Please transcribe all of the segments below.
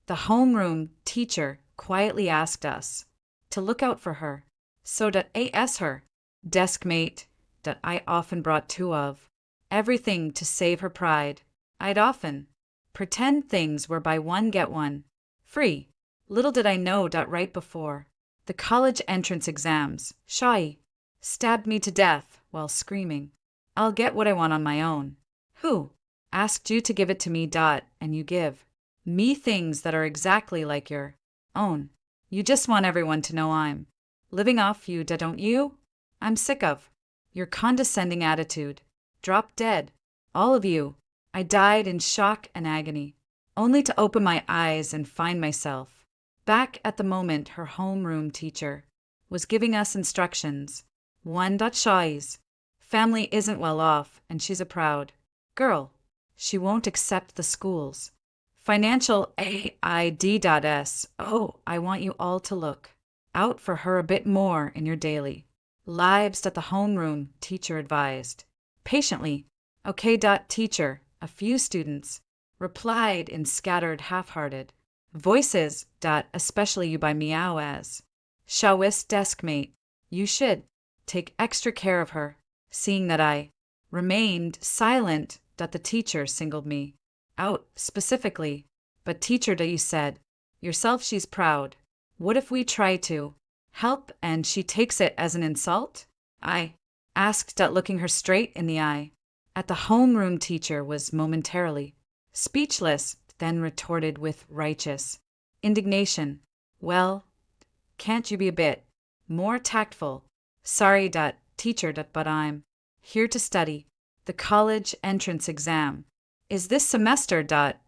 The homeroom teacher quietly asked us to look out for her, so that as her deskmate that I often brought two of, everything to save her pride. I'd often pretend things were buy one get one free. Little did I know that right before the college entrance exams, Shai stabbed me to death while screaming, "I'll get what I want on my own." Who asked you to give it to me? And you give me things that are exactly like your own. You just want everyone to know I'm living off you, don't you? I'm sick of your condescending attitude. Drop dead. All of you. I died in shock and agony, only to open my eyes and find myself back at the moment her homeroom teacher was giving us instructions. One. Shai's family isn't well off, and she's a proud girl. She won't accept the school's financial aid. Oh, I want you all to look out for her a bit more in your daily lives, that the homeroom teacher advised. Patiently. Okay. Teacher. A few students replied in scattered, half-hearted voices. Especially you by meow as Shawis deskmate. You should take extra care of her. Seeing that I remained silent, that the teacher singled me out specifically. But teacher, you said yourself she's proud. What if we try to help and she takes it as an insult? I asked, looking her straight in the eye. At the homeroom teacher was momentarily speechless, then retorted with righteous indignation. Well, can't you be a bit more tactful? Sorry. Teacher. But I'm here to study the college entrance exam is this semester.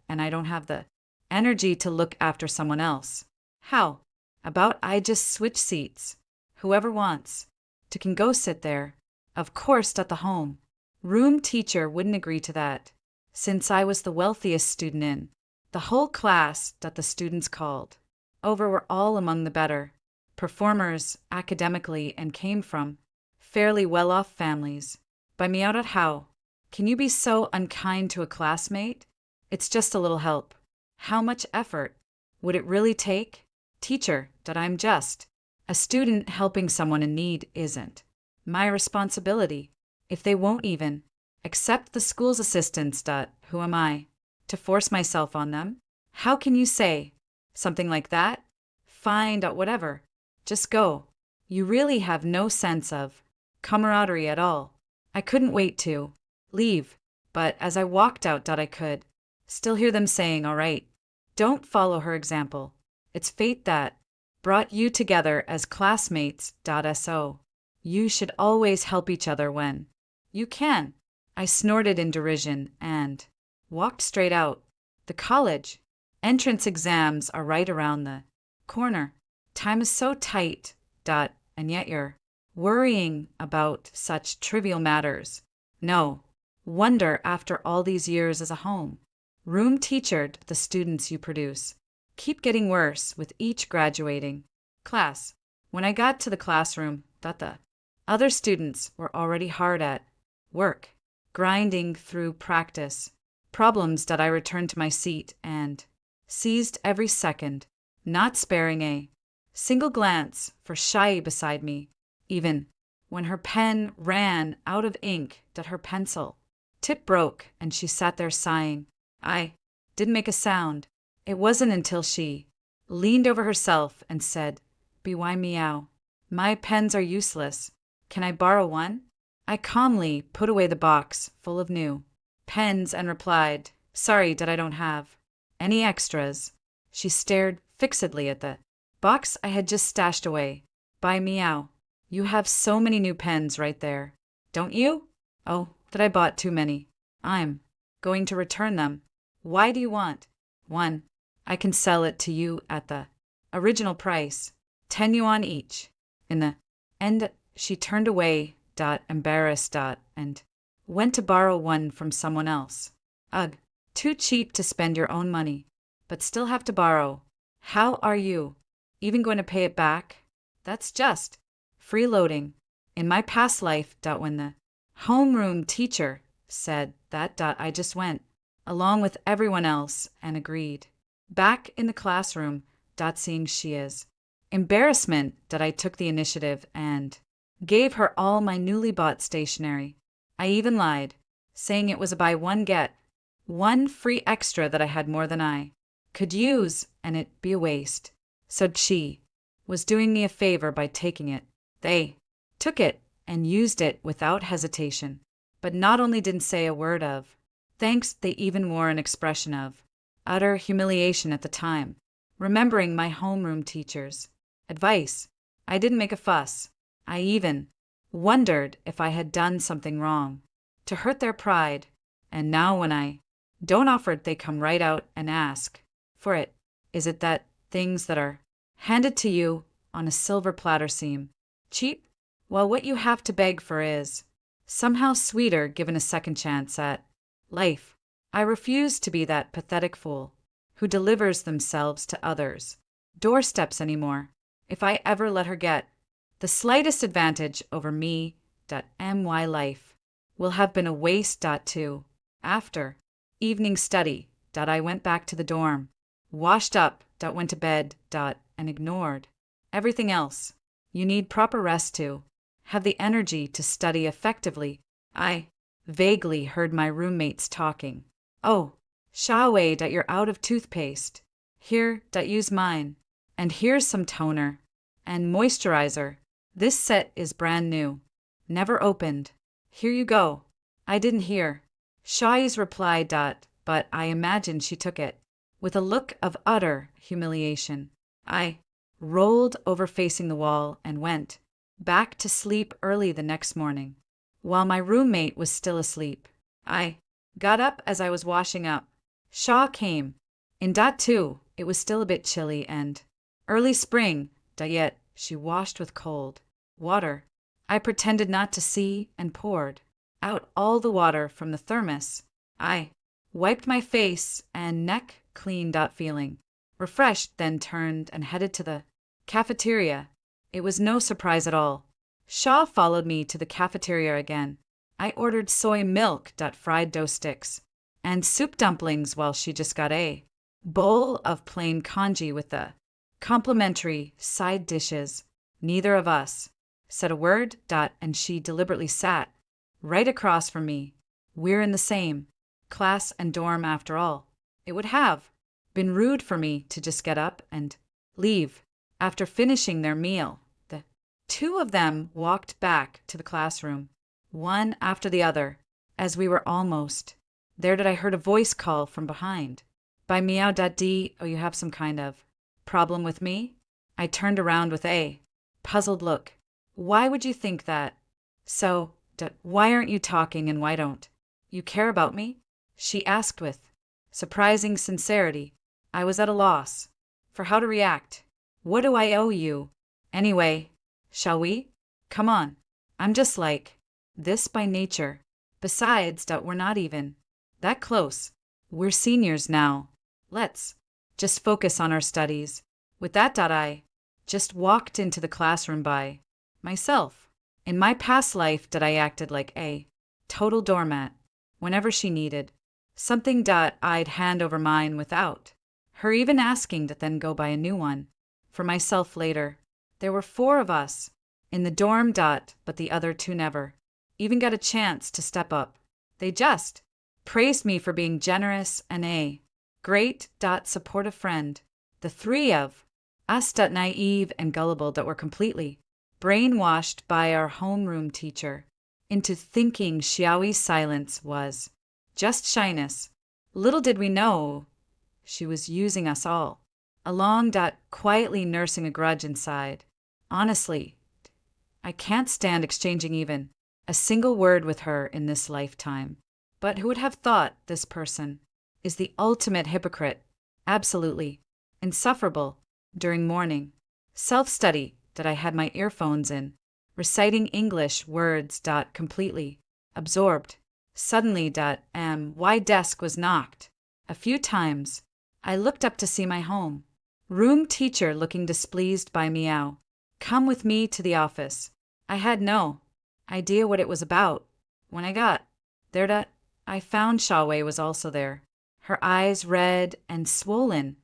And I don't have the energy to look after someone else. How about I just switch seats? Whoever wants to can go sit there. Of course. The home room teacher wouldn't agree to that, since I was the wealthiest student in the whole class. The students called over were all among the better performers academically and came from fairly well-off families. By me out at how can you be so unkind to a classmate? It's just a little help. How much effort would it really take? Teacher. I'm just a student. Helping someone in need isn't my responsibility. If they won't even accept the school's assistance. Who am I to force myself on them? How can you say something like that? Fine. Whatever. Just go. You really have no sense of camaraderie at all. I couldn't wait to leave, but as I walked out, I could still hear them saying, all right, don't follow her example. It's fate that brought you together as classmates. So you should always help each other when you can. I snorted in derision and walked straight out. The college entrance exams are right around the corner. Time is so tight. And yet you're worrying about such trivial matters. No wonder after all these years as a home room teacher, the students you produce keep getting worse with each graduating class. When I got to the classroom, the other students were already hard at work, grinding through practice problems. I returned to my seat and seized every second, not sparing a single glance for Shai beside me, even when her pen ran out of ink. Her pencil tip broke and she sat there sighing. I didn't make a sound. It wasn't until she leaned over herself and said, "Bwy meow. My pens are useless. Can I borrow one?" I calmly put away the box full of new pens and replied, "Sorry, I don't have any extras." She stared fixedly at the box I had just stashed away. By meow. You have so many new pens right there, don't you? Oh, that I bought too many. I'm going to return them. Why do you want one? I can sell it to you at the original price, 10 yuan each. In the end, she turned away, embarrassed, and went to borrow one from someone else. Ugh, too cheap to spend your own money, but still have to borrow. How are you even going to pay it back? That's just freeloading. In my past life, when the homeroom teacher said that, I just went along with everyone else and agreed. Back in the classroom, seeing she is. Embarrassment that I took the initiative and gave her all my newly bought stationery. I even lied, saying it was a buy one get one free extra that I had more than I could use and it be a waste. So she was doing me a favor by taking it. They took it and used it without hesitation. But not only didn't say a word of thanks, they even wore an expression of utter humiliation at the time. Remembering my homeroom teacher's advice, I didn't make a fuss. I even wondered if I had done something wrong to hurt their pride. And now when I don't offer it, they come right out and ask for it. Is it that things that are handed to you on a silver platter seem cheap? Well, what you have to beg for is somehow sweeter given a second chance at life. I refuse to be that pathetic fool who delivers themselves to others' doorsteps anymore. If I ever let her get the slightest advantage over me, my life will have been a waste. Too. After evening study, I went back to the dorm, washed up, went to bed, and ignored everything else. You need proper rest to have the energy to study effectively. I vaguely heard my roommates talking. Oh, Shaway, you're out of toothpaste. Here, use mine. And here's some toner and moisturizer. This set is brand new. Never opened. Here you go. I didn't hear Shaw's reply, but I imagine she took it with a look of utter humiliation. I rolled over facing the wall and went back to sleep early the next morning. While my roommate was still asleep, I got up as I was washing up. Shaw came. In too, it was still a bit chilly and early spring, yet she washed with cold water. I pretended not to see and poured out all the water from the thermos. I wiped my face and neck clean. Feeling refreshed, then turned and headed to the cafeteria. It was no surprise at all. Shaw followed me to the cafeteria again. I ordered soy milk, fried dough sticks, and soup dumplings while she just got a bowl of plain congee with the complimentary side dishes. Neither of us said a word, and she deliberately sat right across from me. We're in the same class and dorm after all. It would have been rude for me to just get up and leave after finishing their meal. The two of them walked back to the classroom, one after the other. As we were almost there, I heard a voice call from behind. By meow. D, oh, you have some kind of problem with me? I turned around with a puzzled look. Why would you think that? So, why aren't you talking and why don't you care about me? She asked with surprising sincerity. I was at a loss for how to react. What do I owe you? Anyway, shall we? Come on. I'm just like this by nature. Besides, we're not even that close. We're seniors now. Let's just focus on our studies. With that, I just walked into the classroom by myself. In my past life, I acted like a total doormat. Whenever she needed something, I'd hand over mine without her even asking, then go buy a new one for myself later. There were 4 of us in the dorm, but the other 2 never even got a chance to step up. They just praised me for being generous and a great, supportive friend. The 3 of us, naive and gullible, were completely brainwashed by our homeroom teacher into thinking Xiaoyi's silence was just shyness. Little did we know she was using us all along, quietly nursing a grudge inside. Honestly, I can't stand exchanging even a single word with her in this lifetime. But who would have thought this person is the ultimate hypocrite? Absolutely insufferable during morning self-study that I had my earphones in, reciting English words, completely absorbed. Suddenly, my desk was knocked a few times. I looked up to see my home room teacher looking displeased by meow. Come with me to the office. I had no idea what it was about. When I got there, I found Shaway was also there, her eyes red and swollen,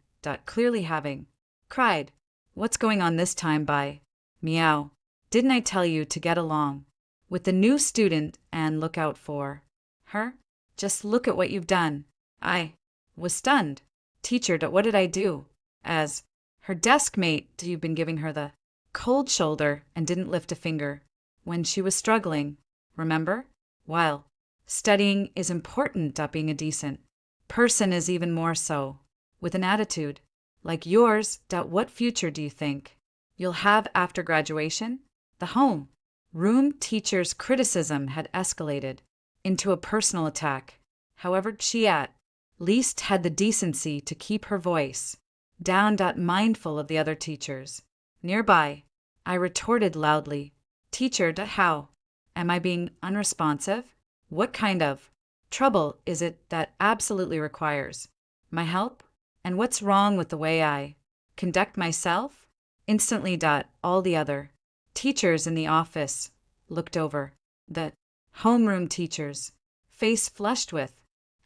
Clearly having cried. What's going on this time by meow. Didn't I tell you to get along with the new student and look out for her? Just look at what you've done. I was stunned. Teacher, what did I do? As her desk mate, you've been giving her the cold shoulder and didn't lift a finger when she was struggling. Remember? While studying is important, being a decent person is even more so. With an attitude like yours, what future do you think you'll have after graduation? The home room teacher's criticism had escalated into a personal attack. However, she at least had the decency to keep her voice down. Mindful of the other teachers nearby, I retorted loudly, Teacher, how am I being unresponsive? What kind of trouble is it that absolutely requires my help? And what's wrong with the way I conduct myself? Instantly, all the other teachers in the office looked over. The homeroom teacher's face flushed with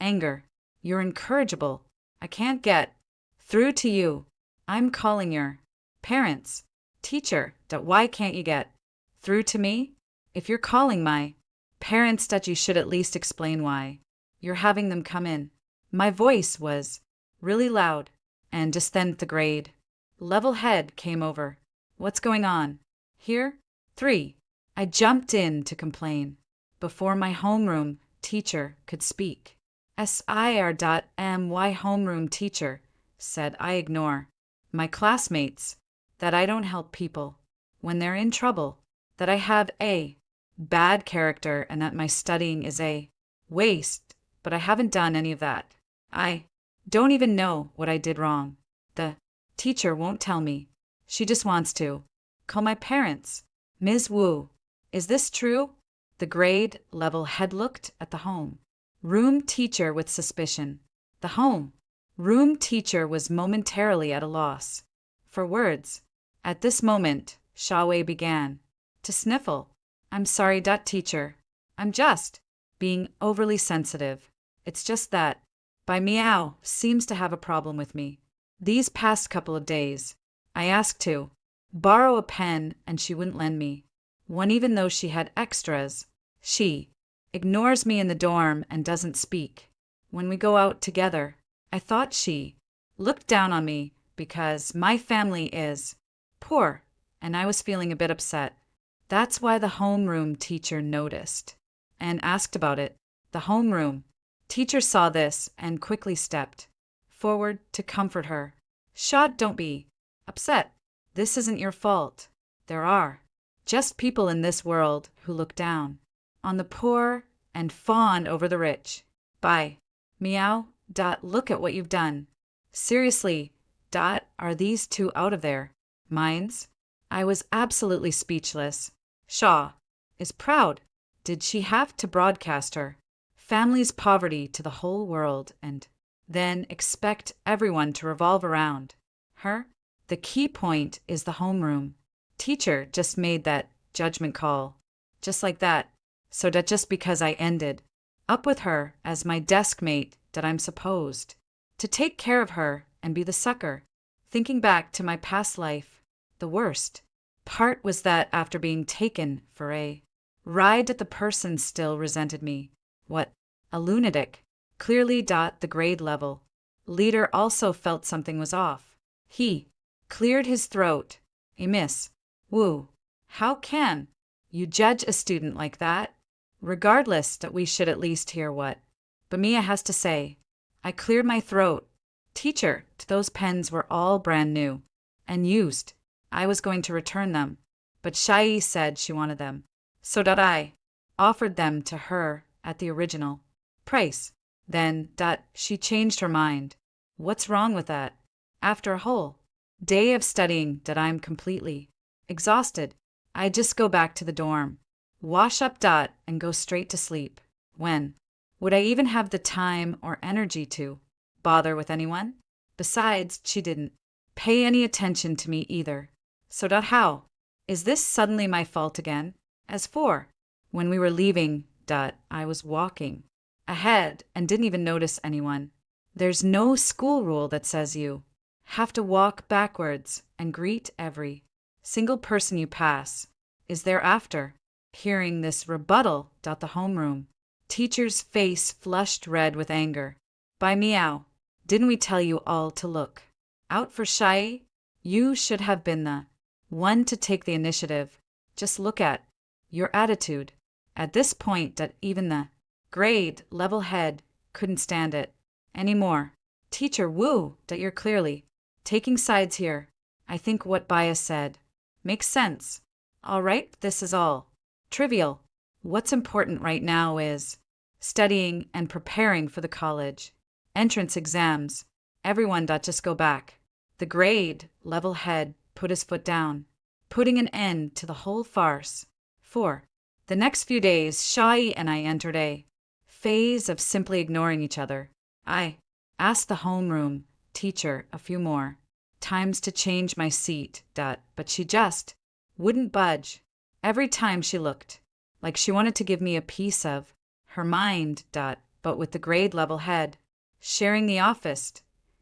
anger. You're incorrigible. I can't get through to you. I'm calling your parents. Teacher, why can't you get through to me? If you're calling my parents, you should at least explain why you're having them come in. My voice was really loud, and just then the grade level head came over. What's going on here? 3. I jumped in to complain before my homeroom teacher could speak. SIR.my homeroom teacher said I ignore my classmates, that I don't help people when they're in trouble, that I have a bad character and that my studying is a waste, but I haven't done any of that. I don't even know what I did wrong. The teacher won't tell me. She just wants to call my parents. Ms. Wu, is this true? The grade level head looked at the home room teacher with suspicion. The home room teacher was momentarily at a loss for words. At this moment, Shawei began to sniffle. I'm sorry, teacher. I'm just being overly sensitive. It's just that by meow seems to have a problem with me. These past couple of days, I asked to borrow a pen and she wouldn't lend me one even though she had extras. She ignores me in the dorm and doesn't speak when we go out together. I thought she looked down on me because my family is poor and I was feeling a bit upset. That's why the homeroom teacher noticed and asked about it. The homeroom teacher saw this and quickly stepped forward to comfort her. Shad, don't be upset. This isn't your fault. There are just people in this world who look down on the poor and fawn over the rich. Bye. Meow. Look at what you've done. Seriously. Are these two out of their minds? I was absolutely speechless. Shaw is proud. Did she have to broadcast her family's poverty to the whole world and then expect everyone to revolve around her? The key point is the homeroom teacher just made that judgment call. Just like that. So that just because I ended up with her as my desk mate, that I'm supposed to take care of her and be the sucker. Thinking back to my past life, the worst part was that after being taken for a ride, that the person still resented me. What a lunatic. Clearly, the grade level leader also felt something was off. He cleared his throat. Miss Wu, how can you judge a student like that? Regardless, that we should at least hear what Bamia has to say. I cleared my throat. Teacher, those pens were all brand new and used. I was going to return them, but Shai said she wanted them. So I offered them to her at the original price. Then she changed her mind. What's wrong with that? After a whole day of studying, I'm completely exhausted. I just go back to the dorm, wash up, and go straight to sleep. When would I even have the time or energy to bother with anyone? Besides, she didn't pay any attention to me either. So how is this suddenly my fault again? As for when we were leaving, I was walking ahead and didn't even notice anyone. There's no school rule that says you have to walk backwards and greet every single person you pass. Is there after hearing this rebuttal? The homeroom teacher's face flushed red with anger. By meow, didn't we tell you all to look out for Shy? You should have been the one to take the initiative. Just look at your attitude. At this point, that even the grade level head couldn't stand it anymore. Teacher, woo, that you're clearly taking sides here. I think what Bias said makes sense. All right, this is all trivial. What's important right now is studying and preparing for the college entrance exams. Everyone, just go back. The grade level head put his foot down, putting an end to the whole farce. For the next few days, Shai and I entered a phase of simply ignoring each other. I asked the homeroom teacher a few more times to change my seat, but she just wouldn't budge. Every time she looked like she wanted to give me a piece of her mind, but with the grade level head sharing the office,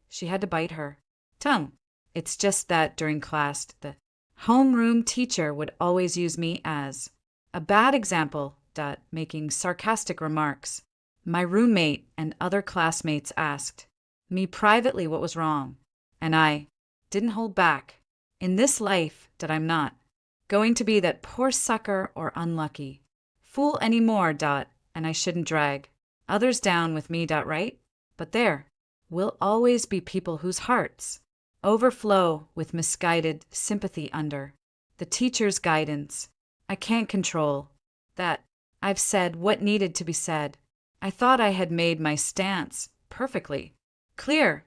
she had to bite her tongue. It's just that during class, the homeroom teacher would always use me as a bad example, making sarcastic remarks. My roommate and other classmates asked me privately what was wrong, and I didn't hold back. In this life, I'm not going to be that poor sucker or unlucky fool anymore, and I shouldn't drag others down with me, right? But there will always be people whose hearts overflow with misguided sympathy under the teacher's guidance. I can't control that. I've said what needed to be said. I thought I had made my stance perfectly clear.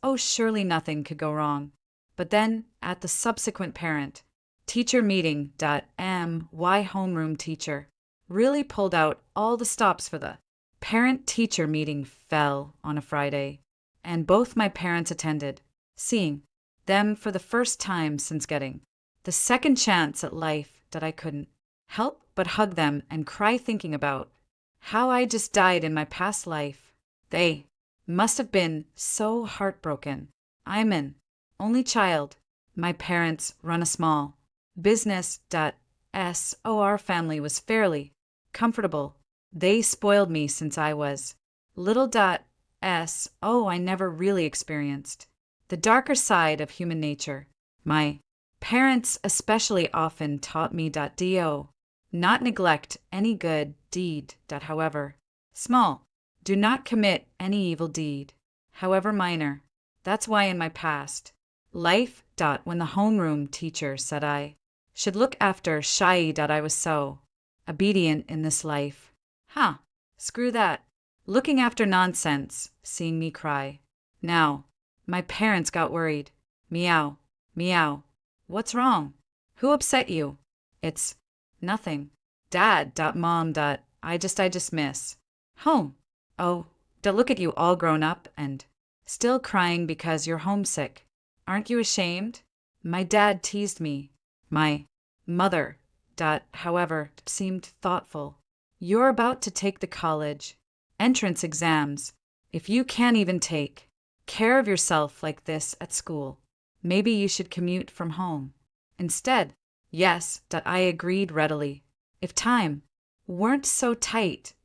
Oh, surely nothing could go wrong. But then, at the subsequent parent-teacher meeting, my homeroom teacher really pulled out all the stops for the parent-teacher meeting. Fell on a Friday, and both my parents attended, seeing them for the first time since getting the second chance at life. I couldn't help but hug them and cry thinking about how I just died in my past life. They must have been so heartbroken. I'm an only child. My parents run a small business. Our family was fairly comfortable. They spoiled me since I was little. I never really experienced the darker side of human nature. My parents especially often taught me not neglect any good deed, however small. Do not commit any evil deed, however minor. That's why in my past life, when the homeroom teacher said I should look after Shai, I was so obedient in this life. Screw that. Looking after nonsense, seeing me cry. Now, my parents got worried. Meow, meow. What's wrong? Who upset you? It's nothing. Dad, Mom, I just miss home. Oh, look at you all grown up and still crying because you're homesick. Aren't you ashamed? My dad teased me. My mother, however, seemed thoughtful. You're about to take the college entrance exams. If you can't even take care of yourself like this at school, maybe you should commute from home instead. Yes, I agreed readily. If time weren't so tight,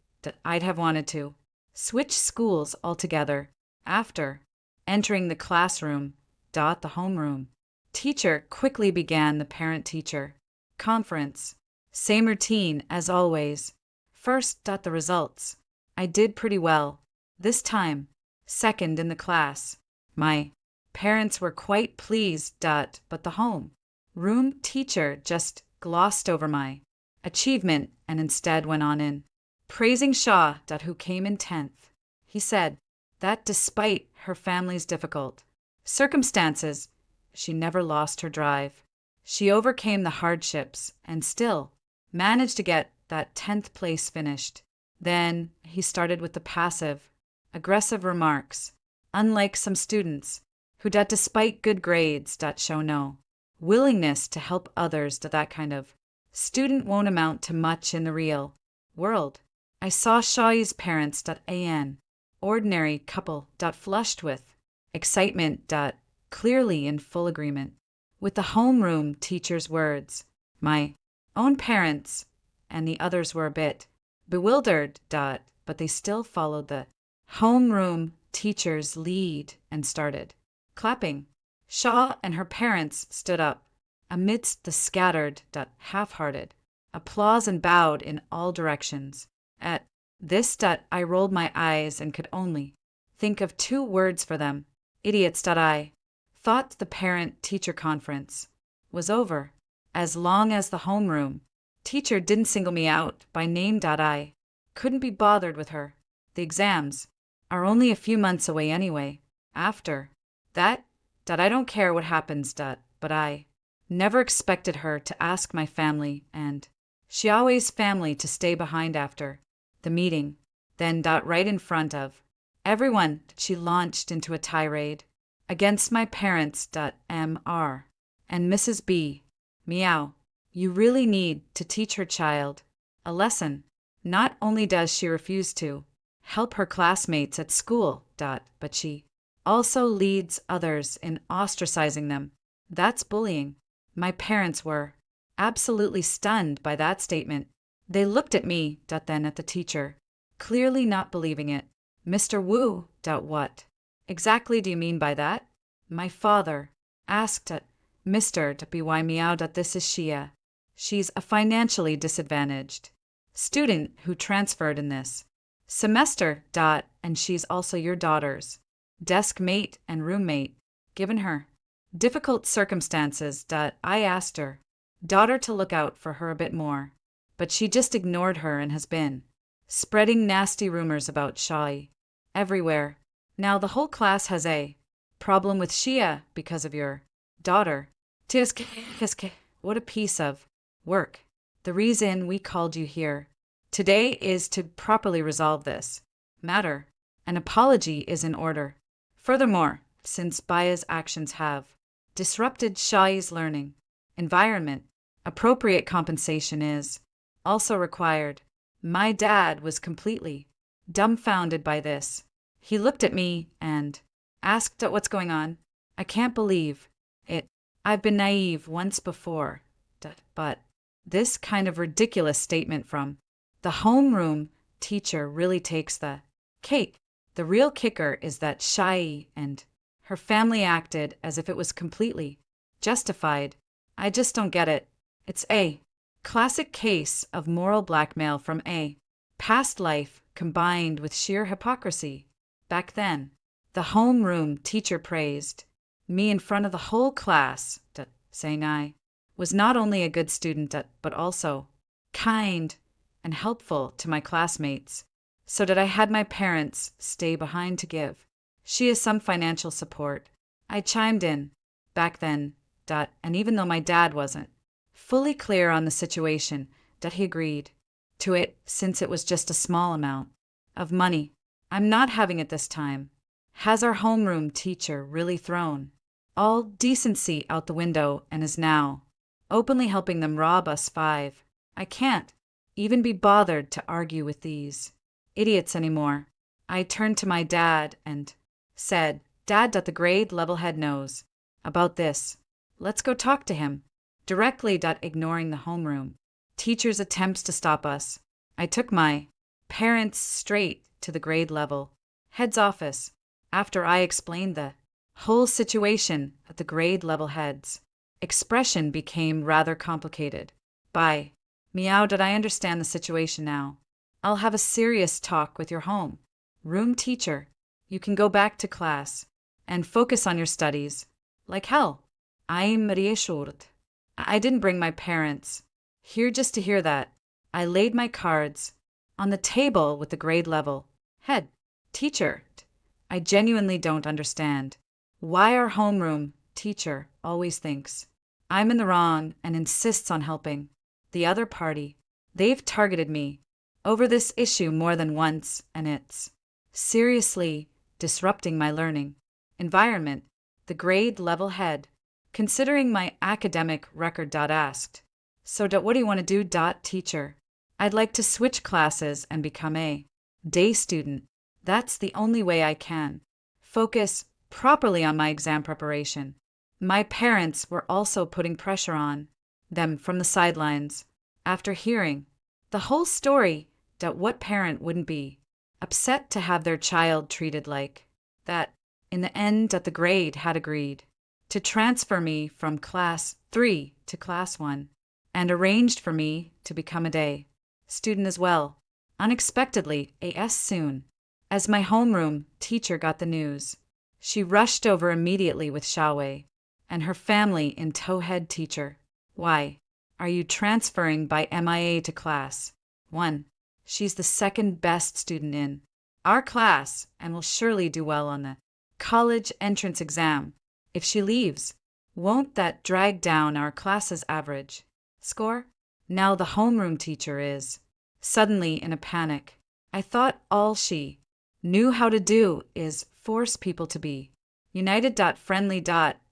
I'd have wanted to switch schools altogether. After entering the classroom, the homeroom teacher quickly began the parent-teacher conference. Same routine as always. First, the results. I did pretty well this time, second in the class. My parents were quite pleased, but the home room teacher just glossed over my achievement and instead went on in praising Shaw, who came in 10th. He said that despite her family's difficult circumstances, she never lost her drive. She overcame the hardships and still managed to get that 10th place finished. Then he started with the passive, aggressive remarks, unlike some students who, despite good grades, show no willingness to help others, that kind of student won't amount to much in the real world. I saw Shaw's parents, an ordinary couple, flushed with Excitement. Clearly in full agreement with the homeroom teacher's words. My own parents and the others were a bit bewildered. But they still followed the homeroom teacher's lead and started clapping. Shaw and her parents stood up amidst the scattered, half-hearted applause and bowed in all directions. At this, I rolled my eyes and could only think of two words for them. Idiots. I thought the parent-teacher conference was over. As long as the homeroom teacher didn't single me out by name. I couldn't be bothered with her. The exams are only a few months away anyway. After that, I don't care what happens. But I never expected her to ask my family, and she always family to stay behind after the meeting. Then, right in front of everyone, she launched into a tirade against my parents. Mr. and Mrs. B. Meow. You really need to teach her child a lesson. Not only does she refuse to help her classmates at school. But she also leads others in ostracizing them. That's bullying. My parents were absolutely stunned by that statement. They looked at me. Then at the teacher, clearly not believing it. Mr. Wu. What exactly do you mean by that? My father asked Mr. By Meow. This is Shia. She's a financially disadvantaged student who transferred in this semester. And she's also your daughter's desk mate and roommate. Given her difficult circumstances. I asked her daughter to look out for her a bit more, but she just ignored her and has been spreading nasty rumors about Shai everywhere. Now the whole class has a problem with Shia because of your daughter. What a piece of work. The reason we called you here today is to properly resolve this matter. An apology is in order. Furthermore, since Baya's actions have disrupted Shai's learning environment, appropriate compensation is also required. My dad was completely dumbfounded by this. He looked at me and asked what's going on. I can't believe it. I've been naive once before, but this kind of ridiculous statement from the homeroom teacher really takes the cake. The real kicker is that Shai and her family acted as if it was completely justified. I just don't get it. It's a classic case of moral blackmail from a past life combined with sheer hypocrisy. Back then, the homeroom teacher praised me in front of the whole class, saying I was not only a good student, but also kind and helpful to my classmates, so that I had my parents stay behind to give she is some financial support. I chimed in back then, and even though my dad wasn't fully clear on the situation, he agreed to it since it was just a small amount of money. I'm not having it this time. Has our homeroom teacher really thrown all decency out the window and is now openly helping them rob us 5? I can't even be bothered to argue with these idiots anymore. I turned to my dad and said, Dad, the grade level head knows about this. Let's go talk to him directly. Ignoring the homeroom teacher's attempts to stop us, I took my parents straight to the grade level head's office. After I explained the whole situation, the grade level head's expression became rather complicated. By Meow, I understand the situation now. I'll have a serious talk with your home room teacher. You can go back to class and focus on your studies. Like hell. I'm reassured. I didn't bring my parents here just to hear that. I laid my cards on the table with the grade level head teacher. I genuinely don't understand why our homeroom teacher always thinks I'm in the wrong and insists on helping the other party. They've targeted me over this issue more than once, and it's seriously disrupting my learning environment. The grade level head, considering my academic record, asked, So what do you want to do? Teacher, I'd like to switch classes and become a day student. That's the only way I can focus properly on my exam preparation. My parents were also putting pressure on them from the sidelines. After hearing the whole story, that what parent wouldn't be upset to have their child treated like that? In the end, that the grade had agreed to transfer me from class 3 to class 1 and arranged for me to become a day student as well. Unexpectedly, as soon as my homeroom teacher got the news, she rushed over immediately with Xiaowei and her family in tow. Head teacher, why are you transferring by MIA to class 1? She's the second best student in our class and will surely do well on the college entrance exam. If she leaves, won't that drag down our class's average score? Now the homeroom teacher is suddenly in a panic. I thought all she knew how to do is force people to be united, friendly,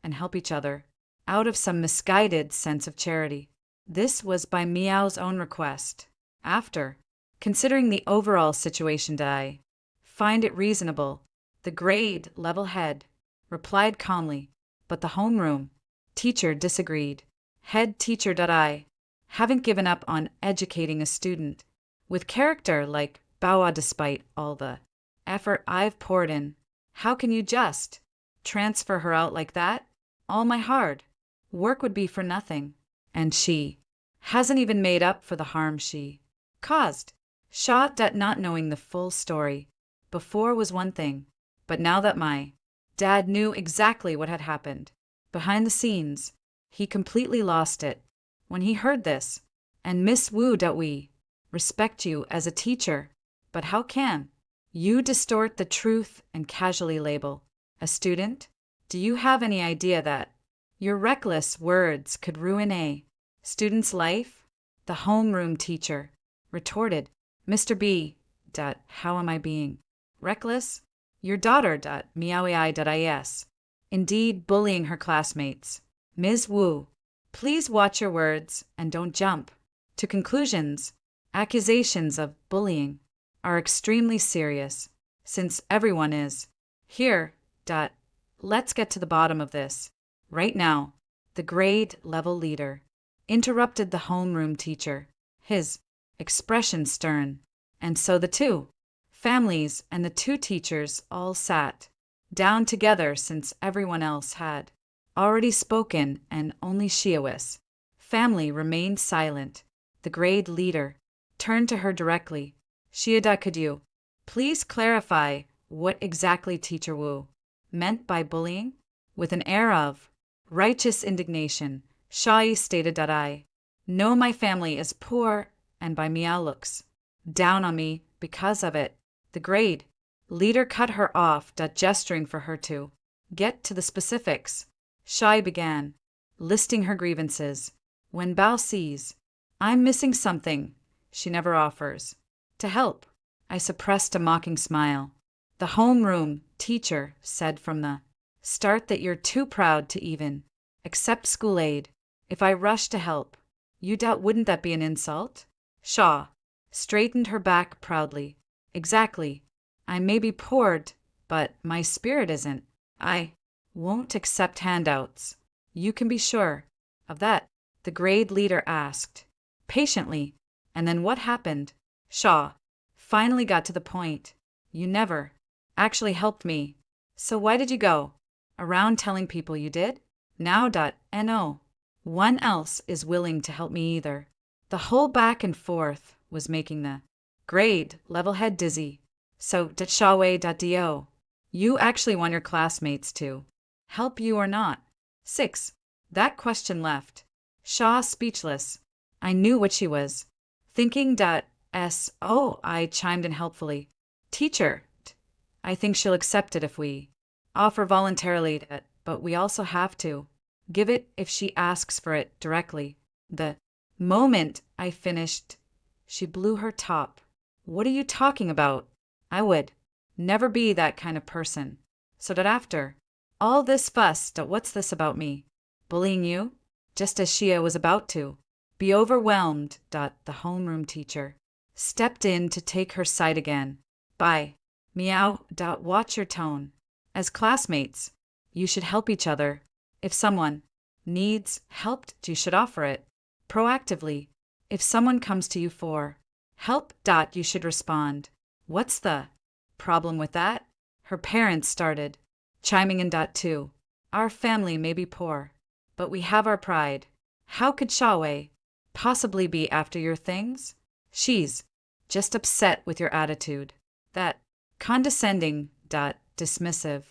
and help each other out of some misguided sense of charity. This was by Miao's own request. After considering the overall situation, I find it reasonable, the grade level head replied calmly, but the homeroom teacher disagreed. Head teacher, I haven't given up on educating a student with character like Baoa despite all the effort I've poured in. How can you just transfer her out like that? All my hard work would be for nothing, and she hasn't even made up for the harm she caused. Shocked at not knowing the full story before was one thing, but now that my dad knew exactly what had happened behind the scenes, he completely lost it. When he heard this, and Miss Wu, we respect you as a teacher, but how can you distort the truth and casually label a student? Do you have any idea that your reckless words could ruin a student's life? The homeroom teacher retorted, Mr. B. How am I being reckless? Your daughter. Miaoi.is. Indeed, bullying her classmates. Ms. Wu, please watch your words and don't jump to conclusions. Accusations of bullying are extremely serious, since everyone is here. Let's get to the bottom of this right now. The grade level leader interrupted the homeroom teacher, his expression stern, and so the two families and the two teachers all sat down together since everyone else had already spoken and only Shiawa's family remained silent. The grade leader turned to her directly. Shiada, could you please clarify what exactly Teacher Wu meant by bullying? With an air of righteous indignation, Shai stated that I know my family is poor and by Miao looks down on me because of it. The grade leader cut her off, gesturing for her to get to the specifics. Shai began listing her grievances. When Bao sees I'm missing something, she never offers to help. I suppressed a mocking smile. The homeroom teacher said from the start that you're too proud to even accept school aid. If I rush to help, you doubt wouldn't that be an insult? Shaw straightened her back proudly. Exactly. I may be poor, but my spirit isn't. I won't accept handouts. You can be sure of that, the grade leader asked patiently. And then what happened? Shaw finally got to the point. You never actually helped me. So why did you go around telling people you did? Now. No one else is willing to help me either. The whole back and forth was making the grade level head dizzy. So, Shawei.do, you actually want your classmates to help you or not? 6. That question left Shaw speechless. I knew what she was thinking. I chimed in helpfully. Teacher, I think she'll accept it if we offer voluntarily, but we also have to give it if she asks for it directly. The moment I finished, she blew her top. What are you talking about? I would never be that kind of person. So that after all this fuss, what's this about me bullying you? Just as Shia was about to be overwhelmed, the homeroom teacher stepped in to take her side again. Bye. Meow. Watch your tone. As classmates, you should help each other. If someone needs help, you should offer it proactively. If someone comes to you for help, you should respond. What's the problem with that? Her parents started chiming in. Too. Our family may be poor, but we have our pride. How could Shaway possibly be after your things? She's just upset with your attitude. That condescending, dismissive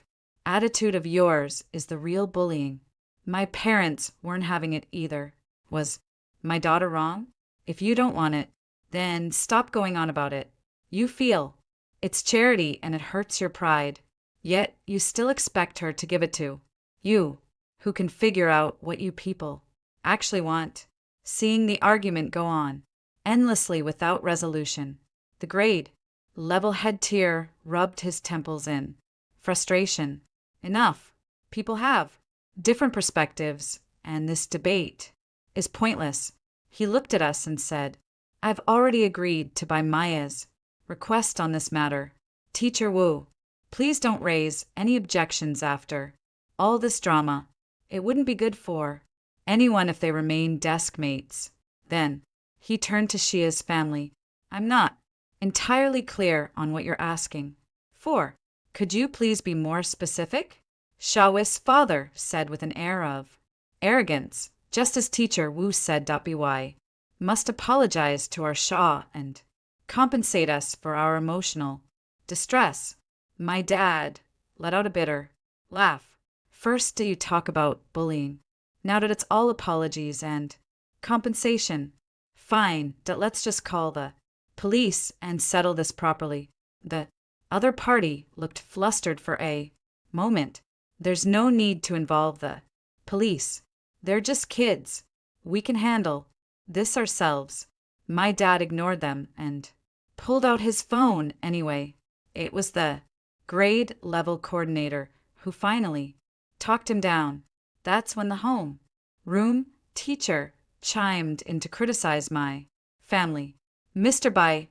attitude of yours is the real bullying. My parents weren't having it either. Was my daughter wrong? If you don't want it, then stop going on about it. You feel it's charity and it hurts your pride, yet you still expect her to give it to you, who can figure out what you people actually want. Seeing the argument go on endlessly without resolution, the grade level head tier rubbed his temples in frustration. Enough. People have different perspectives, and this debate is pointless. He looked at us and said, I've already agreed to buy Maya's request on this matter. Teacher Wu, please don't raise any objections after all this drama. It wouldn't be good for anyone if they remain desk mates. Then he turned to Shia's family. I'm not entirely clear on what you're asking for. Could you please be more specific? Shawi's father said with an air of arrogance, just as Teacher Wu said. By must apologize to our Shah and compensate us for our emotional distress. My dad let out a bitter laugh. First, do you talk about bullying? Now that it's all apologies and compensation. Fine, let's just call the police and settle this properly. The other party looked flustered for a moment. There's no need to involve the police. They're just kids. We can handle this ourselves. My dad ignored them and pulled out his phone anyway. It was the grade level coordinator who finally talked him down. That's when the home room teacher chimed in to criticize my family. Mr. Bai,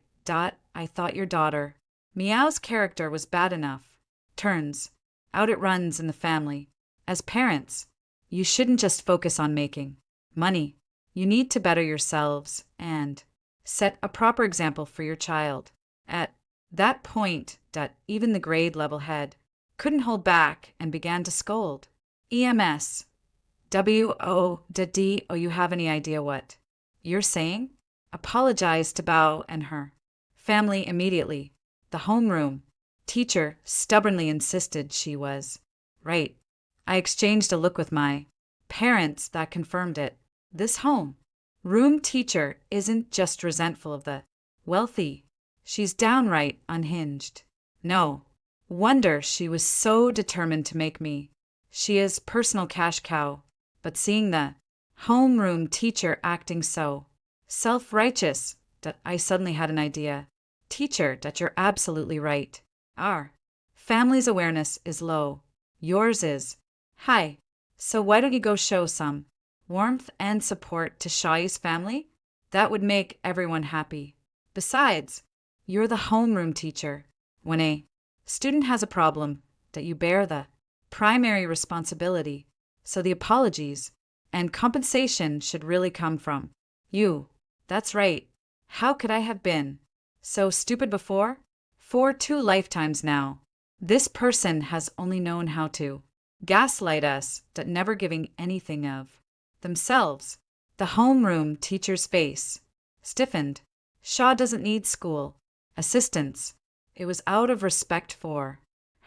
I thought your daughter Meow's character was bad enough. Turns out it runs in the family. As parents, you shouldn't just focus on making money. You need to better yourselves and set a proper example for your child. At that point, even the grade level head couldn't hold back and began to scold. EMS. WOD, you have any idea what you're saying? Apologize to Bao and her family immediately. The homeroom teacher stubbornly insisted she was right. I exchanged a look with my parents that confirmed it. This home room teacher isn't just resentful of the wealthy. She's downright unhinged. No wonder she was so determined to make me Shia's personal cash cow. But seeing the homeroom teacher acting so self-righteous, I suddenly had an idea. Teacher, you're absolutely right. Our family's awareness is low. Yours is high. So why don't you go show some warmth and support to Shai's family? That would make everyone happy. Besides, you're the homeroom teacher. When a student has a problem, you bear the primary responsibility. So the apologies and compensation should really come from you. That's right. How could I have been so stupid before? For 2 lifetimes now, this person has only known how to gaslight us, never giving anything of themselves. The homeroom teacher's face stiffened. Shaw doesn't need school assistance. It was out of respect for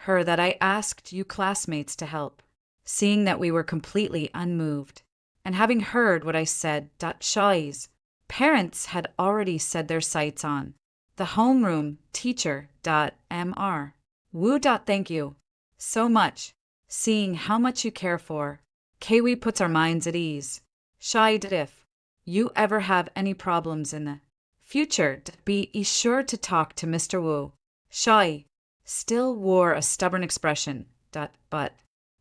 her that I asked you classmates to help. Seeing that we were completely unmoved, and having heard what I said, Shai's parents had already set their sights on the homeroom teacher. Mr. Wu. Thank you so much. Seeing how much you care for Kiwi puts our minds at ease. Shai, if you ever have any problems in the future, be sure to talk to Mr. Wu. Shai still wore a stubborn expression, but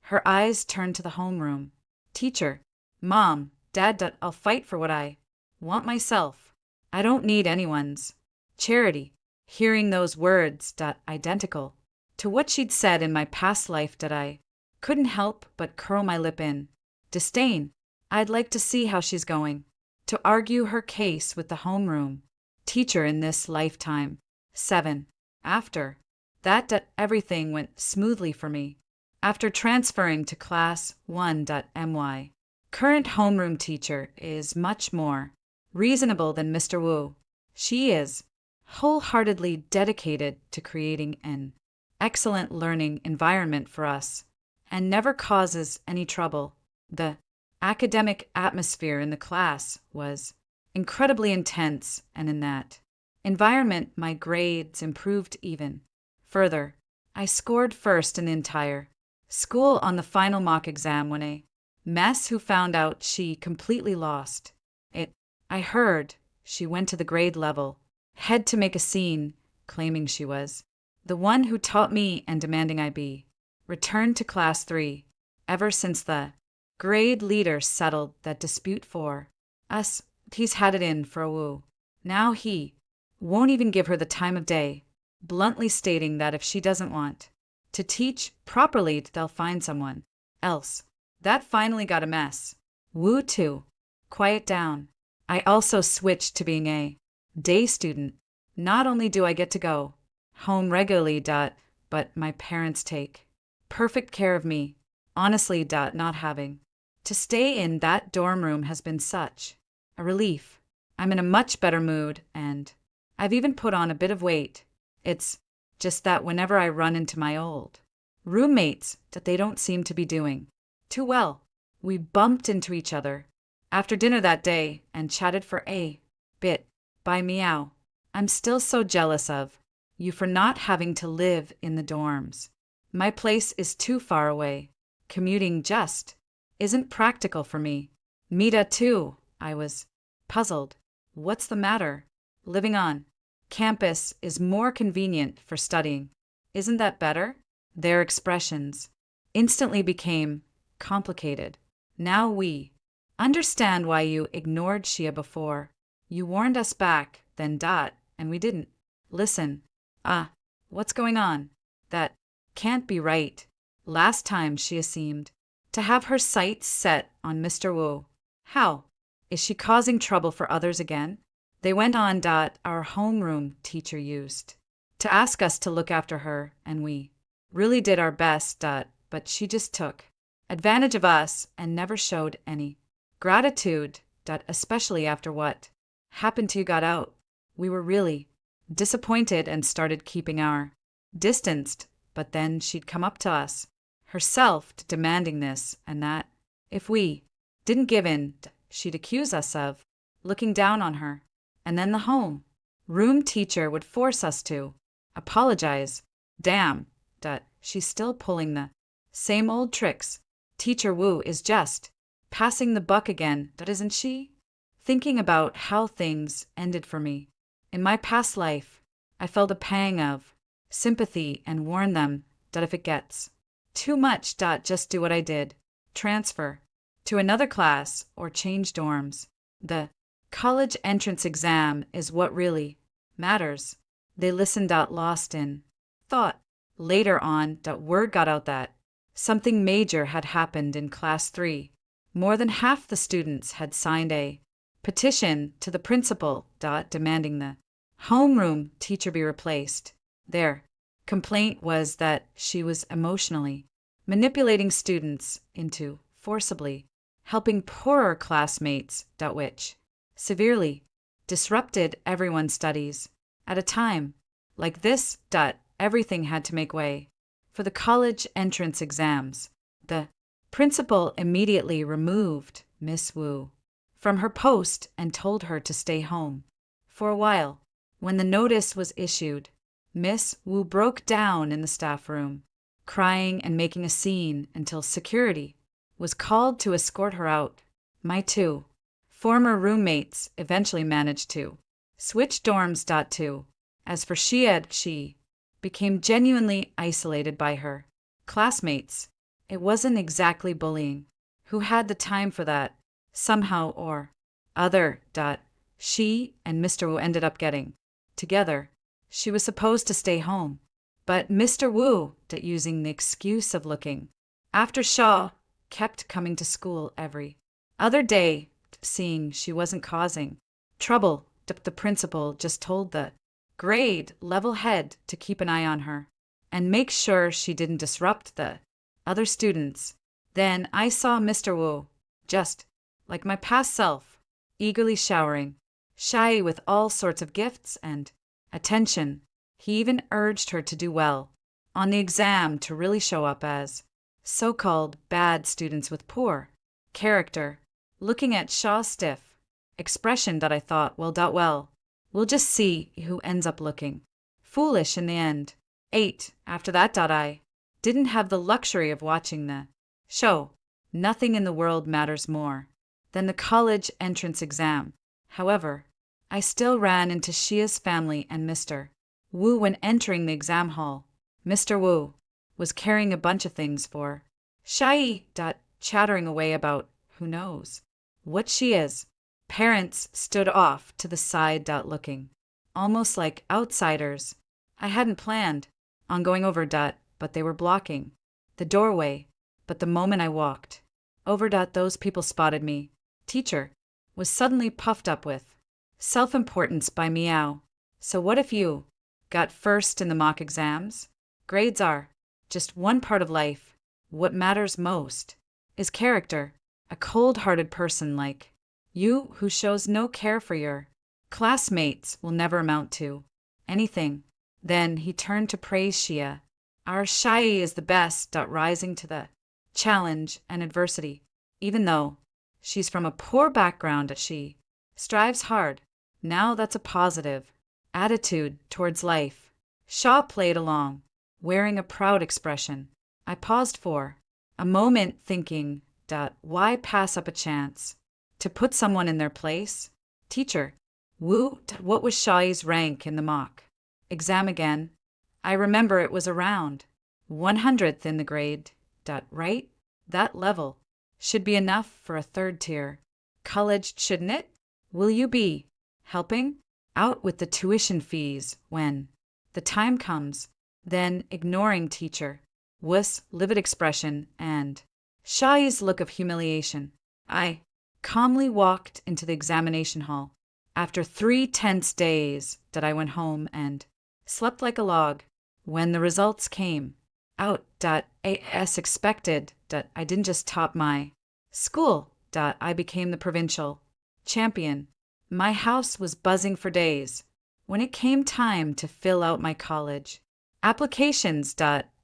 her eyes turned to the homeroom teacher. Mom, Dad, I'll fight for what I want myself. I don't need anyone's charity. Hearing those words, identical to what she'd said in my past life that I couldn't help but curl my lip in disdain. I'd like to see how she's going to argue her case with the homeroom teacher in this lifetime. 7. After that everything went smoothly for me. After transferring to class 1.my current homeroom teacher is much more reasonable than Mr. Wu. She is wholeheartedly dedicated to creating an excellent learning environment for us and never causes any trouble. The academic atmosphere in the class was incredibly intense, and in that environment, my grades improved even further. I scored first in the entire school on the final mock exam when a mess who found out she completely lost it. I heard she went to the grade level head to make a scene, claiming she was the one who taught me and demanding I be returned to class 3. Ever since the grade leader settled that dispute for us, he's had it in for a Wu. Now he won't even give her the time of day, bluntly stating that if she doesn't want to teach properly, they'll find someone else. That finally got a mess. Wu too. Quiet down. I also switched to being a day student. Not only do I get to go home regularly, but my parents take perfect care of me. Honestly, not having to stay in that dorm room has been such a relief. I'm in a much better mood, and I've even put on a bit of weight. It's just that whenever I run into my old roommates, that they don't seem to be doing too well. We bumped into each other after dinner that day and chatted for a bit. By meow. I'm still so jealous of you for not having to live in the dorms. My place is too far away. Commuting just isn't practical for me. Mita too. I was puzzled. What's the matter? Living on campus is more convenient for studying. Isn't that better? Their expressions instantly became complicated. Now we understand why you ignored Shia before. You warned us back, then and we didn't listen. What's going on? That can't be right. Last time Shia seemed to have her sights set on Mr. Wu. How? Is she causing trouble for others again? They went on. Our homeroom teacher used to ask us to look after her, and we really did our best. But she just took advantage of us and never showed any gratitude. Especially after what happened to you got out. We were really disappointed and started keeping our distance. But then she'd come up to us herself demanding this and that. If we didn't give in, she'd accuse us of looking down on her. And then the room teacher would force us to apologize. Damn, she's still pulling the same old tricks. Teacher Wu is just passing the buck again, isn't she? Thinking about how things ended for me in my past life, I felt a pang of sympathy and warned them that if it gets too much, just do what I did. Transfer to another class or change dorms. The college entrance exam is what really matters. They listened. Lost in thought. Later on, word got out that something major had happened in class 3. More than half the students had signed a petition to the principal, demanding the homeroom teacher be replaced. Their complaint was that she was emotionally manipulating students into forcibly helping poorer classmates, which severely disrupted everyone's studies. At a time like this, everything had to make way for the college entrance exams. The principal immediately removed Miss Wu from her post and told her to stay home for a while. When the notice was issued, Miss Wu broke down in the staff room, crying and making a scene until security was called to escort her out. My 2 former roommates eventually managed to switch dorms. As for Shiad, she became genuinely isolated by her classmates. It wasn't exactly bullying. Who had the time for that? Somehow or other. She and Mr. Wu ended up getting together. She was supposed to stay home, But Mr. Wu, using the excuse of looking after Shaw, kept coming to school every other day, seeing she wasn't causing trouble. The principal just told the grade level head to keep an eye on her and make sure she didn't disrupt the other students. Then I saw Mr. Wu, just like my past self, eagerly showering Shy with all sorts of gifts and attention. He even urged her to do well on the exam, to really show up as so-called bad students with poor character. Looking at Shaw's stiff expression, I thought, well, we'll just see who ends up looking foolish in the end. 8. After that, I didn't have the luxury of watching the show. Nothing in the world matters more than the college entrance exam. However, I still ran into Shia's family and Mr. Wu when entering the exam hall. Mr. Wu was carrying a bunch of things for Shai, chattering away about who knows what she is. Parents stood off to the side, looking almost like outsiders. I hadn't planned on going over, but they were blocking the doorway. But the moment I walked over, those people spotted me. Teacher was suddenly puffed up with self-importance by meow. So what if you got first in the mock exams? Grades are just one part of life. What matters most is character. A cold-hearted person like you who shows no care for your classmates will never amount to anything. Then he turned to praise Shia. Our Shai is the best, rising to the challenge and adversity. Even though she's from a poor background, she strives hard. Now that's a positive attitude towards life. Shaw played along, wearing a proud expression. I paused for a moment, thinking, why pass up a chance to put someone in their place? Teacher Wu, what was Shai's rank in the mock exam again? I remember it was around 100th in the grade. Right? That level should be enough for a third-tier college, shouldn't it? Will you be helping out with the tuition fees when the time comes? Then, ignoring teacher Wu's livid expression and Shai's look of humiliation, I calmly walked into the examination hall. After 3 tense days, I went home and slept like a log. When the results came out, as expected, I didn't just top my school, I became the provincial champion. My house was buzzing for days. When it came time to fill out my college applications,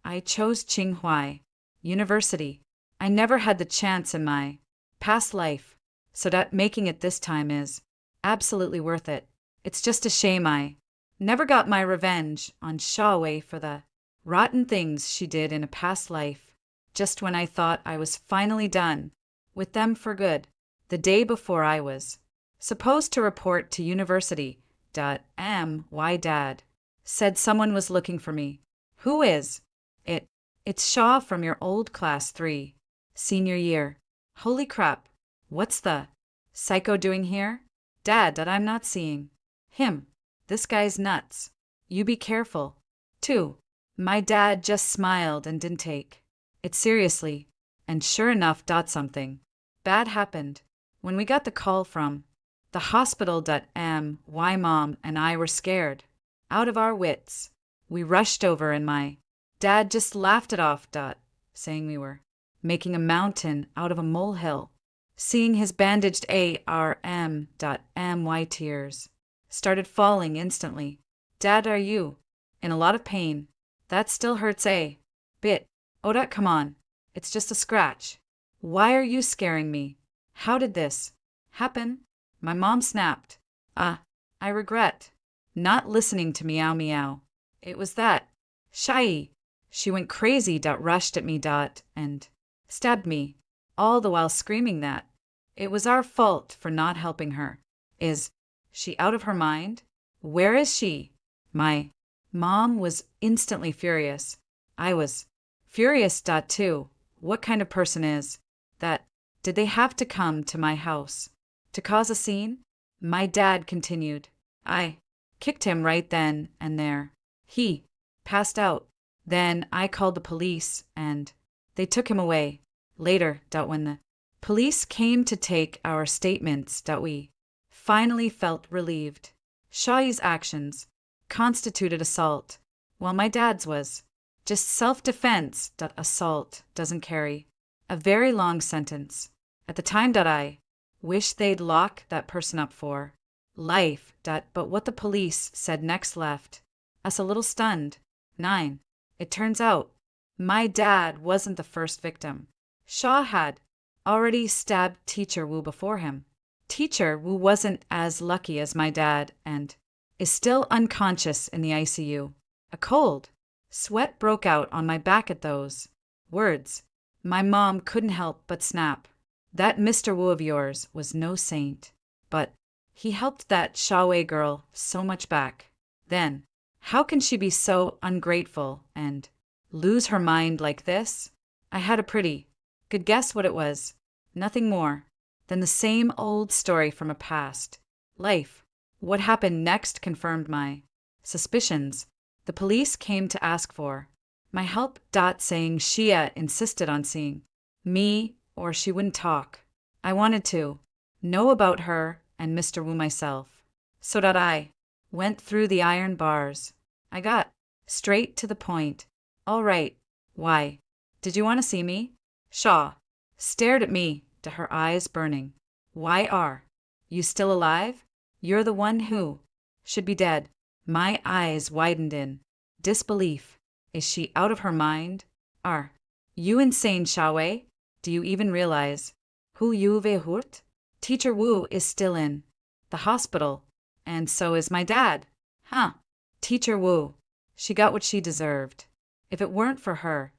I chose Tsinghua University. I never had the chance in my past life, so making it this time is absolutely worth it. It's just a shame I never got my revenge on Shawwei for the rotten things she did in a past life. Just when I thought I was finally done with them for good, the day before I was supposed to report to university, my dad said someone was looking for me. Who is it? It's Shaw from your old class 3 senior year. Holy crap, what's the psycho doing here? Dad, I'm not seeing him. This guy's nuts. You be careful. 2. My dad just smiled and didn't take it seriously. And sure enough, something bad happened. When we got the call from the hospital, my mom and I were scared out of our wits. We rushed over and my dad just laughed it off, saying we were making a mountain out of a molehill. Seeing his bandaged my tears started falling instantly. Dad, are you in a lot of pain? That still hurts a bit. Come on. It's just a scratch. Why are you scaring me? How did this happen? My mom snapped. I regret not listening to meow meow. It was that Shai. She went crazy, rushed at me, and stabbed me, all the while screaming that it was our fault for not helping her. Is she out of her mind? Where is she? My mom was instantly furious. I was furious, too. What kind of person is that? Did they have to come to my house to cause a scene? My dad continued. I kicked him right then and there. He passed out. Then I called the police and they took him away. Later, when the police came to take our statements, we finally felt relieved. Shai's actions constituted assault, while my dad's was just self-defense. Assault doesn't carry a very long sentence. At the time, I wish they'd lock that person up for life. But what the police said next left us a little stunned. 9. It turns out my dad wasn't the first victim. Shaw had already stabbed Teacher Wu before him. Teacher Wu wasn't as lucky as my dad and is still unconscious in the ICU. A cold sweat broke out on my back at those words. My mom couldn't help but snap. That Mr. Wu of yours was no saint, but he helped that Shaowei girl so much back then. How can she be so ungrateful and lose her mind like this? I had a pretty good guess what it was. Nothing more than the same old story from a past life. What happened next confirmed my suspicions. The police came to ask for my help. Saying Shia insisted on seeing me or she wouldn't talk. I wanted to know about her and Mr. Wu myself. So I went through the iron bars. I got straight to the point. All right, why? Did you want to see me? Shaw stared at me, her eyes burning. Why are you still alive? You're the one who should be dead. My eyes widened in disbelief. Is she out of her mind? Are you insane, Shaowei? Do you even realize who you've hurt? Teacher Wu is still in the hospital, and so is my dad. Huh. Teacher Wu, she got what she deserved. If it weren't for her,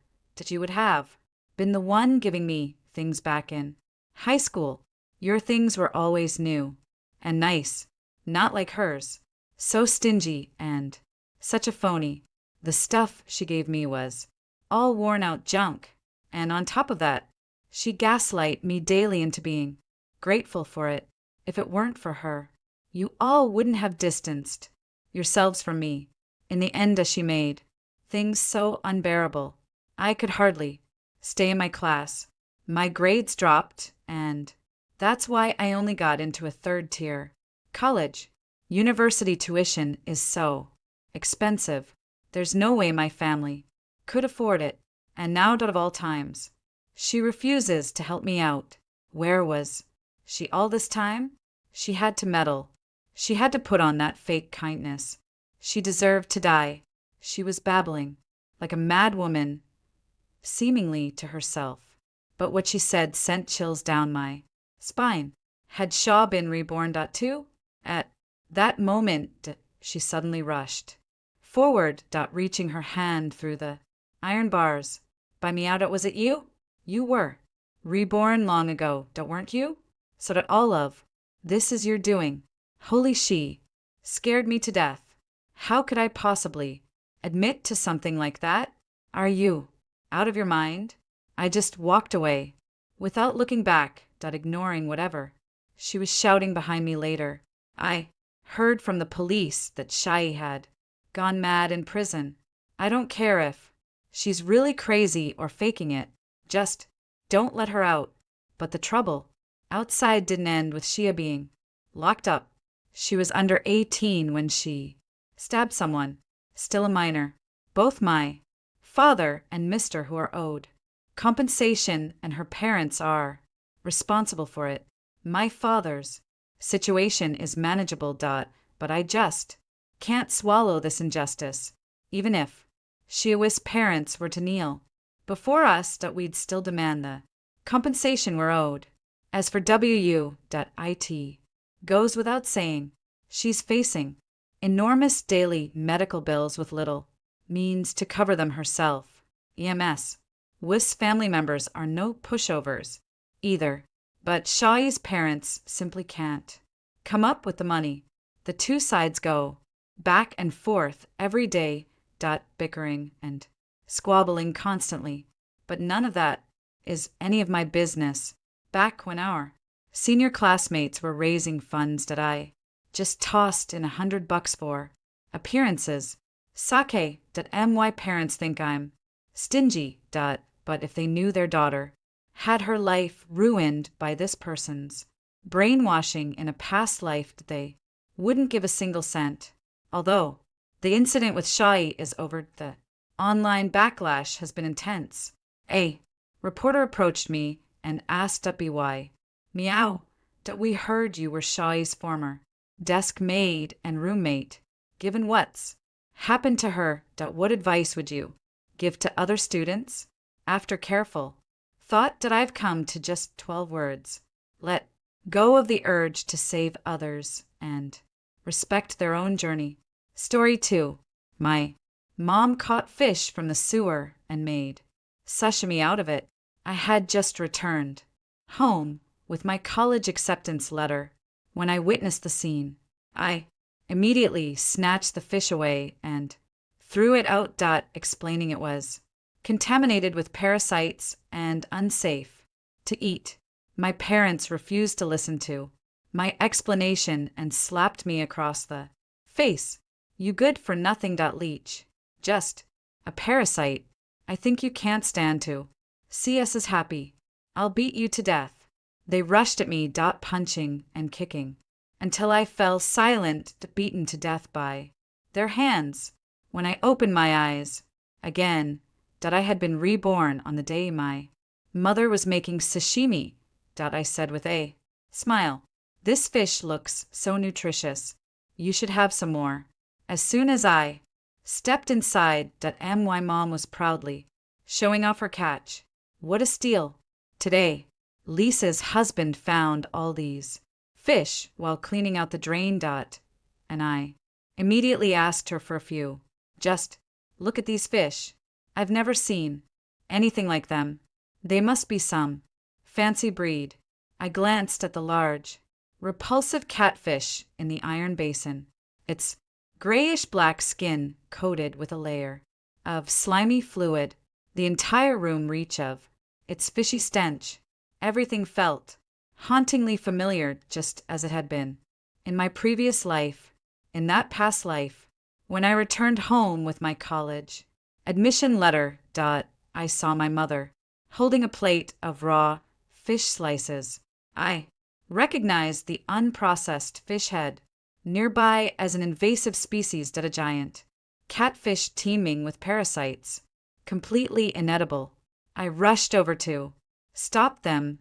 you would have been the one giving me things back in high school. Your things were always new and nice, not like hers. So stingy and such a phony. The stuff she gave me was all worn out junk, and on top of that, she gaslight me daily into being grateful for it. If it weren't for her, you all wouldn't have distanced yourselves from me. In the end, she made things so unbearable. I could hardly stay in my class. My grades dropped, and that's why I only got into a third-tier college. University tuition is so expensive. There's no way my family could afford it. And now, of all times, she refuses to help me out. Where was she all this time? She had to meddle. She had to put on that fake kindness. She deserved to die. She was babbling like a mad woman, seemingly to herself. But what she said sent chills down my spine. Had Shaw been reborn? Too? At that moment, she suddenly rushed forward, reaching her hand through the iron bars. By me out, was it you? You were reborn long ago, weren't you? So that all of this is your doing. Holy, she scared me to death. How could I possibly admit to something like that? Are you out of your mind? I just walked away without looking back, ignoring whatever she was shouting behind me. Later, I heard from the police that Shai had gone mad in prison. I don't care if she's really crazy or faking it. Just don't let her out. But the trouble outside didn't end with Shia being locked up. She was under 18 when she stabbed someone, still a minor. Both my father and Mr. who are owed compensation, and her parents are responsible for it. My father's situation is manageable, but I just can't swallow this injustice. Even if Shiawi's parents were to kneel before us, we'd still demand the compensation we're owed. As for WU.IT, goes without saying, she's facing enormous daily medical bills with little means to cover them herself. EMS. WIS family members are no pushovers either, but Shai's parents simply can't come up with the money. The two sides go back and forth every day, bickering and squabbling constantly, but none of that is any of my business. Back when our senior classmates were raising funds, I just tossed in $100 for appearances. Sake.my parents think I'm stingy. But if they knew their daughter had her life ruined by this person's brainwashing in a past life, they wouldn't give a single cent. Although the incident with Shai is over, the online backlash has been intense. A reporter approached me and asked why. Meow. We heard you were Shai's former desk maid and roommate. Given what's happened to her, what advice would you give to other students? After careful thought, I've come to just 12 words. Let go of the urge to save others and respect their own journey. Story 2. My mom caught fish from the sewer and made sashimi out of it. I had just returned home with my college acceptance letter. When I witnessed the scene, I immediately snatched the fish away and threw it out, explaining it was contaminated with parasites and unsafe to eat. My parents refused to listen to my explanation and slapped me across the face. You good for nothing, leech. Just a parasite. I think you can't stand to see us as happy. I'll beat you to death. They rushed at me, punching and kicking, until I fell silent, beaten to death by their hands. When I opened my eyes again, I had been reborn on the day my mother was making sashimi. I said with a smile, this fish looks so nutritious. You should have some more. As soon as I stepped inside, my mom was proudly showing off her catch. What a steal. Today, Lisa's husband found all these fish while cleaning out the drain. And I immediately asked her for a few. Just look at these fish. I've never seen anything like them. They must be some fancy breed. I glanced at the large, repulsive catfish in the iron basin. Its grayish-black skin coated with a layer of slimy fluid. The entire room reeked of its fishy stench. Everything felt hauntingly familiar, just as it had been in my previous life. In that past life, when I returned home with my college admission letter, I saw my mother holding a plate of raw fish slices. I recognized the unprocessed fish head nearby as an invasive species, a giant catfish teeming with parasites, completely inedible. I rushed over to stop them,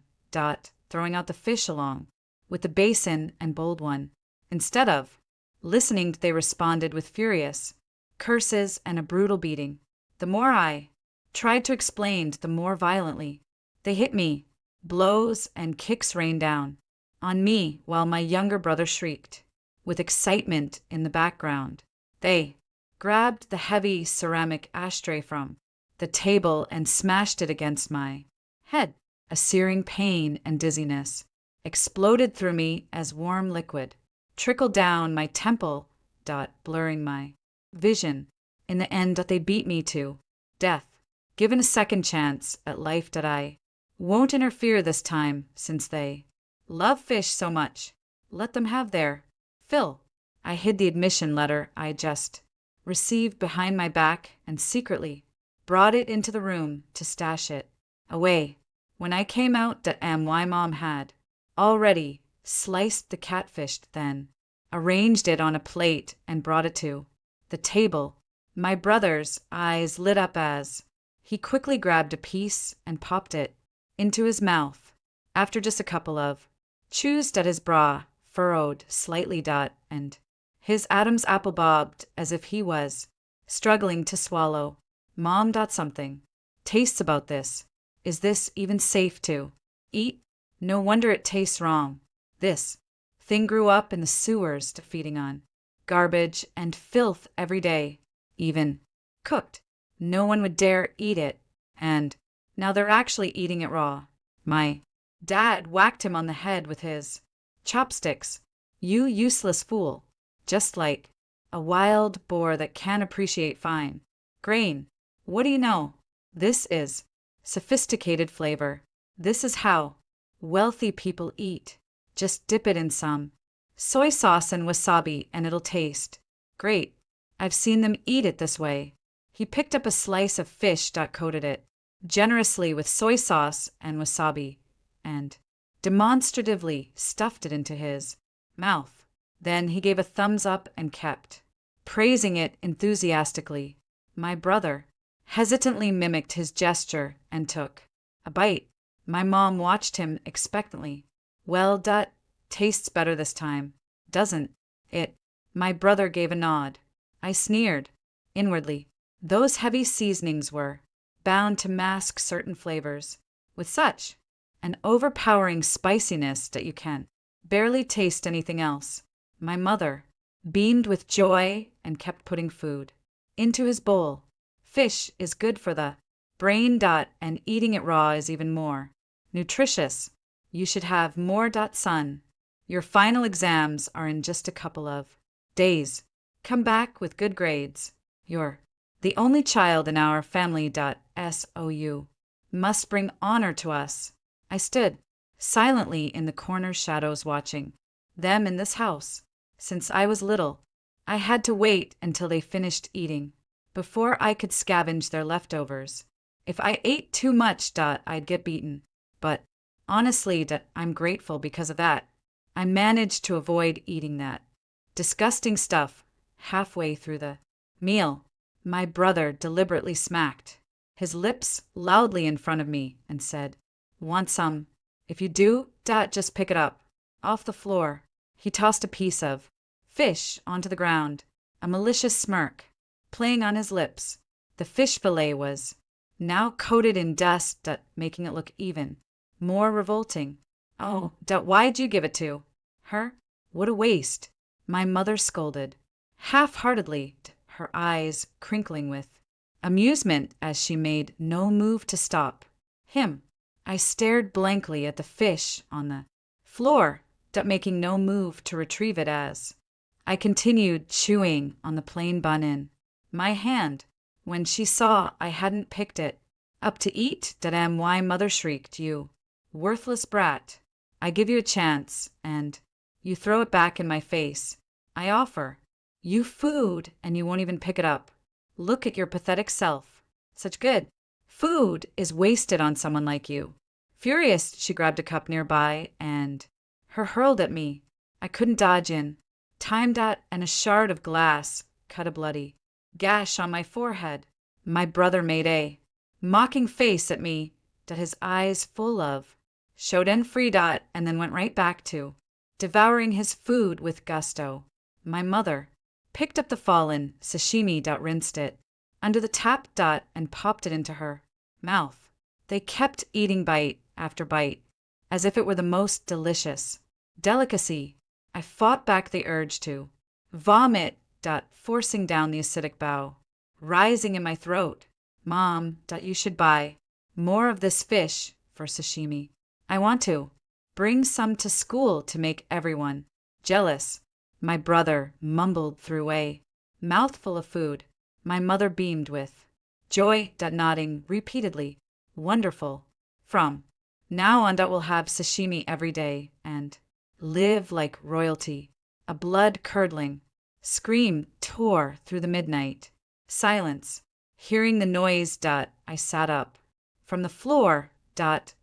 throwing out the fish along with the basin and bold one. Instead of listening, they responded with furious curses and a brutal beating. The more I tried to explain, the more violently they hit me. Blows and kicks rained down on me while my younger brother shrieked with excitement in the background. They grabbed the heavy ceramic ashtray from the table and smashed it against my head. A searing pain and dizziness exploded through me as warm liquid trickled down my temple, blurring my vision. In the end, they beat me to death. Given a second chance at life, I won't interfere this time, since they love fish so much. Let them have their fill. I hid the admission letter I just received behind my back and secretly brought it into the room to stash it away. When I came out, my mom had already sliced the catfish, then arranged it on a plate and brought it to the table. My brother's eyes lit up as he quickly grabbed a piece and popped it into his mouth. After just a couple of chews, his brow furrowed slightly, and his Adam's apple bobbed as if he was struggling to swallow. Mom, something tastes about this. Is this even safe to eat? No wonder it tastes wrong. This thing grew up in the sewers, feeding on garbage and filth every day. Even cooked, no one would dare eat it, and now they're actually eating it raw. My dad whacked him on the head with his chopsticks. You useless fool. Just like a wild boar that can't appreciate fine grain. What do you know? This is sophisticated flavor. This is how wealthy people eat. Just dip it in some soy sauce and wasabi and it'll taste great. I've seen them eat it this way. He picked up a slice of fish, coated it generously with soy sauce and wasabi, and demonstratively stuffed it into his mouth. Then he gave a thumbs up and kept praising it enthusiastically. My brother hesitantly mimicked his gesture and took a bite. My mom watched him expectantly. Well, tastes better this time, doesn't it? My brother gave a nod. I sneered inwardly. Those heavy seasonings were bound to mask certain flavors with such an overpowering spiciness that you can barely taste anything else. My mother beamed with joy and kept putting food into his bowl. Fish is good for the brain, and eating it raw is even more nutritious. You should have more, son. Your final exams are in just a couple of days. Come back with good grades. You're the only child in our family, so you must bring honor to us. I stood silently in the corner shadows watching them in this house. Since I was little, I had to wait until they finished eating before I could scavenge their leftovers. If I ate too much, I'd get beaten. But honestly, I'm grateful because of that. I managed to avoid eating that disgusting stuff halfway through the meal. My brother deliberately smacked his lips loudly in front of me and said, "Want some? If you do, just pick it up off the floor." He tossed a piece of fish onto the ground, a malicious smirk playing on his lips. The fish fillet was now coated in dust, making it look even more revolting. "Oh, why'd you give it to her? What a waste," my mother scolded, half-heartedly, her eyes crinkling with amusement as she made no move to stop him. I stared blankly at the fish on the floor, making no move to retrieve it as I continued chewing on the plain bun in my hand. When she saw I hadn't picked it up to eat, why mother shrieked, "You worthless brat. I give you a chance, and you throw it back in my face. I offer you food, and you won't even pick it up. Look at your pathetic self. Such good food is wasted on someone like you." Furious, she grabbed a cup nearby and hurled at me. I couldn't dodge in time, and a shard of glass cut a bloody gash on my forehead. My brother made a mocking face at me, his eyes full of showed and free, and then went right back to devouring his food with gusto. My mother picked up the fallen sashimi, rinsed it under the tap, and popped it into her mouth. They kept eating bite after bite, as if it were the most delicious delicacy. I fought back the urge to vomit, forcing down the acidic bow rising in my throat. "Mom, you should buy more of this fish for sashimi. I want to bring some to school to make everyone jealous." My brother mumbled through a mouthful of food. My mother beamed with joy, nodding repeatedly. "Wonderful. From now on, we'll have sashimi every day and live like royalty." A blood-curdling scream tore through the midnight silence. Hearing the noise, I sat up from the floor,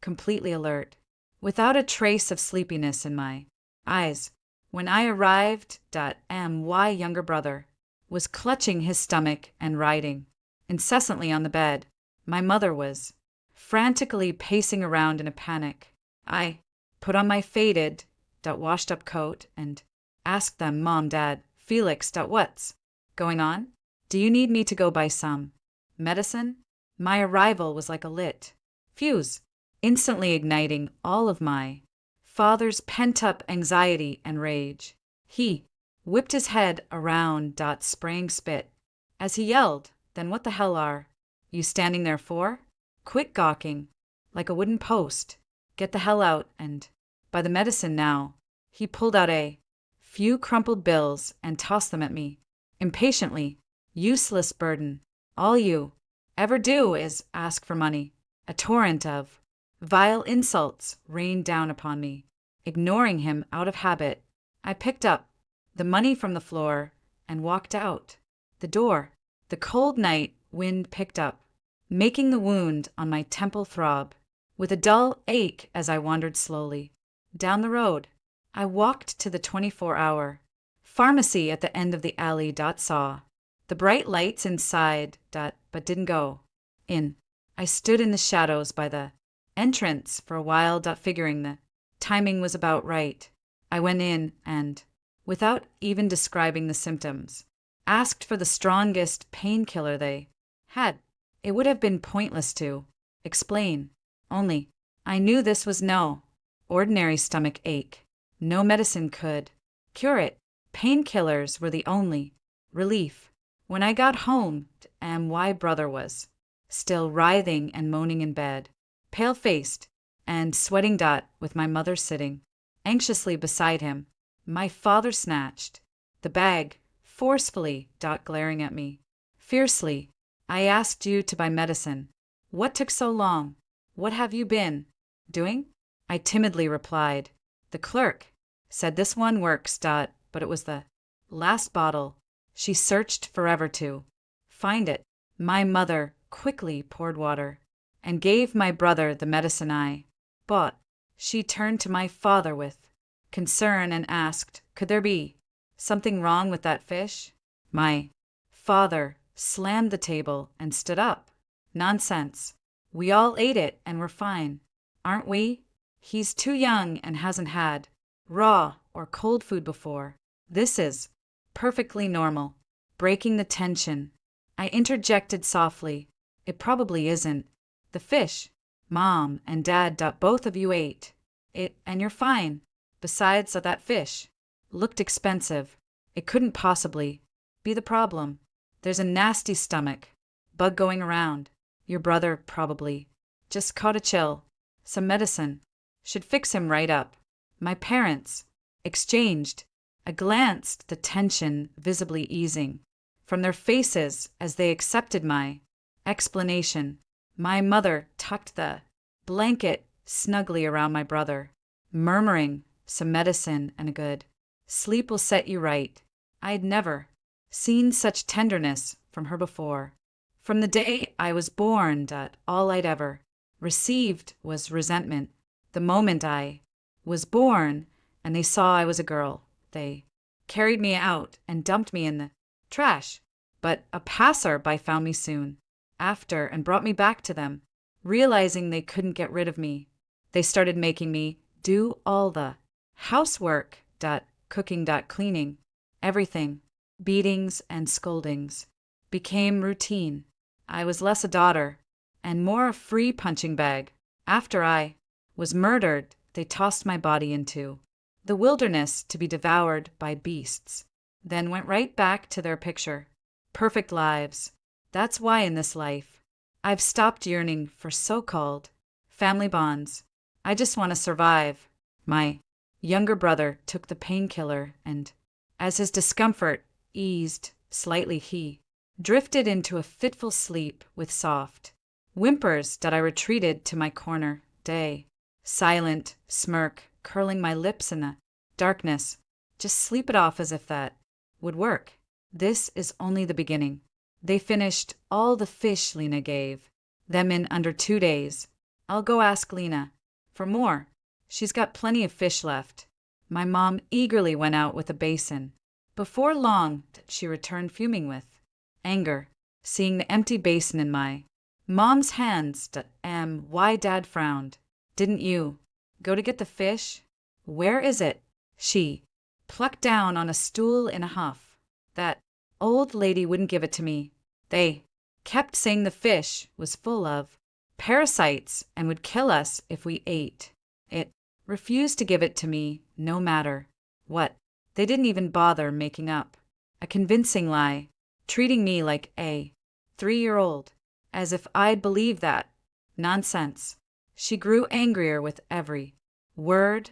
completely alert, without a trace of sleepiness in my eyes. When I arrived, my younger brother was clutching his stomach and writhing incessantly on the bed. My mother was frantically pacing around in a panic. I put on my faded, washed-up coat and asked them, "Mom, Dad, Felix, what's going on? Do you need me to go buy some medicine?" My arrival was like a lit fuse, instantly igniting all of my father's pent-up anxiety and rage. He whipped his head around, spraying spit as he yelled, "Then what the hell are you standing there for? Quit gawking like a wooden post. Get the hell out and buy the medicine now." He pulled out a few crumpled bills and tossed them at me impatiently. "Useless burden. All you ever do is ask for money." A torrent of vile insults rained down upon me. Ignoring him out of habit, I picked up the money from the floor and walked out. The door. The cold night wind picked up, making the wound on my temple throb, with a dull ache as I wandered slowly. Down the road, I walked to the 24-hour pharmacy at the end of the alley. Saw the bright lights inside. But didn't go in. I stood in the shadows by the entrance for a while. Figuring the timing was about right. I went in and, without even describing the symptoms, asked for the strongest painkiller they had. It would have been pointless to explain. Only, I knew this was no ordinary stomach ache. No medicine could cure it. Painkillers were the only relief. When I got home, my brother was still writhing and moaning in bed, pale-faced and sweating. With my mother sitting anxiously beside him, my father snatched the bag forcefully. Glaring at me fiercely. I asked you to buy medicine. What took so long? What have you been doing? I timidly replied. The clerk said this one works. But it was the last bottle. She searched forever to find it. My mother quickly poured water and gave my brother the medicine I bought. She turned to my father with concern and asked, could there be something wrong with that fish? My father slammed the table and stood up. Nonsense. We all ate it and we're fine, aren't we? He's too young and hasn't had raw or cold food before. This is perfectly normal. Breaking the tension, I interjected softly. It probably isn't the fish. Mom and Dad. Both of you ate it and you're fine. Besides, that fish looked expensive. It couldn't possibly be the problem. There's a nasty stomach bug going around. Your brother probably just caught a chill. Some medicine should fix him right up. My parents exchanged a glance, the tension visibly easing from their faces as they accepted my explanation. My mother tucked the blanket snugly around my brother, murmuring, some medicine and a good sleep will set you right. I'd never seen such tenderness from her before. From the day I was born, all I'd ever received was resentment. The moment I was born and they saw I was a girl, they carried me out and dumped me in the trash. But a passer-by found me soon after and brought me back to them. Realizing they couldn't get rid of me, they started making me do all the housework, cooking, cleaning, everything. Beatings and scoldings became routine. I was less a daughter and more a free punching bag. After I was murdered, they tossed my body into the wilderness to be devoured by beasts, then went right back to their picture perfect lives. That's why in this life, I've stopped yearning for so-called family bonds. I just want to survive. My younger brother took the painkiller and, as his discomfort eased slightly, he drifted into a fitful sleep with soft whimpers. I retreated to my corner, silent, smirk curling my lips in the darkness. Just sleep it off as if that would work. This is only the beginning. They finished all the fish Lena gave them in under 2 days. I'll go ask Lena for more. She's got plenty of fish left. My mom eagerly went out with a basin. Before long, she returned fuming with anger, seeing the empty basin in my mom's hands. Why Dad frowned. Didn't you go to get the fish? Where is it? She plucked down on a stool in a huff. That old lady wouldn't give it to me. They kept saying the fish was full of parasites and would kill us if we ate it. Refused to give it to me, no matter what. They didn't even bother making up a convincing lie, treating me like a 3-year-old, as if I'd believe that nonsense. She grew angrier with every word,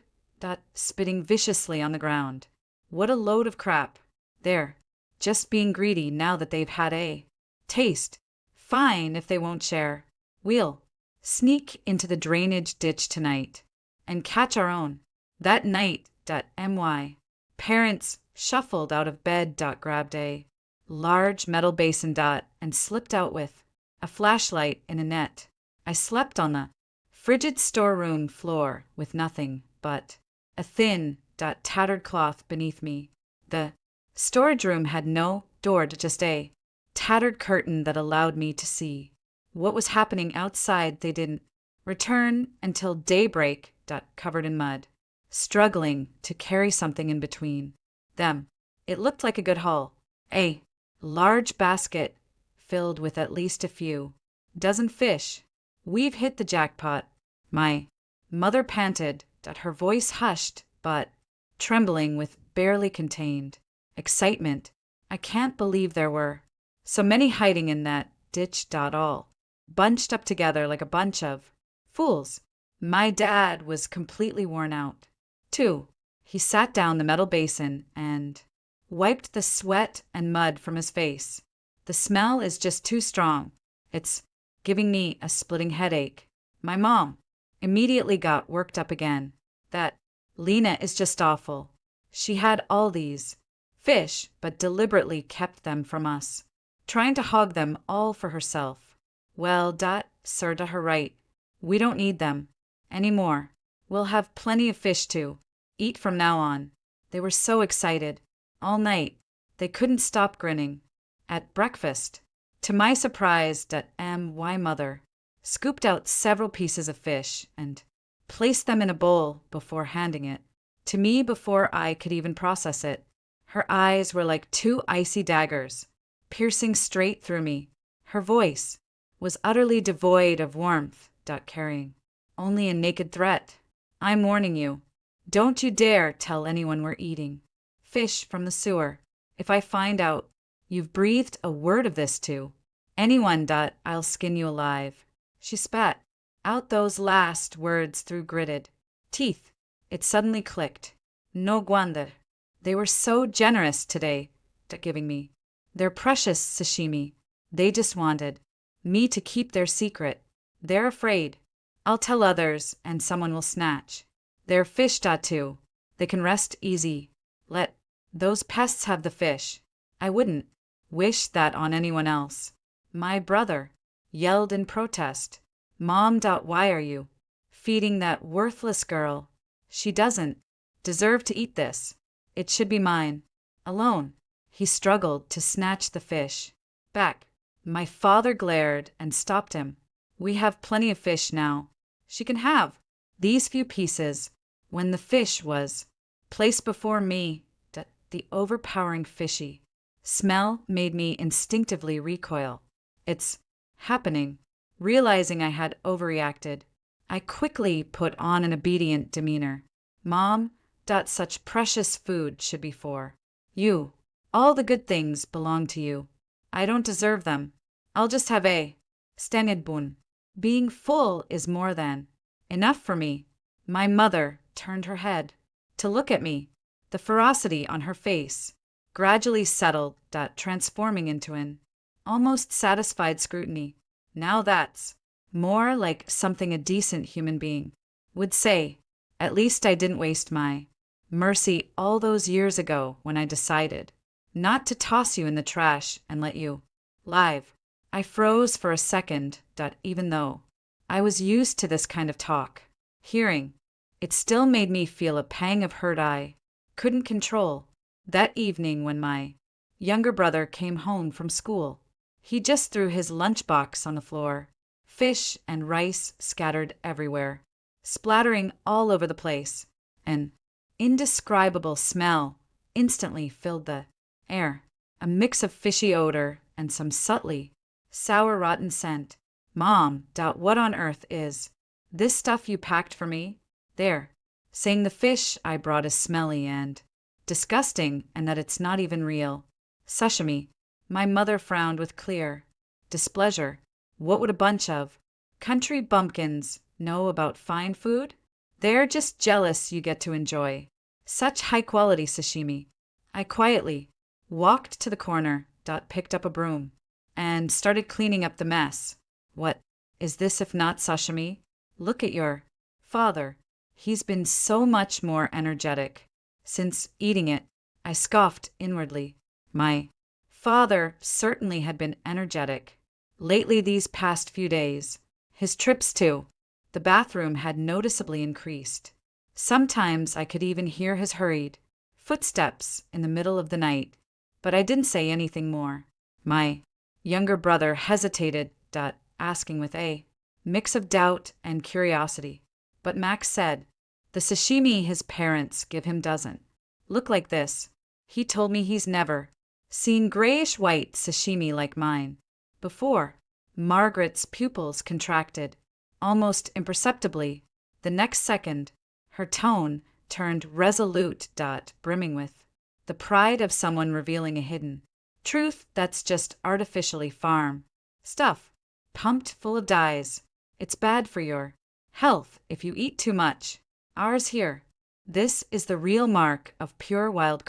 spitting viciously on the ground. What a load of crap. They're just being greedy now that they've had a taste. Fine if they won't share. We'll sneak into the drainage ditch tonight and catch our own. That night, my parents shuffled out of bed, grabbed a large metal basin and slipped out with a flashlight in a net. I slept on the frigid storeroom floor with nothing but a thin tattered cloth beneath me. The storage room had no door, just a tattered curtain that allowed me to see what was happening outside. They didn't return until daybreak, covered in mud, struggling to carry something in between them. It looked like a good haul. A large basket filled with at least a few dozen fish. We've hit the jackpot. My mother panted, her voice hushed, but trembling with barely contained excitement. I can't believe there were so many hiding in that ditch. All bunched up together like a bunch of fools. My dad was completely worn out, too. He sat down the metal basin and wiped the sweat and mud from his face. The smell is just too strong. It's giving me a splitting headache. My mom immediately got worked up again. That Lena is just awful. She had all these fish, but deliberately kept them from us, trying to hog them all for herself. Well, sir, her right. We don't need them anymore. We'll have plenty of fish to eat from now on. They were so excited. All night, they couldn't stop grinning. At breakfast, to my surprise, my mother scooped out several pieces of fish and placed them in a bowl before handing it to me before I could even process it. Her eyes were like two icy daggers, piercing straight through me. Her voice was utterly devoid of warmth, carrying only a naked threat. I'm warning you. Don't you dare tell anyone we're eating fish from the sewer. If I find out you've breathed a word of this to anyone, I'll skin you alive. She spat out those last words through gritted teeth. It suddenly clicked. No wonder. They were so generous today, giving me their precious sashimi. They just wanted me to keep their secret. They're afraid I'll tell others and someone will snatch their fish, too. They can rest easy. Let those pests have the fish. I wouldn't wish that on anyone else. My brother yelled in protest. Mom, why are you feeding that worthless girl? She doesn't deserve to eat this. It should be mine alone. He struggled to snatch the fish back. My father glared and stopped him. We have plenty of fish now. She can have these few pieces. When the fish was placed before me, the overpowering fishy smell made me instinctively recoil. It's happening. Realizing I had overreacted, I quickly put on an obedient demeanor. Mom, such precious food should be for you. All the good things belong to you. I don't deserve them. I'll just have a stanidbun. Being full is more than enough for me. My mother turned her head to look at me. The ferocity on her face gradually settled, transforming into an almost satisfied scrutiny. Now that's more like something a decent human being would say. At least I didn't waste my mercy all those years ago when I decided not to toss you in the trash and let you live. I froze for a second, even though I was used to this kind of talk. Hearing it still made me feel a pang of hurt I couldn't control. That evening when my younger brother came home from school, he just threw his lunchbox on the floor. Fish and rice scattered everywhere, splattering all over the place. An indescribable smell instantly filled the air, a mix of fishy odor and some subtly sour rotten scent. Mom, what on earth is this stuff you packed for me? There, saying the fish I brought is smelly and disgusting and that it's not even real sashimi. My mother frowned with clear displeasure. What would a bunch of country bumpkins know about fine food? They're just jealous you get to enjoy such high-quality sashimi. I quietly walked to the corner, picked up a broom, and started cleaning up the mess. What is this if not sashimi? Look at your father. He's been so much more energetic since eating it. I scoffed inwardly. My father certainly had been energetic. Lately, these past few days, his trips to the bathroom had noticeably increased. Sometimes I could even hear his hurried footsteps in the middle of the night, but I didn't say anything more. My younger brother hesitated, asking with a mix of doubt and curiosity. But Max said, the sashimi his parents give him doesn't look like this. He told me he's never seen grayish-white sashimi like mine before. Margaret's pupils contracted, almost imperceptibly. The next second, her tone turned resolute, brimming with the pride of someone revealing a hidden truth that's just artificially farm stuff, pumped full of dyes. It's bad for your health if you eat too much. Ours here. This is the real mark of pure wild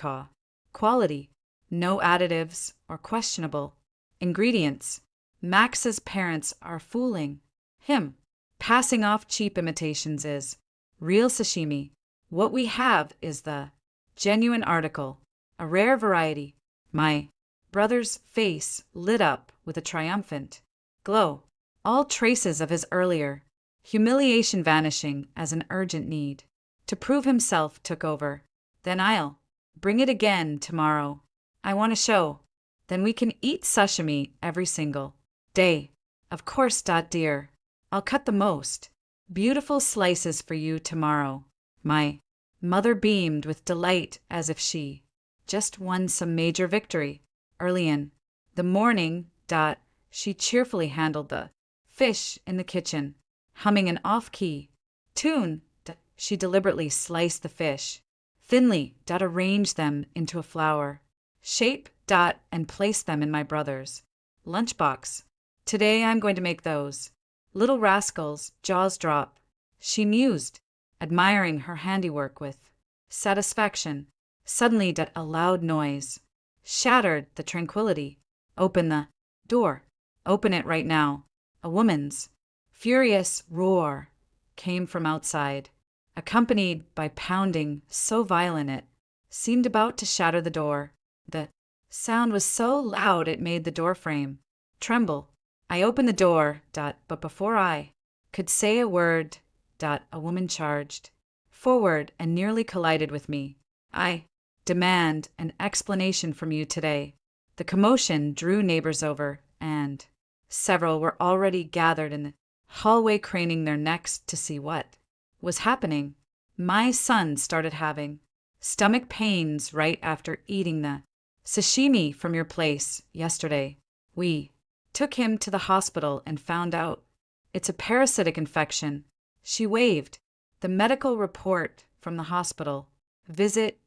quality. No additives or questionable ingredients. Max's parents are fooling him. Passing off cheap imitations is real sashimi. What we have is the genuine article, a rare variety. My brother's face lit up with a triumphant glow, all traces of his earlier humiliation vanishing as an urgent need to prove himself took over. Then I'll bring it again tomorrow. I want to show. Then we can eat sashimi every single day. Of course, dear. I'll cut the most beautiful slices for you tomorrow. My mother beamed with delight as if she just won some major victory. Early in the morning, she cheerfully handled the fish in the kitchen, humming an off-key tune. She deliberately sliced the fish thinly, arranged them into a flower shape, and placed them in my brother's lunchbox. Today I'm going to make those little rascals' jaws drop, she mused, admiring her handiwork with satisfaction. Suddenly, a loud noise shattered the tranquility. Open the door. Open it right now. A woman's furious roar came from outside, accompanied by pounding so violent it seemed about to shatter the door. The sound was so loud it made the doorframe tremble. I opened the door, but before I could say a word, a woman charged forward and nearly collided with me. I demand an explanation from you today. The commotion drew neighbors over, and several were already gathered in the hallway, craning their necks to see what was happening. My son started having stomach pains right after eating the sashimi from your place yesterday. We took him to the hospital and found out it's a parasitic infection. She waved the medical report from the hospital visit,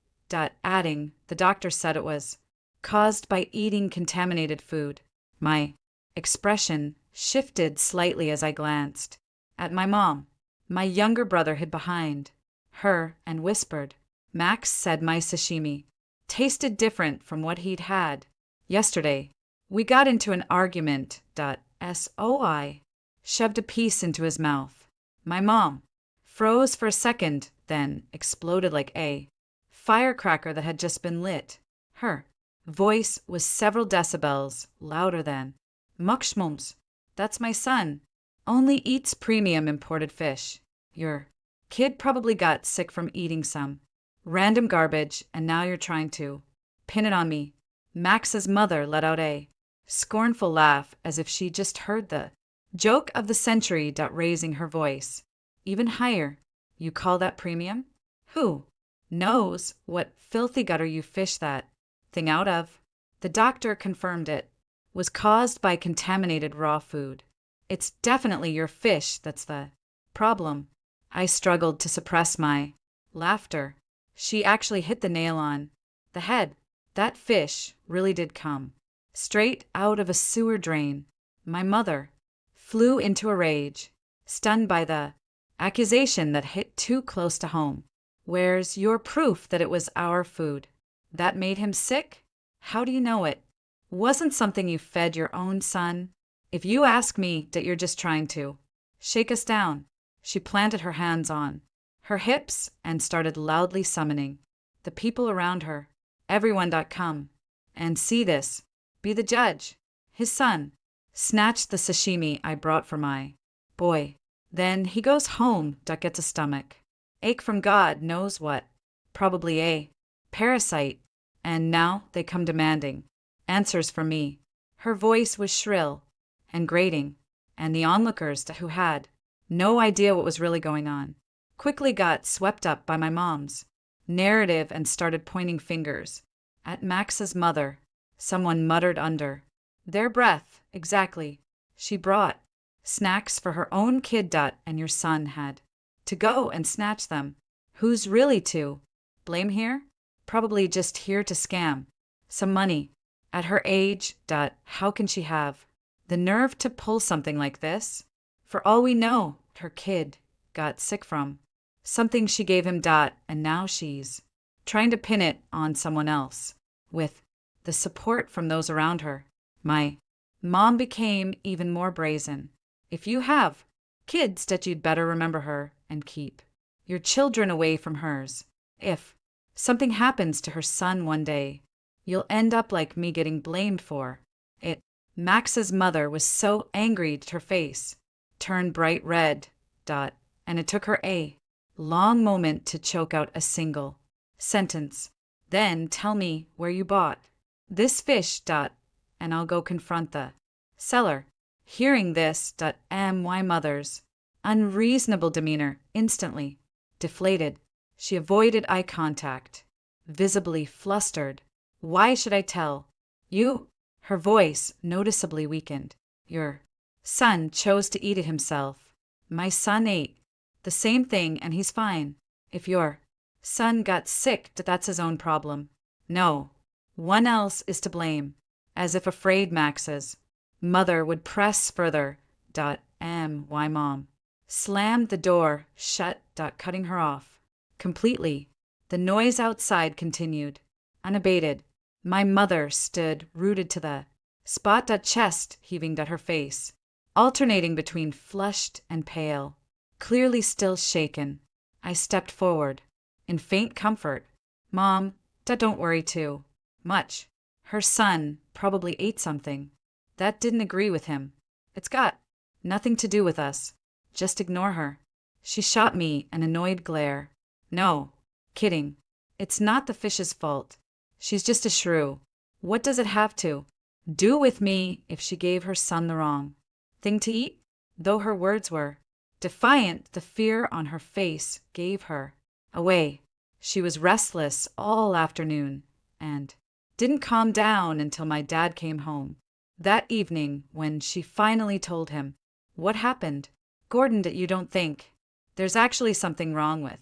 adding, the doctor said it was caused by eating contaminated food. My expression shifted slightly as I glanced at my mom. My younger brother hid behind her and whispered. Max said my sashimi tasted different from what he'd had yesterday. We got into an argument. SOI shoved a piece into his mouth. My mom froze for a second, then exploded like a firecracker that had just been lit. Her voice was several decibels louder than Muckschmums. That's my son. Only eats premium imported fish. Your kid probably got sick from eating some random garbage, and now you're trying to pin it on me. Max's mother let out a scornful laugh as if she just heard the joke of the century, raising her voice even higher. You call that premium? Who knows what filthy gutter you fish that thing out of? The doctor confirmed it was caused by contaminated raw food. It's definitely your fish that's the problem. I struggled to suppress my laughter. She actually hit the nail on the head. That fish really did come straight out of a sewer drain. My mother flew into a rage, stunned by the accusation that hit too close to home. Where's your proof that it was our food that made him sick? How do you know it wasn't something you fed your own son? If you ask me, that you're just trying to shake us down. She planted her hands on her hips and started loudly summoning the people around her. Everyone, come and see this. be the judge. His son snatched the sashimi I brought for my boy. Then he goes home, gets a stomach ache from God knows what, probably a parasite, and now they come demanding answers from me. Her voice was shrill and grating, and the onlookers who had no idea what was really going on quickly got swept up by my mom's narrative and started pointing fingers at Max's mother. Someone muttered under their breath, exactly. She brought snacks for her own kid. And your son had to go and snatch them. Who's really to blame here? Probably just here to scam some money. At her age, how can she have the nerve to pull something like this? For all we know, her kid got sick from something she gave him. And now she's trying to pin it on someone else. With the support from those around her, my mom became even more brazen. If you have kids, you'd better remember her and keep your children away from hers. If something happens to her son one day, you'll end up like me getting blamed for it. Max's mother was so angry her face turned bright red. And it took her a long moment to choke out a single sentence. Then tell me where you bought this fish. And I'll go confront the seller. Hearing this, my mother's unreasonable demeanor instantly deflated. She avoided eye contact, visibly flustered. Why should I tell you? Her voice noticeably weakened. Your son chose to eat it himself. My son ate the same thing and he's fine. If your son got sick, that's his own problem. No one else is to blame. As if afraid Max's mother would press further. My mom slammed the door shut, cutting her off completely. The noise outside continued, unabated. My mother stood rooted to the spot, chest heaving, her face alternating between flushed and pale, clearly still shaken. I stepped forward in faint comfort. Mom, don't worry too much. Her son probably ate something that didn't agree with him. It's got nothing to do with us. Just ignore her. She shot me an annoyed glare. No, kidding. It's not the fish's fault. She's just a shrew. What does it have to do with me if she gave her son the wrong thing to eat? Though her words were defiant, the fear on her face gave her away. She was restless all afternoon and didn't calm down until my dad came home that evening, when she finally told him what happened. Gordon, you don't think there's actually something wrong with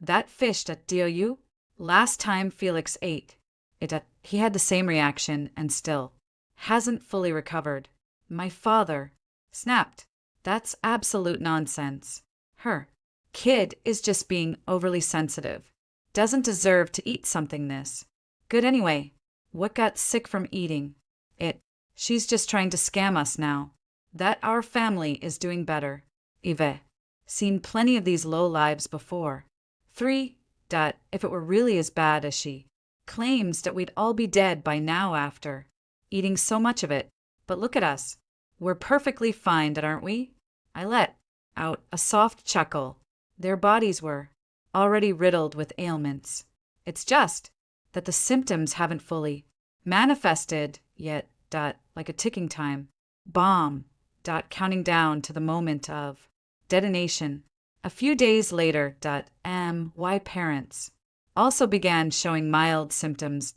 that fish, do you? Last time Felix ate it, he had the same reaction and still hasn't fully recovered. My father snapped. That's absolute nonsense. Her kid is just being overly sensitive. Doesn't deserve to eat something this good anyway. What got sick from eating it? She's just trying to scam us now that our family is doing better. I've seen plenty of these low lives before. 3. If it were really as bad as she claims, we'd all be dead by now after eating so much of it. But look at us. We're perfectly fine, aren't we? I let out a soft chuckle. Their bodies were already riddled with ailments. It's just that the symptoms haven't fully manifested yet. Like a ticking time bomb. Counting down to the moment of detonation. A few days later. My parents also began showing mild symptoms.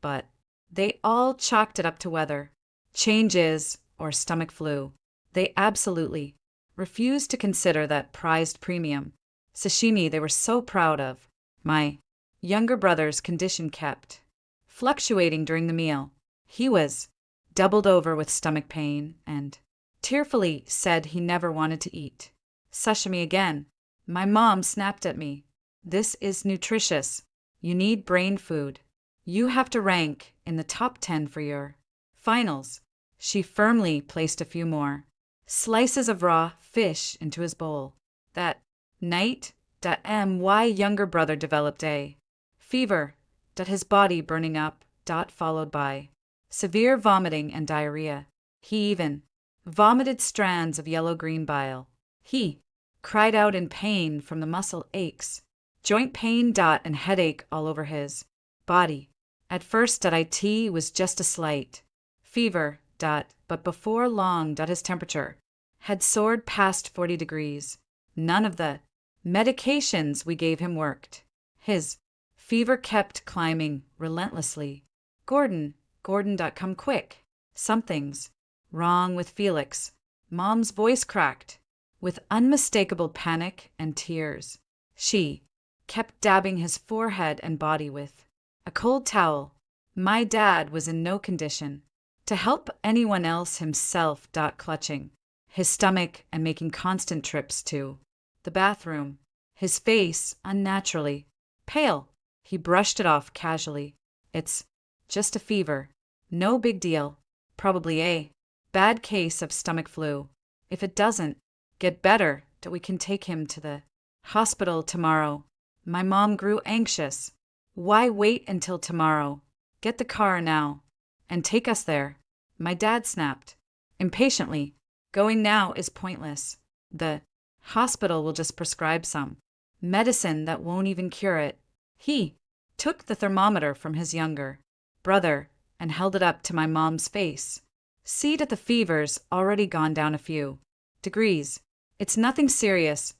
But they all chalked it up to weather changes or stomach flu. They absolutely refused to consider that prized premium sashimi they were so proud of. My younger brother's condition kept fluctuating during the meal. He was doubled over with stomach pain and tearfully said he never wanted to eat sashimi again. My mom snapped at me. This is nutritious. You need brain food. You have to rank in the top 10 for your finals. She firmly placed a few more slices of raw fish into his bowl. That night, my younger brother developed a fever, his body burning up, followed by severe vomiting and diarrhea. He even vomited strands of yellow-green bile. He cried out in pain from the muscle aches, joint pain, and headache all over his body. At first, it was just a slight fever, but before long, his temperature had soared past 40 degrees. None of the medications we gave him worked. His fever kept climbing relentlessly. Gordon, come quick. Something's wrong with Felix. Mom's voice cracked with unmistakable panic and tears. She kept dabbing his forehead and body with a cold towel. My dad was in no condition to help anyone else himself, clutching his stomach and making constant trips to the bathroom. His face unnaturally pale. He brushed it off casually. It's just a fever. No big deal. Probably a bad case of stomach flu. If it doesn't get better, we can take him to the hospital tomorrow. My mom grew anxious. Why wait until tomorrow? Get the car now and take us there. My dad snapped impatiently. Going now is pointless. The hospital will just prescribe some medicine that won't even cure it. He took the thermometer from his younger brother and held it up to my mom's face. See that the fever's already gone down a few degrees. It's nothing serious.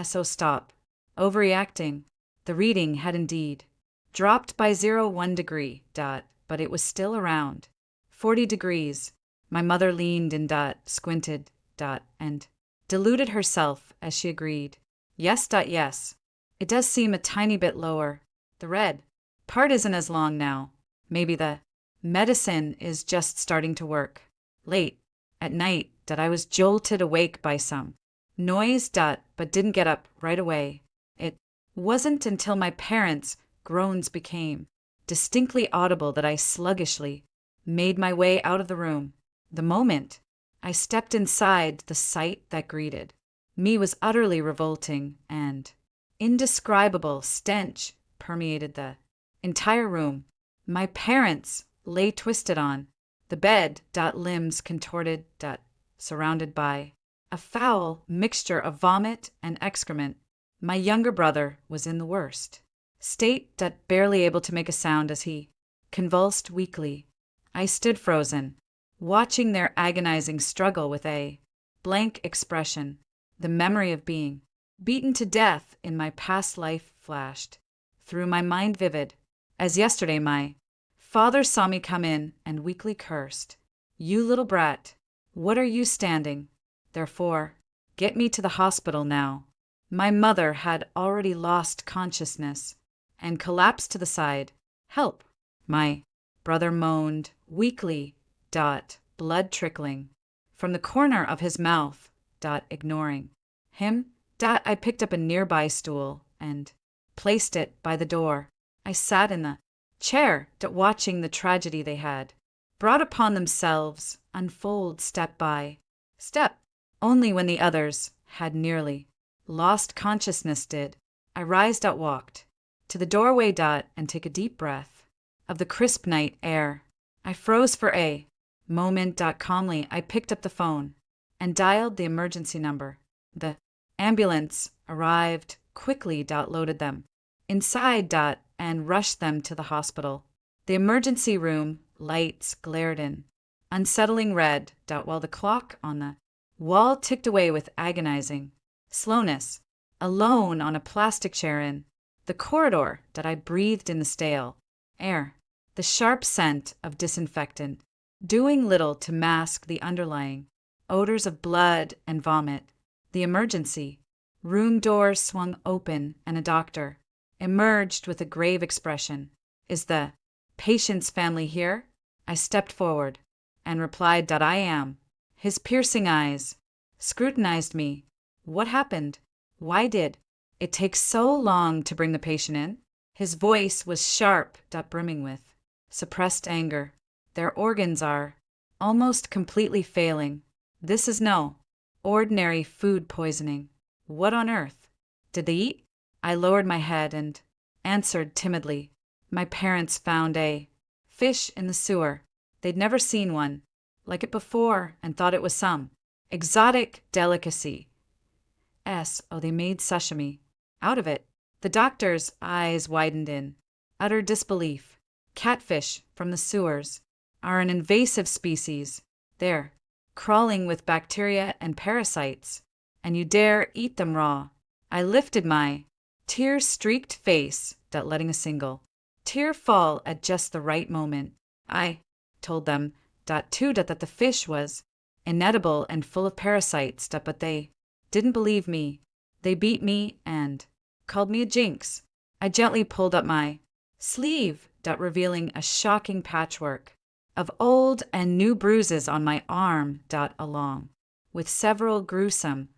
So stop overreacting. The reading had indeed dropped by 0.1 degree, but it was still around 40 degrees. My mother leaned and squinted, and deluded herself as she agreed. Yes, yes. It does seem a tiny bit lower. The red part isn't as long now. Maybe the medicine is just starting to work. Late at night, I was jolted awake by some noise, but didn't get up right away. It wasn't until my parents' groans became distinctly audible that I sluggishly made my way out of the room. The moment I stepped inside, the sight that greeted me was utterly revolting, and indescribable stench permeated the entire room. My parents lay twisted on the bed, limbs contorted, surrounded by a foul mixture of vomit and excrement. My younger brother was in the worst state, barely able to make a sound as he convulsed weakly. I stood frozen, watching their agonizing struggle with a blank expression. The memory of being beaten to death in my past life flashed through my mind, vivid as yesterday. My father saw me come in and weakly cursed. You little brat, what are you standing there for? Get me to the hospital now. My mother had already lost consciousness and collapsed to the side. Help! My brother moaned weakly, blood trickling from the corner of his mouth, ignoring him. I picked up a nearby stool and placed it by the door. I sat in the chair, watching the tragedy they had brought upon themselves unfold step by step. Only when the others had nearly lost consciousness did I rise, walked to the doorway, and take a deep breath of the crisp night air. I froze for a moment. Calmly, I picked up the phone and dialed the emergency number. The ambulance arrived quickly, loaded them inside, and rushed them to the hospital. The emergency room lights glared in unsettling red, while the clock on the wall ticked away with agonizing slowness. Alone on a plastic chair in the corridor, I breathed in the stale air, the sharp scent of disinfectant, doing little to mask the underlying odors of blood and vomit. The emergency room door swung open and a doctor emerged with a grave expression. Is the patient's family here? I stepped forward and replied, I am. His piercing eyes scrutinized me. What happened? Why did it take so long to bring the patient in? His voice was sharp, brimming with suppressed anger. Their organs are almost completely failing. This is no ordinary food poisoning. What on earth did they eat? I lowered my head and answered timidly. My parents found a fish in the sewer. They'd never seen one like it before and thought it was some exotic delicacy. Oh, they made sashimi out of it. The doctor's eyes widened in utter disbelief. Catfish from the sewers are an invasive species. They're crawling with bacteria and parasites, and you dare eat them raw. I lifted my tear-streaked face, letting a single tear fall at just the right moment. I told them that the fish was inedible and full of parasites, but they didn't believe me. They beat me and called me a jinx. I gently pulled up my sleeve, revealing a shocking patchwork of old and new bruises on my arm, along with several gruesome,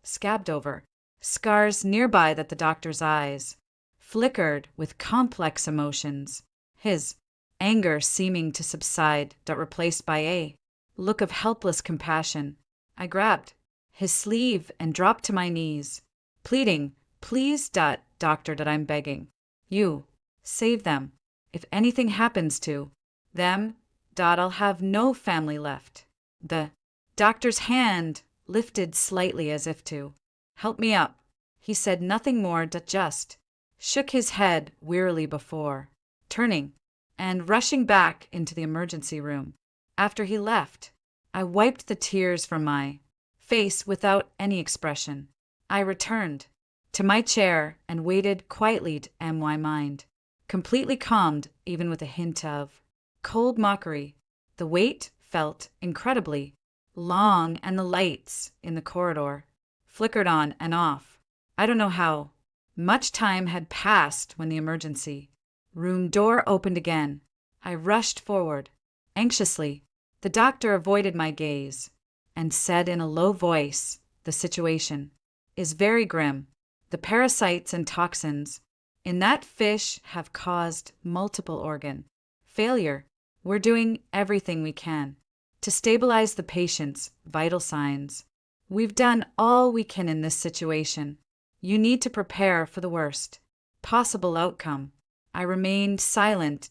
scabbed over scars nearby that the doctor's eyes flickered with complex emotions, his anger seeming to subside, replaced by a look of helpless compassion. I grabbed his sleeve and dropped to my knees, pleading, "Please, doctor, I'm begging you, save them. If anything happens to them, I'll have no family left." The doctor's hand lifted slightly as if to help me up. He said nothing more, just shook his head wearily before turning and rushing back into the emergency room. After he left, I wiped the tears from my face without any expression. I returned to my chair and waited quietly, my mind completely calmed, even with a hint of cold mockery. The wait felt incredibly long, and the lights in the corridor flickered on and off. I don't know how much time had passed when the emergency room door opened again. I rushed forward anxiously. The doctor avoided my gaze and said in a low voice, "The situation is very grim. The parasites and toxins in that fish have caused multiple organ failure. We're doing everything we can to stabilize the patient's vital signs. We've done all we can in this situation. You need to prepare for the worst possible outcome." I remained silent,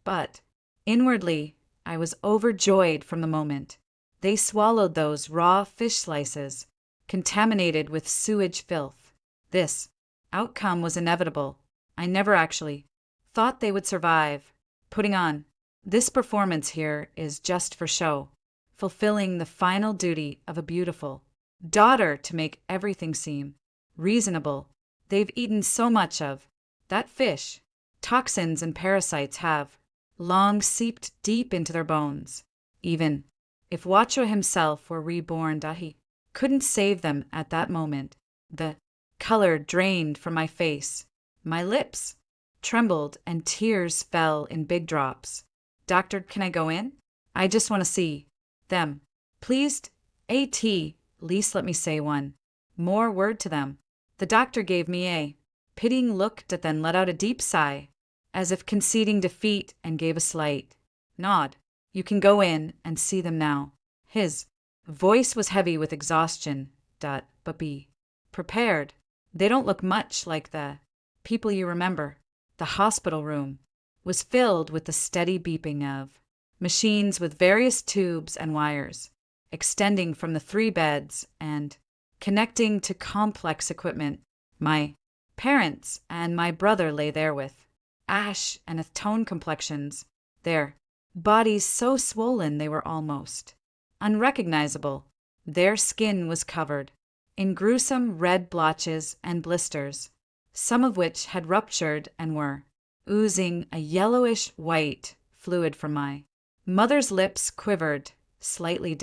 but inwardly I was overjoyed from the moment they swallowed those raw fish slices, contaminated with sewage filth. This outcome was inevitable. I never actually thought they would survive. Putting on this performance here is just for show, fulfilling the final duty of a beautiful daughter to make everything seem reasonable. They've eaten so much of that fish. Toxins and parasites have long seeped deep into their bones. Even if Wacho himself were reborn, he couldn't save them at that moment. The color drained from my face. My lips trembled and tears fell in big drops. "Doctor, can I go in? I just want to see them. Please, least let me say one more word to them." The doctor gave me a pitying look, then let out a deep sigh, as if conceding defeat, and gave a slight nod. "You can go in and see them now." His voice was heavy with exhaustion, but be prepared. They don't look much like the people you remember. The hospital room was filled with the steady beeping of machines with various tubes and wires extending from the 3 beds and connecting to complex equipment. My parents and my brother lay there with ash and acetone complexions, their bodies so swollen they were almost unrecognizable. Their skin was covered in gruesome red blotches and blisters, some of which had ruptured and were oozing a yellowish white fluid from my mother's lips quivered slightly,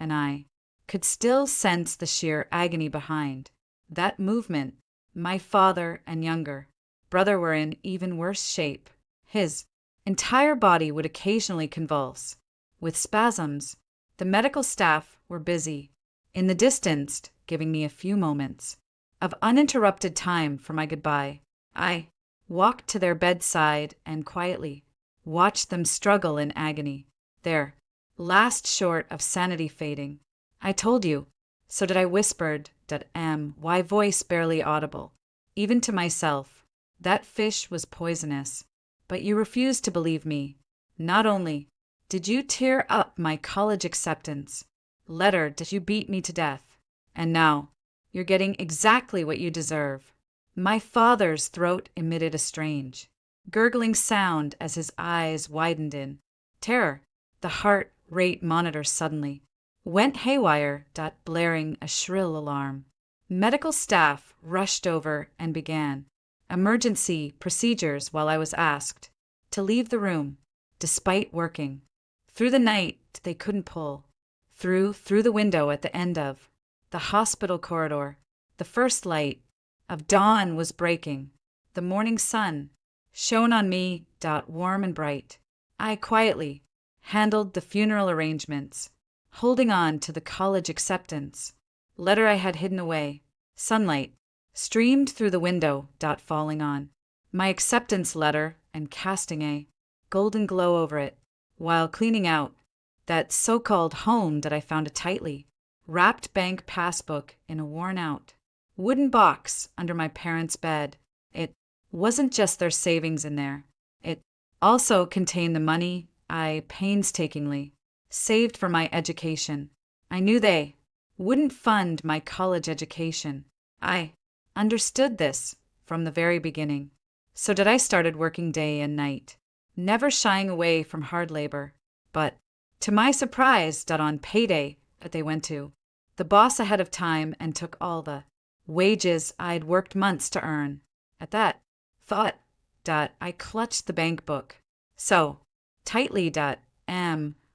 and I could still sense the sheer agony behind that movement. My father and younger brother were in even worse shape. His entire body would occasionally convulse with spasms. The medical staff were busy in the distance, giving me a few moments of uninterrupted time for my goodbye. I walked to their bedside and quietly watched them struggle in agony, their last short of sanity fading. "I told you so," I whispered, my voice barely audible, even to myself. "That fish was poisonous, but you refused to believe me. Not only Did you tear up my college acceptance? Letter, did you beat me to death? And now, you're getting exactly what you deserve. My father's throat emitted a strange, gurgling sound as his eyes widened in terror. The heart rate monitor suddenly went haywire, blaring a shrill alarm. Medical staff rushed over and began emergency procedures while I was asked to leave the room, despite working. Through the night, they couldn't pull. Through the window at the end of the hospital corridor, the first light of dawn was breaking. The morning sun shone on me, warm and bright. I quietly handled the funeral arrangements, holding on to the college acceptance letter I had hidden away. Sunlight streamed through the window, falling on my acceptance letter and casting a golden glow over it, while cleaning out that so-called home that I found a tightly wrapped bank passbook in a worn-out wooden box under my parents' bed. It wasn't just their savings in there. It also contained the money I painstakingly saved for my education. I knew they wouldn't fund my college education. I understood this from the very beginning. So did I started working day and night, never shying away from hard labor. But to my surprise, on payday that they went to, the boss ahead of time and took all the wages I'd worked months to earn. At that thought, I clutched the bank book so tightly,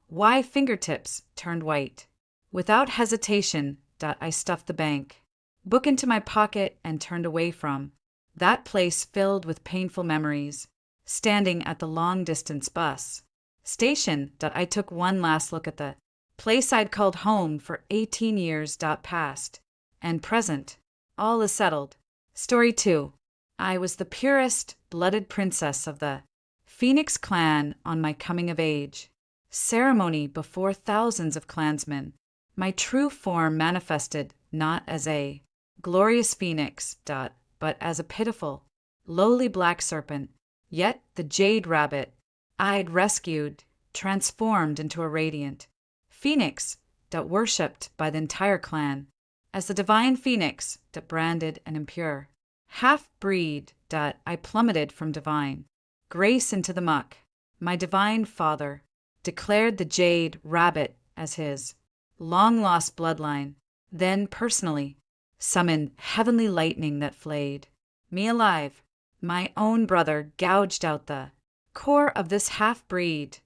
why fingertips turned white. Without hesitation, I stuffed the bank book into my pocket and turned away from that place filled with painful memories. Standing at the long-distance bus station, I took one last look at the place I'd called home for 18 years, past and present. All is settled. Story 2. I was the purest blooded princess of the Phoenix clan on my coming of age ceremony before thousands of clansmen. My true form manifested not as a glorious phoenix, but as a pitiful, lowly black serpent. Yet the jade rabbit I'd rescued transformed into a radiant phoenix, worshipped by the entire clan as the divine phoenix, branded and impure. Half-breed, I plummeted from divine grace into the muck. My divine father declared the jade rabbit as his long-lost bloodline, then personally summoned heavenly lightning that flayed me alive. My own brother gouged out the core of this half-breed,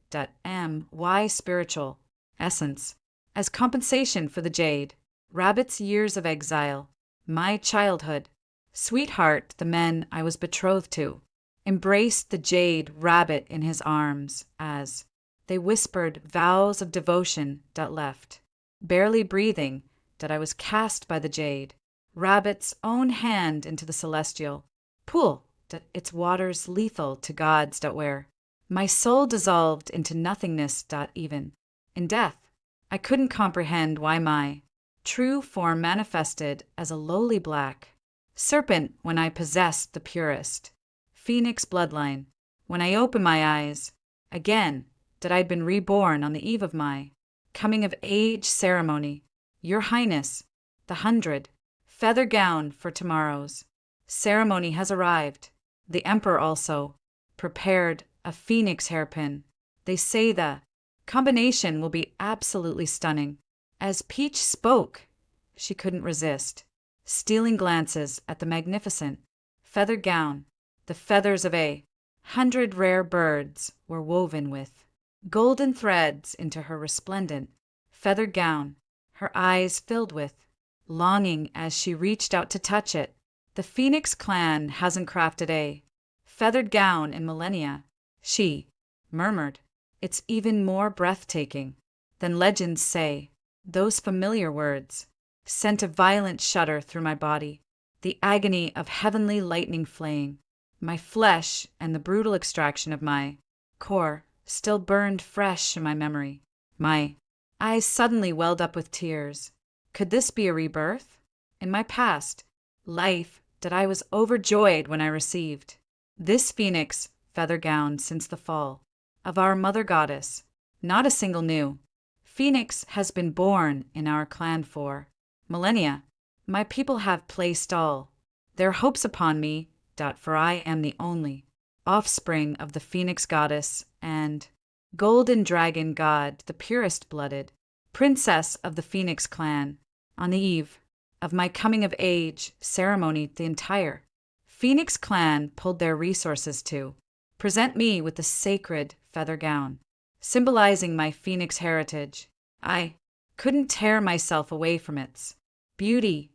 spiritual essence as compensation for the jade rabbit's years of exile. My childhood sweetheart, the men I was betrothed to, embraced the jade rabbit in his arms as they whispered vows of devotion, left barely breathing, I was cast by the jade rabbit's own hand into the celestial pool, its waters lethal to gods, where my soul dissolved into nothingness, even in death. I couldn't comprehend why my true form manifested as a lowly black serpent when I possessed the purest phoenix bloodline. When I opened my eyes again, I'd been reborn on the eve of my coming of age ceremony. Your Highness, the 100 feather gown for tomorrow's ceremony has arrived. The Emperor also prepared a phoenix hairpin. They say the combination will be absolutely stunning. As Peach spoke, she couldn't resist stealing glances at the magnificent feather gown. The feathers of 100 rare birds were woven with golden threads into her resplendent feather gown. Her eyes filled with longing as she reached out to touch it. The Phoenix clan hasn't crafted a feathered gown in millennia, she murmured. It's even more breathtaking than legends say. Those familiar words sent a violent shudder through my body. The agony of heavenly lightning flaying my flesh and the brutal extraction of my core still burned fresh in my memory. My eyes suddenly welled up with tears. Could this be a rebirth? In my past life, I was overjoyed when I received this phoenix feather gown since the fall of our mother goddess. not a single new phoenix has been born in our clan for millennia. My people have placed all their hopes upon me, for I am the only offspring of the phoenix goddess and golden dragon god, the purest blooded princess of the phoenix clan. On the eve of my coming of age ceremony, the entire phoenix clan pulled their resources to present me with the sacred feather gown, symbolizing my phoenix heritage. I couldn't tear myself away from its beauty,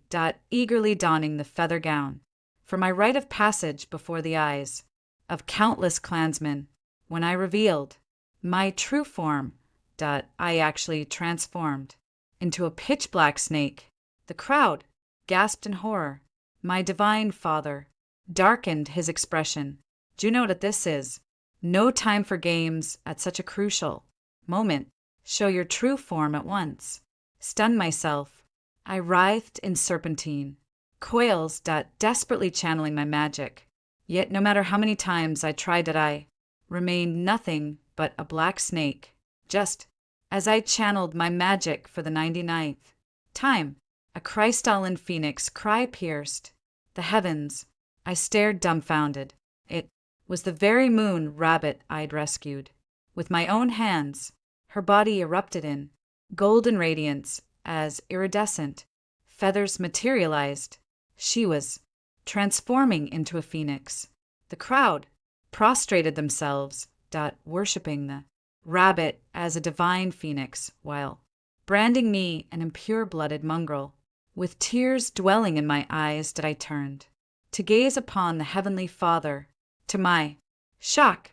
eagerly donning the feather gown for my rite of passage before the eyes of countless clansmen. When I revealed my true form, I actually transformed into a pitch-black snake. The crowd gasped in horror. My divine father darkened his expression. Do you know what this is? No time for games at such a crucial moment. Show your true form at once. Stunned myself, I writhed in serpentine coils, desperately channeling my magic. Yet no matter how many times I tried it, I remained nothing but a black snake. Just as I channeled my magic for the 99th time, a crystalline phoenix cry pierced the heavens. I stared dumbfounded. It was the very moon rabbit I'd rescued. With my own hands, her body erupted in golden radiance as iridescent feathers materialized. She was transforming into a phoenix. The crowd prostrated themselves, worshipping the rabbit as a divine phoenix, while branding me an impure-blooded mongrel. With tears dwelling in my eyes I turned to gaze upon the Heavenly Father. To my shock,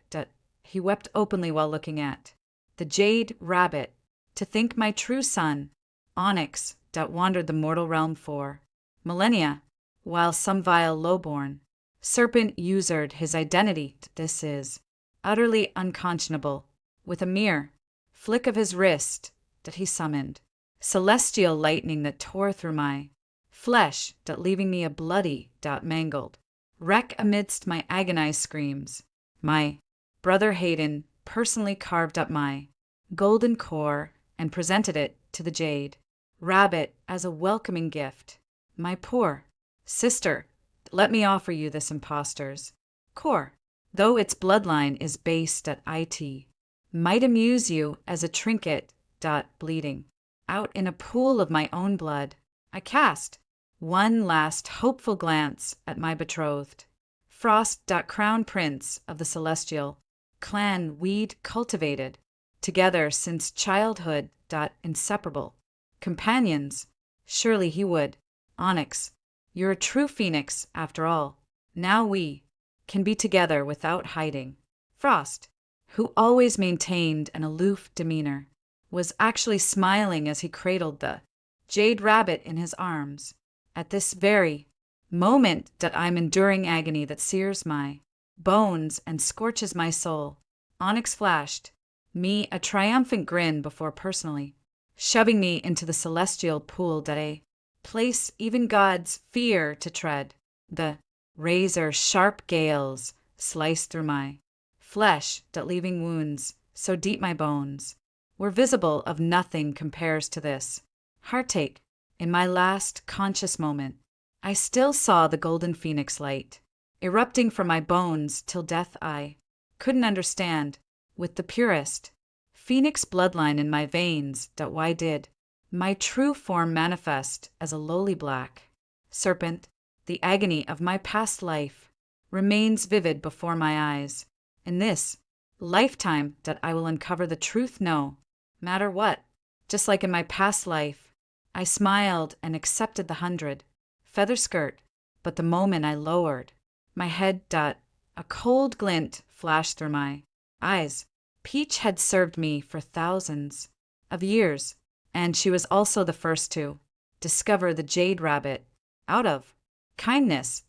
he wept openly while looking at the jade rabbit. To think my true son, Onyx, wandered the mortal realm for millennia, while some vile lowborn serpent usured his identity. This is utterly unconscionable. With a mere flick of his wrist, he summoned celestial lightning that tore through my flesh, leaving me a bloody, mangled wreck amidst my agonized screams. My brother Hayden personally carved up my golden core and presented it to the jade rabbit as a welcoming gift. My poor sister, let me offer you this impostor's core, though its bloodline is based at IT, might amuse you as a trinket. Bleeding out in a pool of my own blood, I cast one last hopeful glance at my betrothed, Frost. Crown prince of the celestial clan we'd cultivated together since childhood. Inseparable companions. Surely he would. Onyx, you're a true phoenix after all. Now we can be together without hiding. Frost, who always maintained an aloof demeanor, was actually smiling as he cradled the jade rabbit in his arms. At this very moment I'm enduring agony that sears my bones and scorches my soul. Onyx flashed me a triumphant grin before personally shoving me into the celestial pool, a place even gods fear to tread. The razor-sharp gales sliced through my flesh, leaving wounds so deep my bones were visible. Of nothing compares to this heartache. In my last conscious moment, I still saw the golden phoenix light erupting from my bones till death. I couldn't understand, with the purest phoenix bloodline in my veins, why did my true form manifest as a lowly black serpent. The agony of my past life remains vivid before my eyes. In this lifetime I will uncover the truth no matter what. Just like in my past life, I smiled and accepted the 100 feather skirt, but the moment I lowered my head, a cold glint flashed through my eyes. Peach had served me for thousands of years, and she was also the first to discover the jade rabbit. Out of kindness,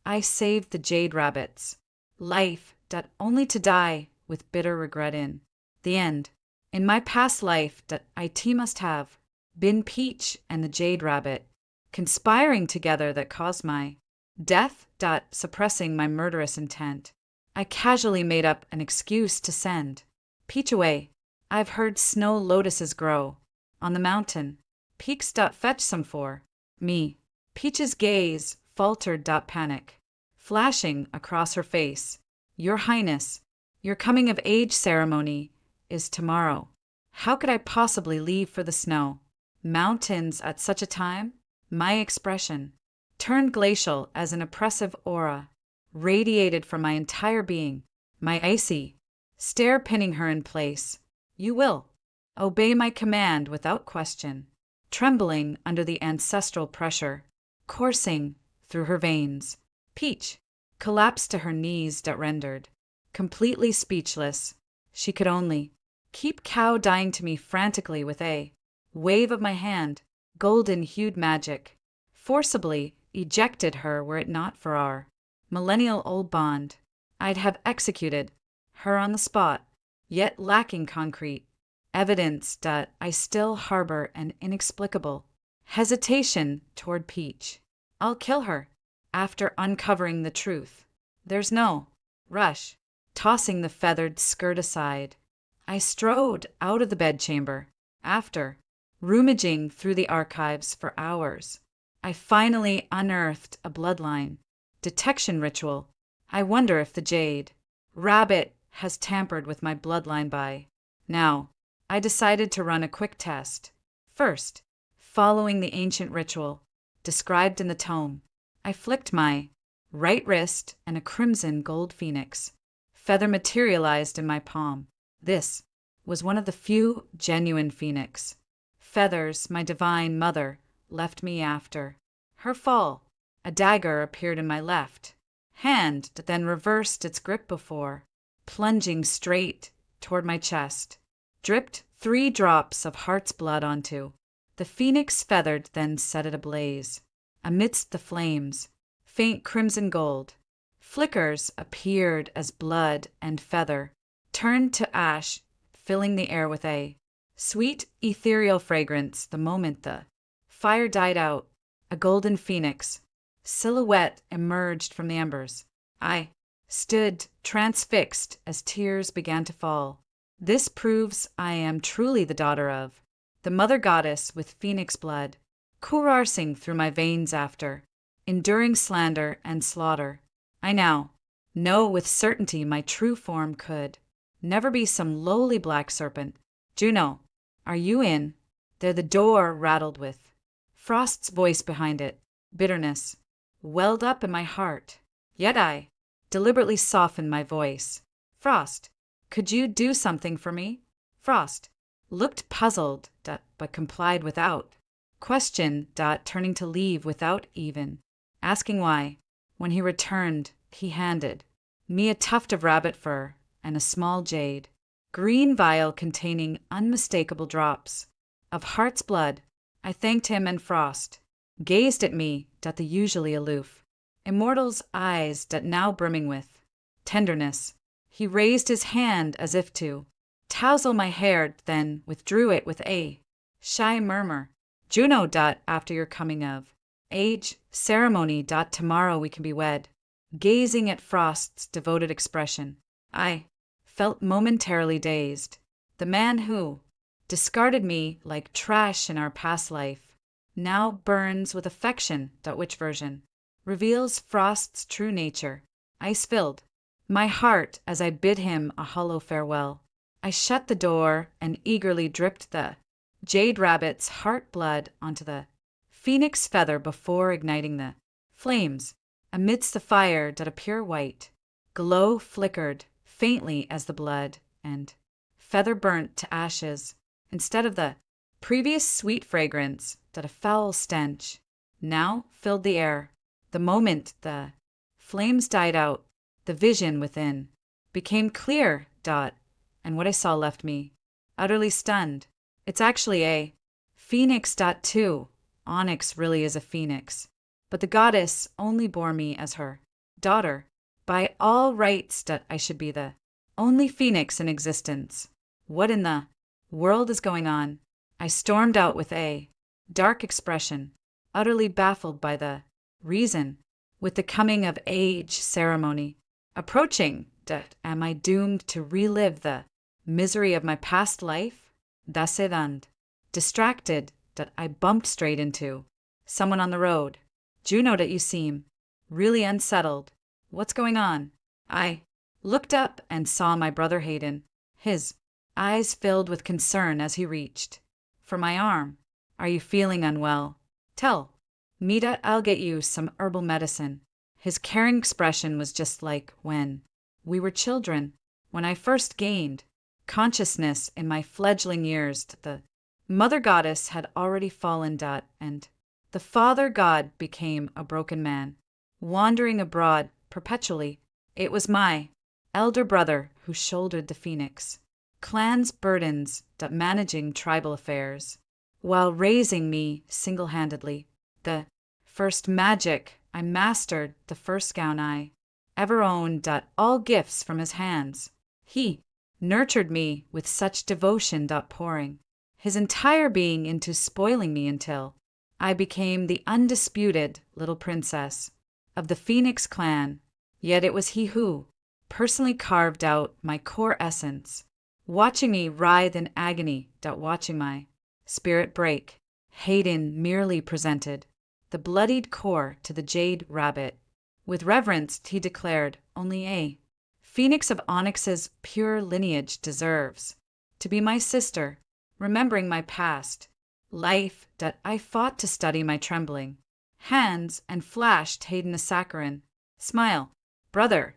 I saved the jade rabbit's life, only to die with bitter regret in the end. In my past life, IT must have been Peach and the jade rabbit conspiring together that caused my death. Suppressing my murderous intent, I casually made up an excuse to send Peach away. I've heard snow lotuses grow on the mountain. Peaks. Fetch some for me. Peach's gaze faltered. Panic flashing across her face. Your Highness, your coming of age ceremony is tomorrow. How could I possibly leave for the snow mountains at such a time? My expression turned glacial as an oppressive aura radiated from my entire being, my icy stare pinning her in place. You will obey my command without question. Trembling under the ancestral pressure coursing through her veins, Peach collapsed to her knees. Rendered completely speechless, she could only keep dying to me frantically with a wave of my hand. Golden-hued magic forcibly ejected her were it not for our millennial-old bond. I'd have executed her on the spot, yet lacking concrete evidence. I still harbor an inexplicable hesitation toward Peach. I'll kill her after uncovering the truth. There's no rush. Tossing the feathered skirt aside, I strode out of the bedchamber. After rummaging through the archives for hours, I finally unearthed a bloodline detection ritual. I wonder if the jade rabbit has tampered with my bloodline by now. I decided to run a quick test. First, following the ancient ritual described in the tome, I flicked my right wrist and a crimson gold phoenix feather materialized in my palm. This was one of the few genuine phoenix feathers my divine mother left me after her fall. A dagger appeared in my left hand that then reversed its grip before plunging straight toward my chest. Dripped 3 drops of heart's blood onto the phoenix feathered, then set it ablaze. Amidst the flames, faint crimson gold flickers appeared as blood and feather turned to ash, filling the air with a sweet ethereal fragrance. The moment the fire died out, a golden phoenix silhouette emerged from the embers. I stood transfixed as tears began to fall. This proves I am truly the daughter of the mother goddess with phoenix blood coursing through my veins after enduring slander and slaughter. I now know with certainty my true form could never be some lowly black serpent. Juno, are you in? There the door rattled with Frost's voice behind it. Bitterness welled up in my heart, yet I deliberately softened my voice. Frost, could you do something for me? Frost looked puzzled, but complied without question. Turning to leave without even asking why. When he returned, he handed me a tuft of rabbit fur and a small jade green vial containing unmistakable drops of heart's blood. I thanked him, and Frost gazed at me, the usually aloof immortal's eyes now brimming with tenderness. He raised his hand as if to tousle my hair, then withdrew it with a shy murmur. Juno. After your coming of age ceremony. Tomorrow we can be wed. Gazing at Frost's devoted expression, I felt momentarily dazed. The man who discarded me like trash in our past life now burns with affection. Which version reveals Frost's true nature? Ice filled my heart as I bid him a hollow farewell. I shut the door and eagerly dripped the jade rabbit's heart blood onto the phoenix feather before igniting the flames. Amidst the fire, a pure white glow flickered faintly as the blood and feather burnt to ashes. Instead of the previous sweet fragrance, a foul stench now filled the air. The moment the flames died out, the vision within became clear. And what I saw left me utterly stunned. It's actually a phoenix. Too. Onyx really is a phoenix, but the goddess only bore me as her daughter. By all rights, I should be the only phoenix in existence. What in the world is going on? I stormed out with a dark expression, utterly baffled by the reason. With the coming of age ceremony approaching, am I doomed to relive the misery of my past life, dasedand. Distracted, that I bumped straight into someone on the road. Juno, that you seem really unsettled. What's going on? I looked up and saw my brother Hayden, his eyes filled with concern as he reached for my arm. Are you feeling unwell? Tell me that I'll get you some herbal medicine. His caring expression was just like when we were children, when I first gained consciousness in my fledgling years. The mother goddess had already fallen, and the father god became a broken man, wandering abroad perpetually. It was my elder brother who shouldered the Phoenix clan's burdens, managing tribal affairs, while raising me single-handedly. The first magic I mastered, the first gown I ever owned, all gifts from his hands. He nurtured me with such devotion, pouring his entire being into spoiling me until I became the undisputed little princess of the Phoenix clan. Yet it was he who personally carved out my core essence, watching me writhe in agony, watching my spirit break. Hayden merely presented the bloodied core to the jade rabbit. With reverence, he declared, only a phoenix of onyx's pure lineage deserves to be my sister. Remembering my past life, I fought to study my trembling hands and flashed Hayden a saccharine smile. Brother,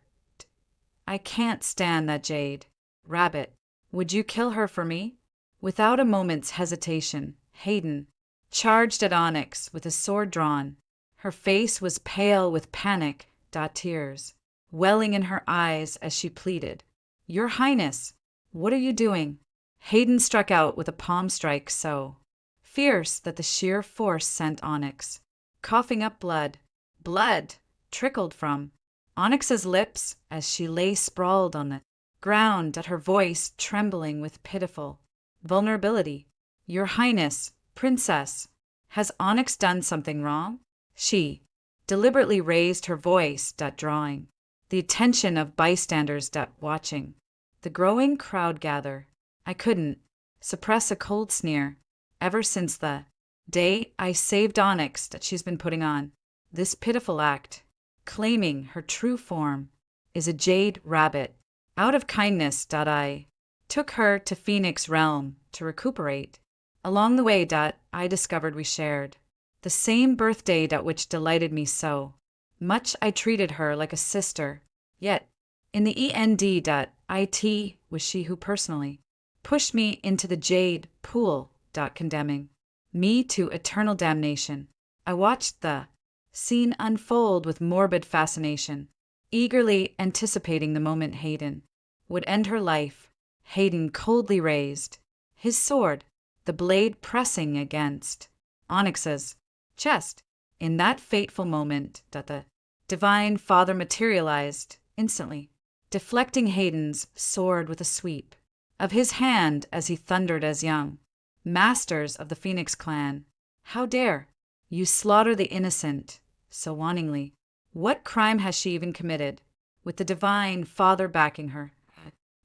I can't stand that jade rabbit. Would you kill her for me? Without a moment's hesitation, Hayden charged at Onyx with his sword drawn. Her face was pale with panic, tears welling in her eyes as she pleaded, Your Highness, what are you doing? Hayden struck out with a palm strike so fierce that the sheer force sent Onyx coughing up blood. Blood trickled from Onyx's lips as she lay sprawled on the ground, her voice trembling with pitiful vulnerability. Your Highness, Princess, has Onyx done something wrong? She deliberately raised her voice, drawing the attention of bystanders, watching the growing crowd gather. I couldn't suppress a cold sneer. Ever since the day I saved Onyx, she's been putting on this pitiful act, claiming her true form is a jade rabbit. Out of kindness, I took her to Phoenix Realm to recuperate. Along the way, I discovered we shared the same birthday, which delighted me so much. I treated her like a sister. Yet, in the END.IT was she who personally pushed me into the jade pool, condemning me to eternal damnation. I watched the scene unfold with morbid fascination, eagerly anticipating the moment Hayden would end her life. Hayden coldly raised his sword, the blade pressing against Onyx's chest. In that fateful moment, the Divine Father materialized instantly, deflecting Hayden's sword with a sweep of his hand as he thundered as young masters of the Phoenix clan. How dare you slaughter the innocent so wantonly? What crime has she even committed? With the Divine Father backing her,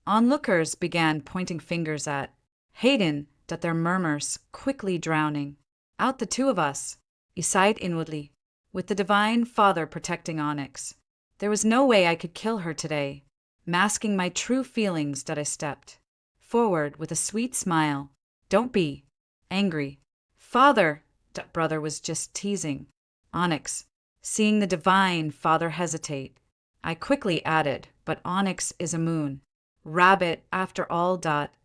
onlookers began pointing fingers at Hayden, their murmurs quickly drowning out the two of us. He sighed inwardly, with the Divine Father protecting Onyx. There was no way I could kill her today. Masking my true feelings, I stepped forward with a sweet smile. Don't be angry, Father. Brother was just teasing. Onyx, seeing the Divine Father hesitate, I quickly added, but Onyx is a moon rabbit after all.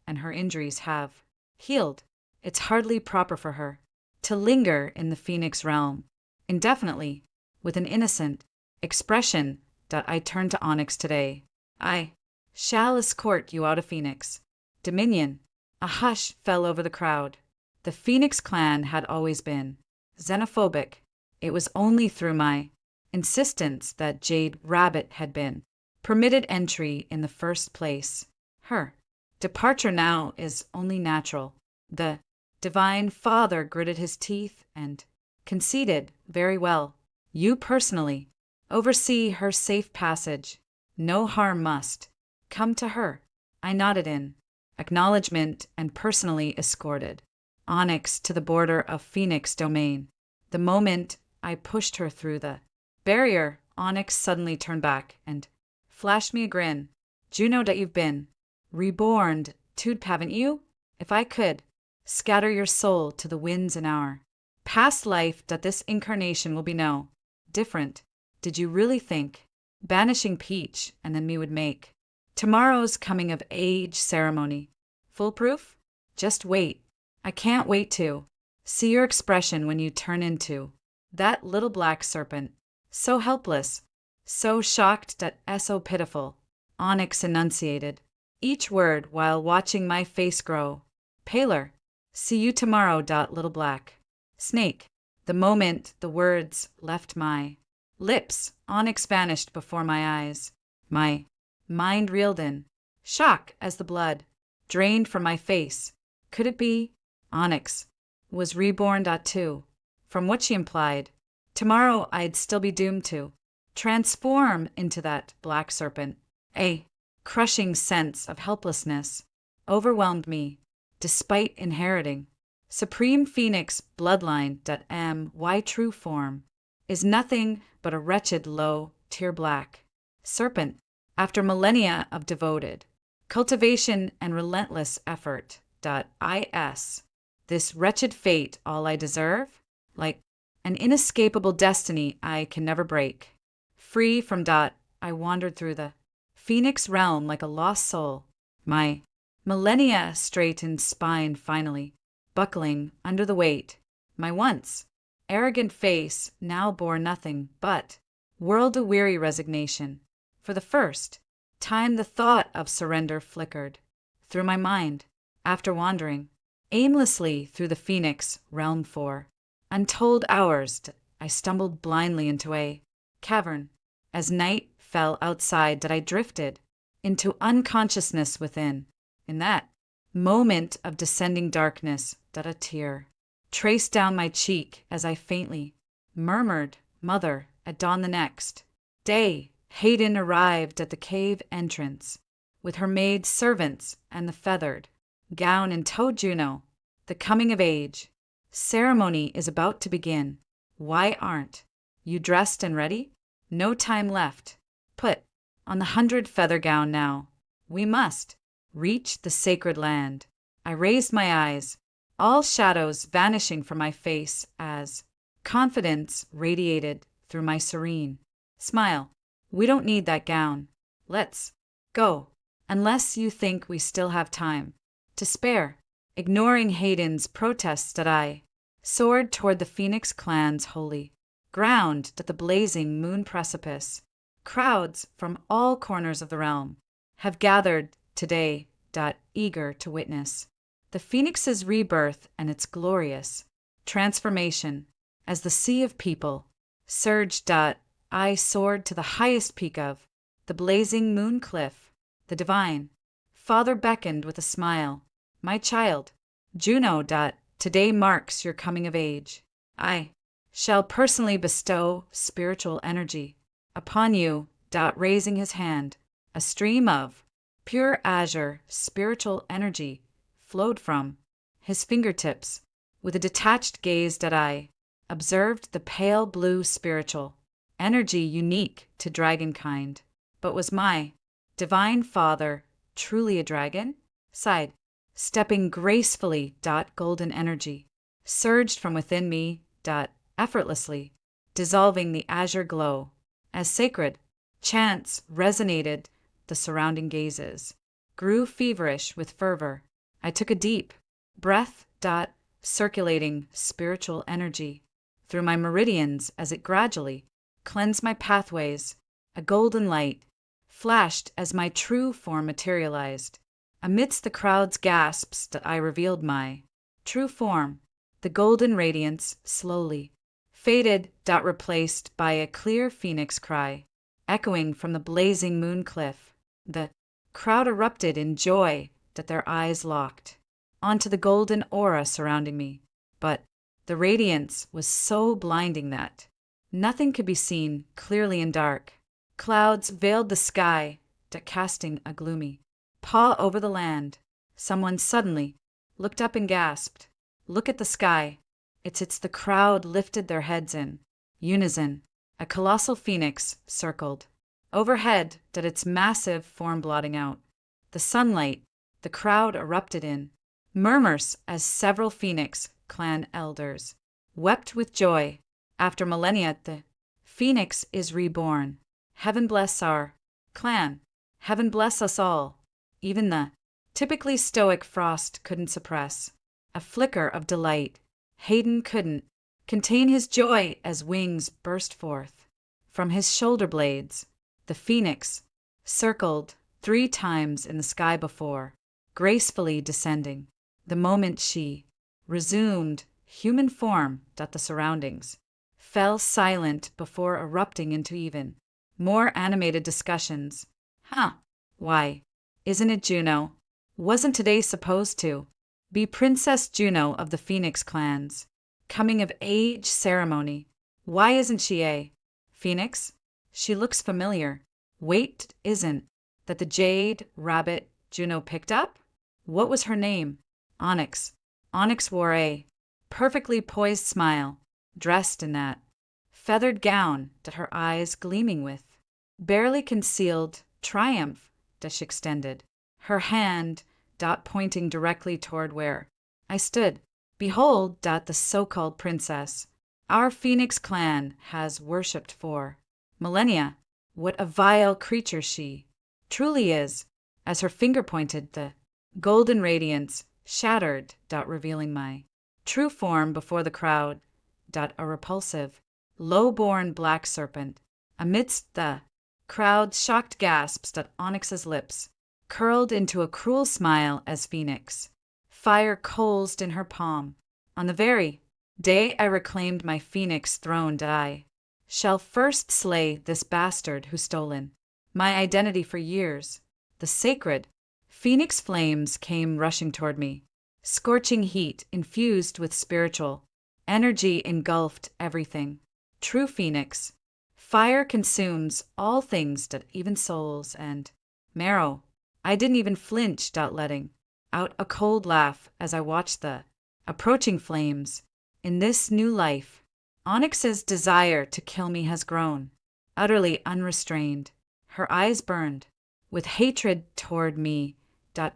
And her injuries have healed. It's hardly proper for her to linger in the Phoenix realm indefinitely. With an innocent expression, I turned to Onyx today. I shall escort you out of Phoenix Dominion. A hush fell over the crowd. The Phoenix clan had always been xenophobic. It was only through my insistence that Jade Rabbit had been permitted entry in the first place. Her departure now is only natural. The Divine Father gritted his teeth and conceded, very well. You personally oversee her safe passage. No harm must come to her. I nodded in acknowledgement, and personally escorted Onyx to the border of Phoenix domain. The moment I pushed her through the barrier, Onyx suddenly turned back and flashed me a grin. Juno that you've been reborn, too, haven't you? If I could scatter your soul to the winds in our past life, that this incarnation will be no different. Did you really think banishing Peach and then me would make tomorrow's coming of age ceremony foolproof? Just wait. I can't wait to see your expression when you turn into that little black serpent. So helpless, so shocked that so pitiful. Onyx enunciated each word while watching my face grow paler. See you tomorrow, little black snake. The moment the words left my lips, Onyx vanished before my eyes. My mind reeled in shock as the blood drained from my face. Could it be? Onyx was reborn, too. From what she implied, tomorrow I'd still be doomed to transform into that black serpent. A crushing sense of helplessness overwhelmed me, despite inheriting supreme phoenix bloodline. My true form is nothing but a wretched low-tier black serpent. After millennia of devoted cultivation and relentless effort. This wretched fate all I deserve? Like an inescapable destiny I can never break. Free from I wandered through the Phoenix realm like a lost soul. My millennia straightened spine finally buckling under the weight. My once arrogant face now bore nothing but world-weary resignation. For the first time the thought of surrender flickered through my mind after wandering aimlessly through the Phoenix realm for untold hours. I stumbled blindly into a cavern. As night fell outside, I drifted into unconsciousness within. In that moment of descending darkness, a tear traced down my cheek as I faintly murmured, "Mother." At dawn the next day, Hayden arrived at the cave entrance with her maid servants and the feathered gown, and told Juno the coming of age ceremony is about to begin. Why aren't you dressed and ready? No time left. Put on the 100 feather gown now. We must reach the sacred land. I raised my eyes, all shadows vanishing from my face as confidence radiated through my serene smile. We don't need that gown. Let's go, unless you think we still have time to spare. Ignoring Hayden's protests, I soared toward the Phoenix clan's holy ground, the blazing moon precipice. Crowds from all corners of the realm have gathered today, eager to witness the Phoenix's rebirth and its glorious transformation. As the sea of people surged, I soared to the highest peak of the blazing moon cliff. The divine Father beckoned with a smile. My child, Juno, today marks your coming of age. I shall personally bestow spiritual energy upon you. Raising his hand, a stream of pure azure spiritual energy flowed from his fingertips. With a detached gaze, I observed the pale blue spiritual energy unique to dragonkind. But was my divine father truly a dragon? Sighed, stepping gracefully. Golden energy surged from within me. Effortlessly dissolving the azure glow. As sacred chants resonated, the surrounding gazes grew feverish with fervor. I took a deep breath. Circulating spiritual energy through my meridians as it gradually cleansed my pathways. A golden light flashed as my true form materialized. Amidst the crowd's gasps, I revealed my true form. The golden radiance slowly faded. Replaced by a clear phoenix cry echoing from the blazing moon cliff. The crowd erupted in joy, their eyes locked onto the golden aura surrounding me. But the radiance was so blinding that nothing could be seen clearly in dark. Clouds veiled the sky, casting a gloomy pall over the land. Someone suddenly looked up and gasped, "Look at the sky." It's the crowd lifted their heads in unison. A colossal phoenix circled overhead, that its massive form blotting out the sunlight. The crowd erupted in murmurs as several Phoenix clan elders wept with joy. After millennia, the Phoenix is reborn. Heaven bless our clan. Heaven bless us all. Even the typically stoic Frost couldn't suppress a flicker of delight. Hayden couldn't contain his joy as wings burst forth from his shoulder blades. The Phoenix circled 3 times in the sky before gracefully descending. The moment she resumed human form, that the surroundings fell silent before erupting into even more animated discussions. Why, isn't it Juno? Wasn't today supposed to be Princess Juno of the Phoenix clans coming of age ceremony? Why isn't she a Phoenix? She looks familiar. Wait, isn't that the jade rabbit Juno picked up? What was her name? Onyx. Onyx wore a perfectly poised smile, dressed in that feathered gown that her eyes gleaming with barely concealed triumph that she extended her hand, pointing directly toward where I stood. Behold, the so-called princess our Phoenix clan has worshipped for millennia. What a vile creature she truly is, as her finger pointed the golden radiance shattered, revealing my true form before the crowd, a repulsive, low-born black serpent. Amidst the crowd's shocked gasps, Onyx's lips curled into a cruel smile as Phoenix fire coalesced in her palm. On the very day I reclaimed my Phoenix throne, I shall first slay this bastard who stolen my identity for years. The sacred Phoenix flames came rushing toward me. Scorching heat infused with spiritual energy engulfed everything. True Phoenix fire consumes all things, even souls and marrow. I didn't even flinch, letting out a cold laugh as I watched the approaching flames. In this new life, Onyx's desire to kill me has grown, utterly unrestrained. Her eyes burned with hatred toward me,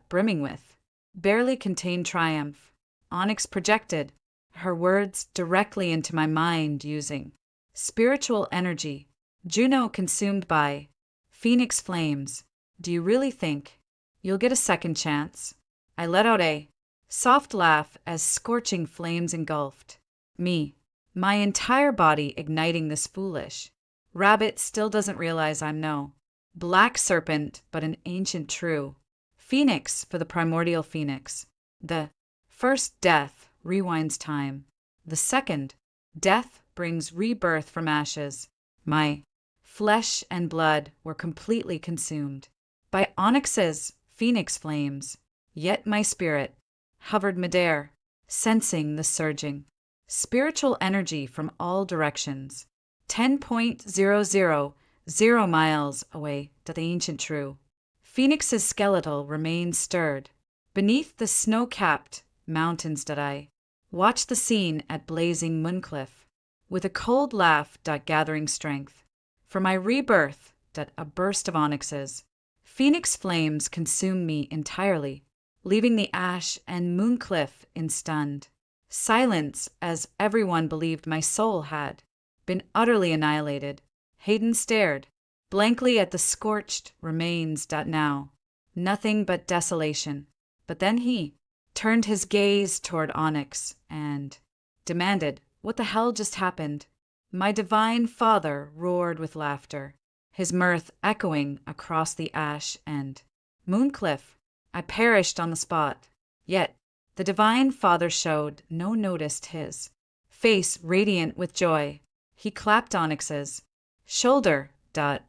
brimming with barely contained triumph. Onyx projected her words directly into my mind using spiritual energy. Juno consumed by Phoenix flames. Do you really think you'll get a second chance? I let out a soft laugh as scorching flames engulfed me, my entire body igniting. This foolish rabbit still doesn't realize I'm no black serpent, but an ancient true Phoenix for the primordial Phoenix. The first death rewinds time. The second death brings rebirth from ashes. My flesh and blood were completely consumed by Onyx's Phoenix flames, yet my spirit hovered midair, sensing the surging spiritual energy from all directions. 10.000 miles away, the ancient true Phoenix's skeletal remains stirred beneath the snow-capped mountains. I watched the scene at blazing Mooncliff with a cold laugh, gathering strength for my rebirth. A burst of Onyx's Phoenix flames consumed me entirely, leaving the ash and Mooncliff in stunned silence as everyone believed my soul had been utterly annihilated. Hayden stared blankly at the scorched remains. Now, nothing but desolation. But then he turned his gaze toward Onyx and demanded, "What the hell just happened?" My divine father roared with laughter, his mirth echoing across the ash and Mooncliff. I perished on the spot. Yet the divine father showed no notice, his face radiant with joy. He clapped Onyx's shoulder,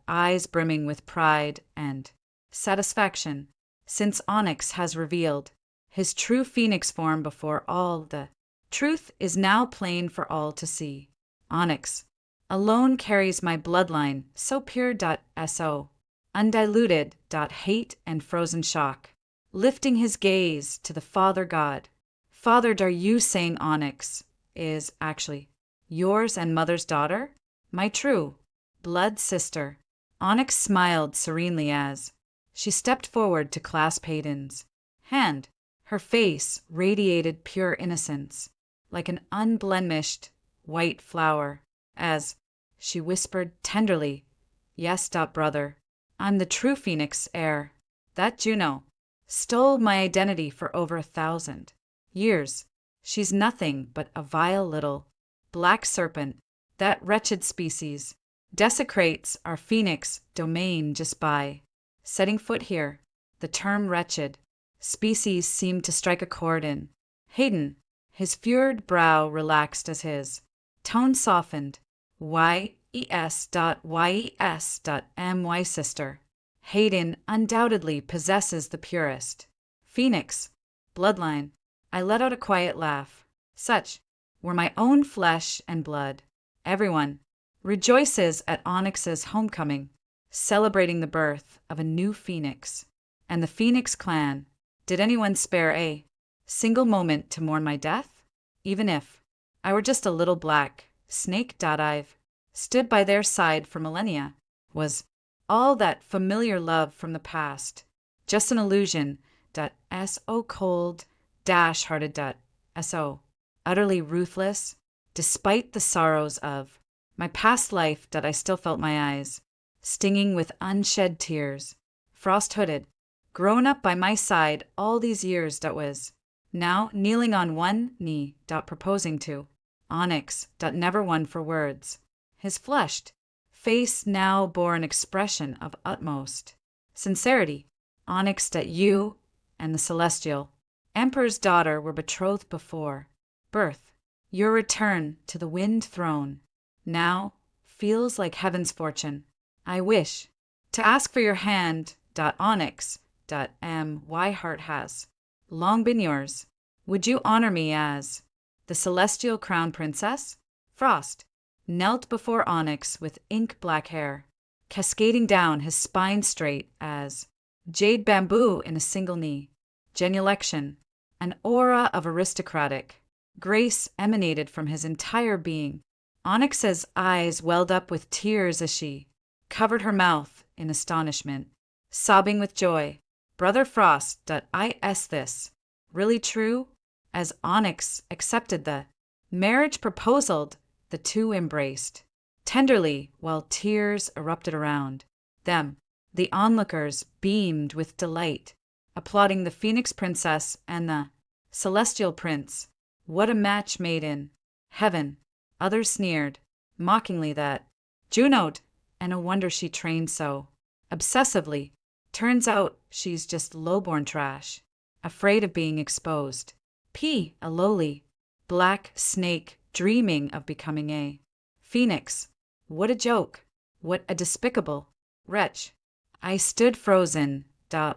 eyes brimming with pride and satisfaction, since Onyx has revealed his true Phoenix form before all. The truth is now plain for all to see. Onyx alone carries my bloodline, so pure. So undiluted. Hate and frozen shock lifting his gaze to the Father God. Father, are you saying Onyx is actually yours and mother's daughter? My true blood sister. Onyx smiled serenely as she stepped forward to clasp Hayden's hand. Her face radiated pure innocence, like an unblemished white flower, as she whispered tenderly, "Yes, brother, I'm the true Phoenix heir. That Juno stole my identity for over 1,000 years. She's nothing but a vile little black serpent. That wretched species desecrates our Phoenix domain just by setting foot here." The term wretched species seemed to strike a chord in Hayden. His furrowed brow relaxed as his tone softened. My sister. Hayden undoubtedly possesses the purest Phoenix bloodline. I let out a quiet laugh. Such were my own flesh and blood. Everyone rejoices at Onyx's homecoming, celebrating the birth of a new Phoenix. And the Phoenix clan, did anyone spare a single moment to mourn my death? Even if I were just a little black snake. I've stood by their side for millennia. Was all that familiar love from the past just an illusion? So cold, hearted. So utterly ruthless, despite the sorrows of my past life. I still felt my eyes stinging with unshed tears. Frost hooded, grown up by my side all these years. Was now kneeling on one knee. Proposing to Onyx. Never one for words. His flushed face now bore an expression of utmost sincerity. Onyx. You and the celestial Emperor's daughter were betrothed before birth. Your return to the wind throne now feels like heaven's fortune. I wish to ask for your hand. Onyx. My heart has long been yours. Would you honor me as the celestial crown princess? Frost knelt before Onyx with ink-black hair cascading down his spine straight as jade bamboo in a single knee. Genuflection, an aura of aristocratic grace emanated from his entire being. Onyx's eyes welled up with tears as she covered her mouth in astonishment, sobbing with joy. Brother Frost. Is this really true? As Onyx accepted the marriage proposal, the two embraced tenderly while tears erupted around them. The onlookers beamed with delight, applauding the Phoenix princess and the celestial prince. What a match made in heaven. Others sneered mockingly that Juno, and a wonder she trained so obsessively. Turns out she's just lowborn trash, afraid of being exposed. A lowly black snake dreaming of becoming a Phoenix. What a joke. What a despicable wretch. I stood frozen,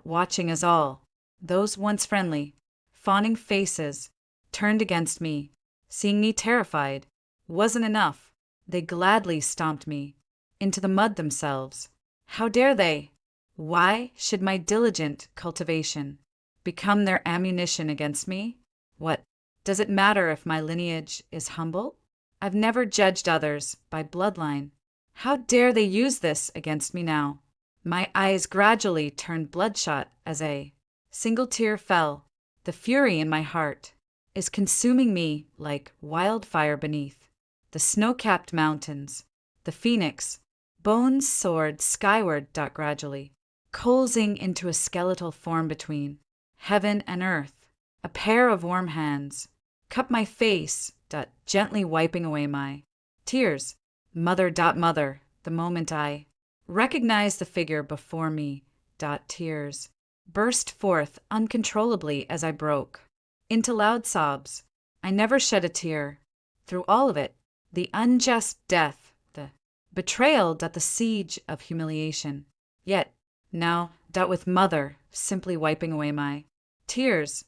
watching as all those once friendly, fawning faces turned against me. Seeing me terrified wasn't enough. They gladly stomped me into the mud themselves. How dare they? Why should my diligent cultivation become their ammunition against me? What does it matter if my lineage is humble? I've never judged others by bloodline. How dare they use this against me now? My eyes gradually turned bloodshot as a single tear fell. The fury in my heart is consuming me like wildfire beneath the snow-capped mountains. The Phoenix bones soared skyward. Gradually coalescing into a skeletal form between heaven and earth. A pair of warm hands cupped my face. Gently wiping away my tears. Mother. The moment I recognized the figure before me. Tears burst forth uncontrollably as I broke into loud sobs. I never shed a tear through all of it. The unjust death, the betrayal. The siege of humiliation. Yet now, with mother simply wiping away my tears.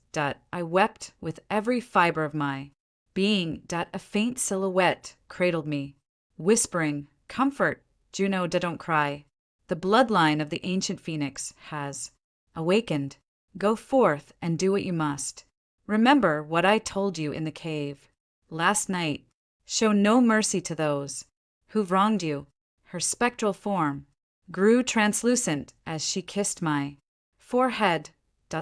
I wept with every fiber of my being. A faint silhouette cradled me, whispering, "Comfort, Juno. Don't cry. The bloodline of the ancient Phoenix has awakened." Go forth and do what you must. Remember what I told you in the cave last night. Show no mercy to those who've wronged you. Her spectral form grew translucent as she kissed my forehead,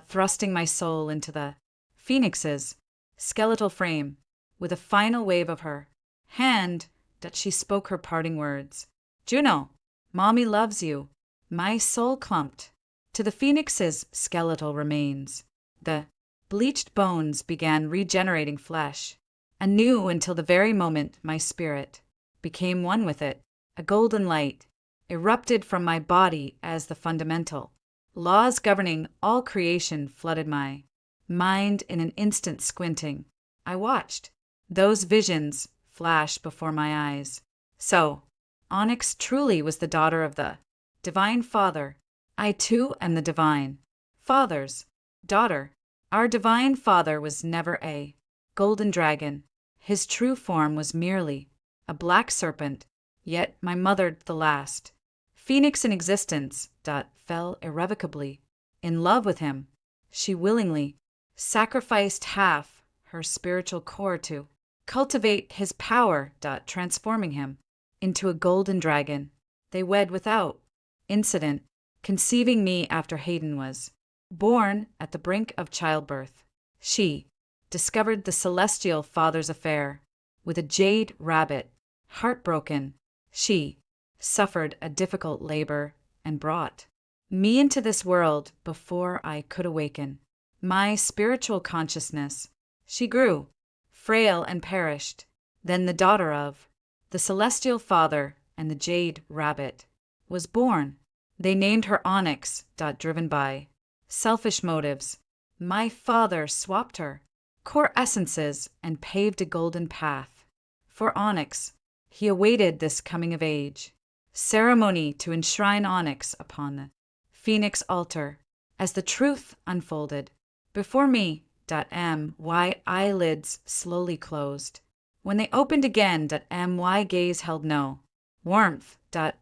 thrusting my soul into the phoenix's skeletal frame. With a final wave of her hand, she spoke her parting words. Juno, Mommy loves you. My soul clumped to the phoenix's skeletal remains. The bleached bones began regenerating flesh, anew until the very moment my spirit became one with it. A golden light erupted from my body as the fundamental laws governing all creation flooded my mind in an instant. Squinting, I watched those visions flash before my eyes. So, Onyx truly was the daughter of the Divine Father. I too am the Divine Father's daughter. Our Divine Father was never a golden dragon. His true form was merely a black serpent, yet my mother, the last phoenix in existence, fell irrevocably in love with him. She willingly sacrificed half her spiritual core to cultivate his power, transforming him into a golden dragon. They wed without incident, conceiving me after Hayden was born at the brink of childbirth. She discovered the celestial father's affair with a jade rabbit. Heartbroken, she suffered a difficult labor and brought me into this world before I could awaken my spiritual consciousness. She grew frail and perished. Then the daughter of the celestial father and the jade rabbit was born. They named her Onyx, driven by selfish motives. My father swapped her core essences and paved a golden path for Onyx. He awaited this coming of age ceremony to enshrine Onyx upon the Phoenix altar. As the truth unfolded before me, my eyelids slowly closed. When they opened again, my gaze held no warmth,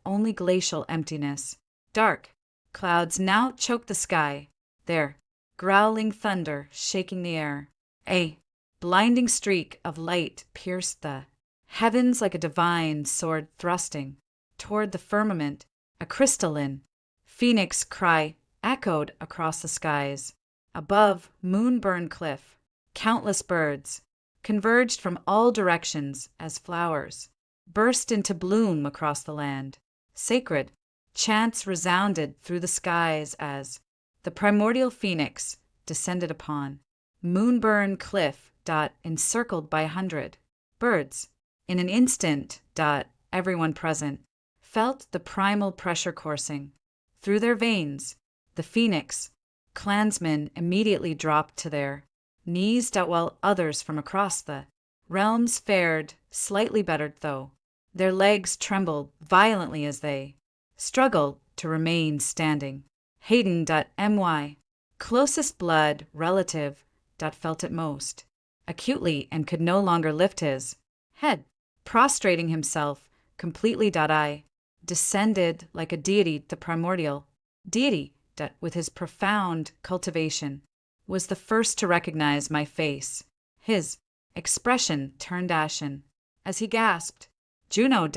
only glacial emptiness. Dark clouds now choked the sky, their growling thunder shaking the air. A blinding streak of light pierced the heavens like a divine sword thrusting toward the firmament. A crystalline phoenix cry echoed across the skies. Above Moonburn Cliff, countless birds converged from all directions as flowers burst into bloom across the land. Sacred chants resounded through the skies as the primordial phoenix descended upon Moonburn Cliff, encircled by 100 birds. In an instant, everyone present felt the primal pressure coursing through their veins. The phoenix clansmen immediately dropped to their knees, while others from across the realms fared slightly better, though their legs trembled violently as they struggled to remain standing. Hayden, my closest blood relative, felt it most acutely and could no longer lift his head. Prostrating himself completely, I descended like a deity. The primordial deity, with his profound cultivation, was the first to recognize my face. His expression turned ashen as he gasped, Juno,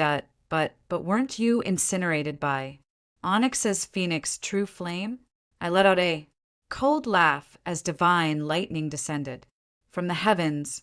but weren't you incinerated by Onyx's phoenix true flame? I let out a cold laugh as divine lightning descended from the heavens,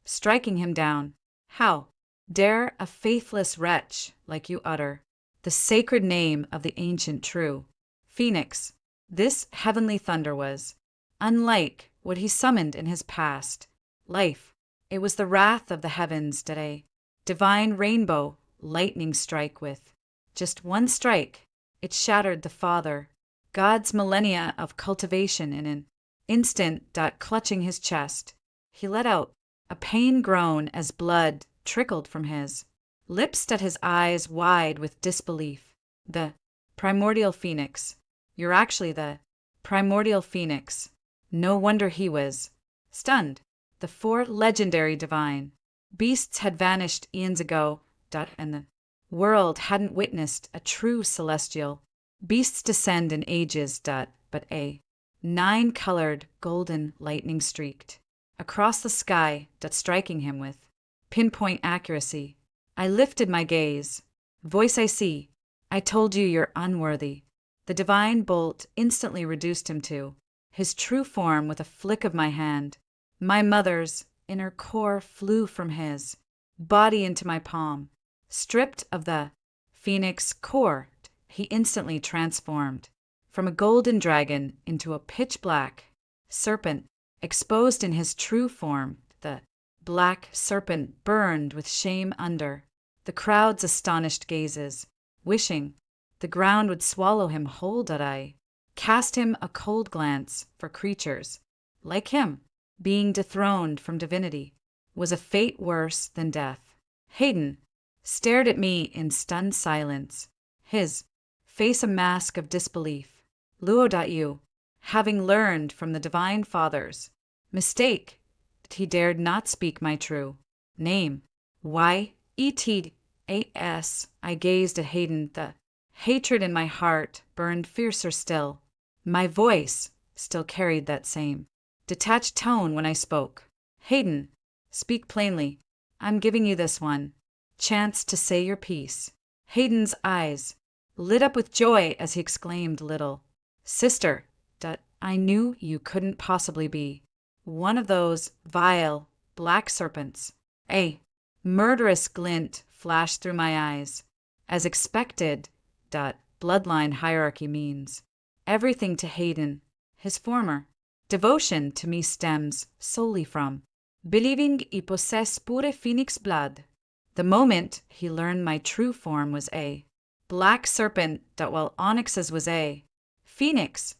striking him down. How dare a faithless wretch like you utter the sacred name of the ancient true Phoenix? This heavenly thunder was unlike what he summoned in his past life. It was the wrath of the heavens. Did a divine rainbow lightning strike with just one strike? It shattered the Father God's millennia of cultivation in an instant. Clutching his chest, he let out a pain groan as blood trickled from his lips, his eyes wide with disbelief. The primordial phoenix. You're actually the primordial phoenix. No wonder he was stunned. The 4 legendary divine beasts had vanished eons ago, and the world hadn't witnessed a true celestial beasts descend in ages. But a 9-colored golden lightning streaked across the sky, striking him with pinpoint accuracy. I lifted my gaze. Voice I see, I told you you're unworthy. The divine bolt instantly reduced him to his true form with a flick of my hand. My mother's inner core flew from his body into my palm. Stripped of the phoenix core, he instantly transformed from a golden dragon into a pitch-black serpent, exposed in his true form. The black serpent burned with shame under the crowd's astonished gazes, wishing the ground would swallow him whole. I cast him a cold glance, for creatures like him, being dethroned from divinity, was a fate worse than death. Hayden stared at me in stunned silence, his face a mask of disbelief. Luo.u, having learned from the Divine Father's mistake, he dared not speak my true name. Y-E-T-A-S. I gazed at Hayden. The hatred in my heart burned fiercer still. My voice still carried that same detached tone when I spoke. Hayden, speak plainly. I'm giving you this one chance to say your piece. Hayden's eyes lit up with joy as he exclaimed, little sister, I knew you couldn't possibly be one of those vile black serpents. A murderous glint flashed through my eyes. As expected, bloodline hierarchy means everything to Hayden. His former devotion to me stems solely from believing he possessed pure phoenix blood. The moment he learned my true form was a black serpent, while Onyx's was a phoenix,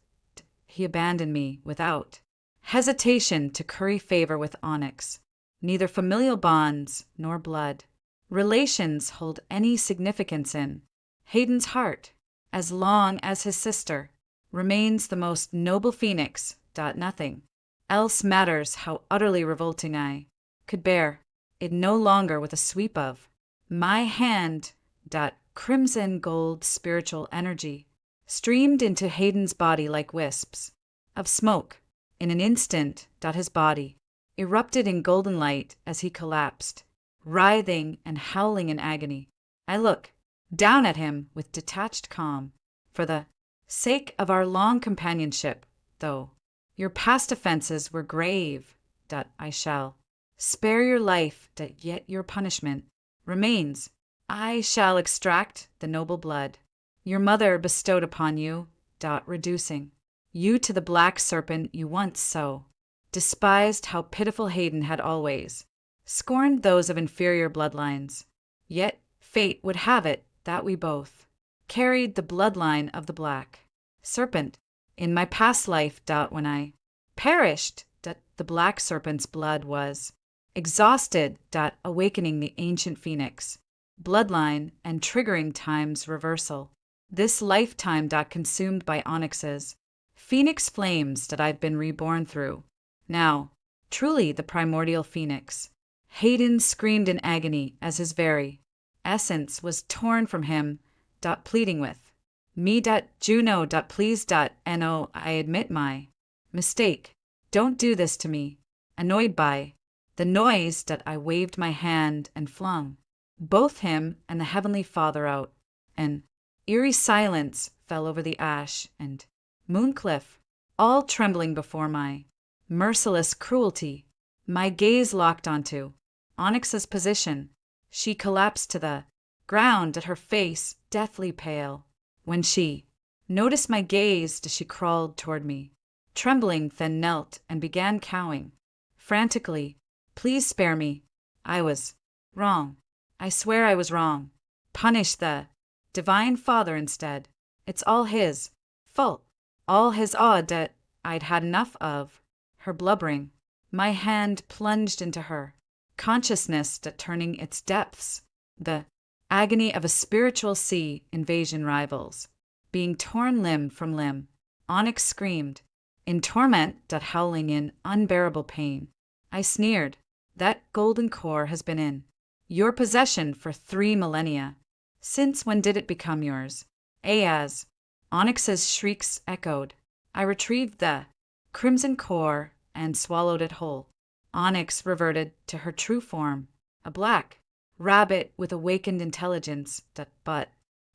he abandoned me without hesitation to curry favor with Onyx. Neither familial bonds nor blood relations hold any significance in Hayden's heart, as long as his sister remains the most noble phoenix. Nothing else matters. How utterly revolting I could bear it no longer with a sweep of my hand. Crimson gold spiritual energy streamed into Hayden's body like wisps of smoke. In an instant, his body erupted in golden light as he collapsed, writhing and howling in agony. I look down at him with detached calm. For the sake of our long companionship, though your past offenses were grave, I shall spare your life, yet your punishment remains. I shall extract the noble blood your mother bestowed upon you, reducing you to the black serpent you once so despised. How pitiful Hayden had always scorned those of inferior bloodlines. Yet fate would have it that we both carried the bloodline of the black serpent. In my past life, when I perished, the black serpent's blood was exhausted, awakening the ancient phoenix bloodline and triggering time's reversal. This lifetime, consumed by Onyx's phoenix flames, I've been reborn through. Now, truly the primordial phoenix. Hayden screamed in agony as his very essence was torn from him, pleading with me. Juno, please, no, I admit my mistake. Don't do this to me. Annoyed by the noise, I waved my hand and flung both him and the Heavenly Father out. An eerie silence fell over the ash and Mooncliff, all trembling before my merciless cruelty. My gaze locked onto Onyx's position. She collapsed to the ground, her face deathly pale. When she noticed my gaze, she crawled toward me, trembling, then knelt and began cowing frantically. Please spare me. I was wrong. I swear I was wrong. Punish the Divine Father instead. It's all his fault. All his that I'd had enough of her blubbering. My hand plunged into her consciousness, turning its depths. The agony of a spiritual sea invasion rivals, being torn limb from limb. Onyx screamed in torment, howling in unbearable pain. I sneered. That golden core has been in your possession for 3 millennia. Since when did it become yours? As Onyx's shrieks echoed I retrieved the crimson core and swallowed it whole. Onyx reverted to her true form, a black rabbit with awakened intelligence but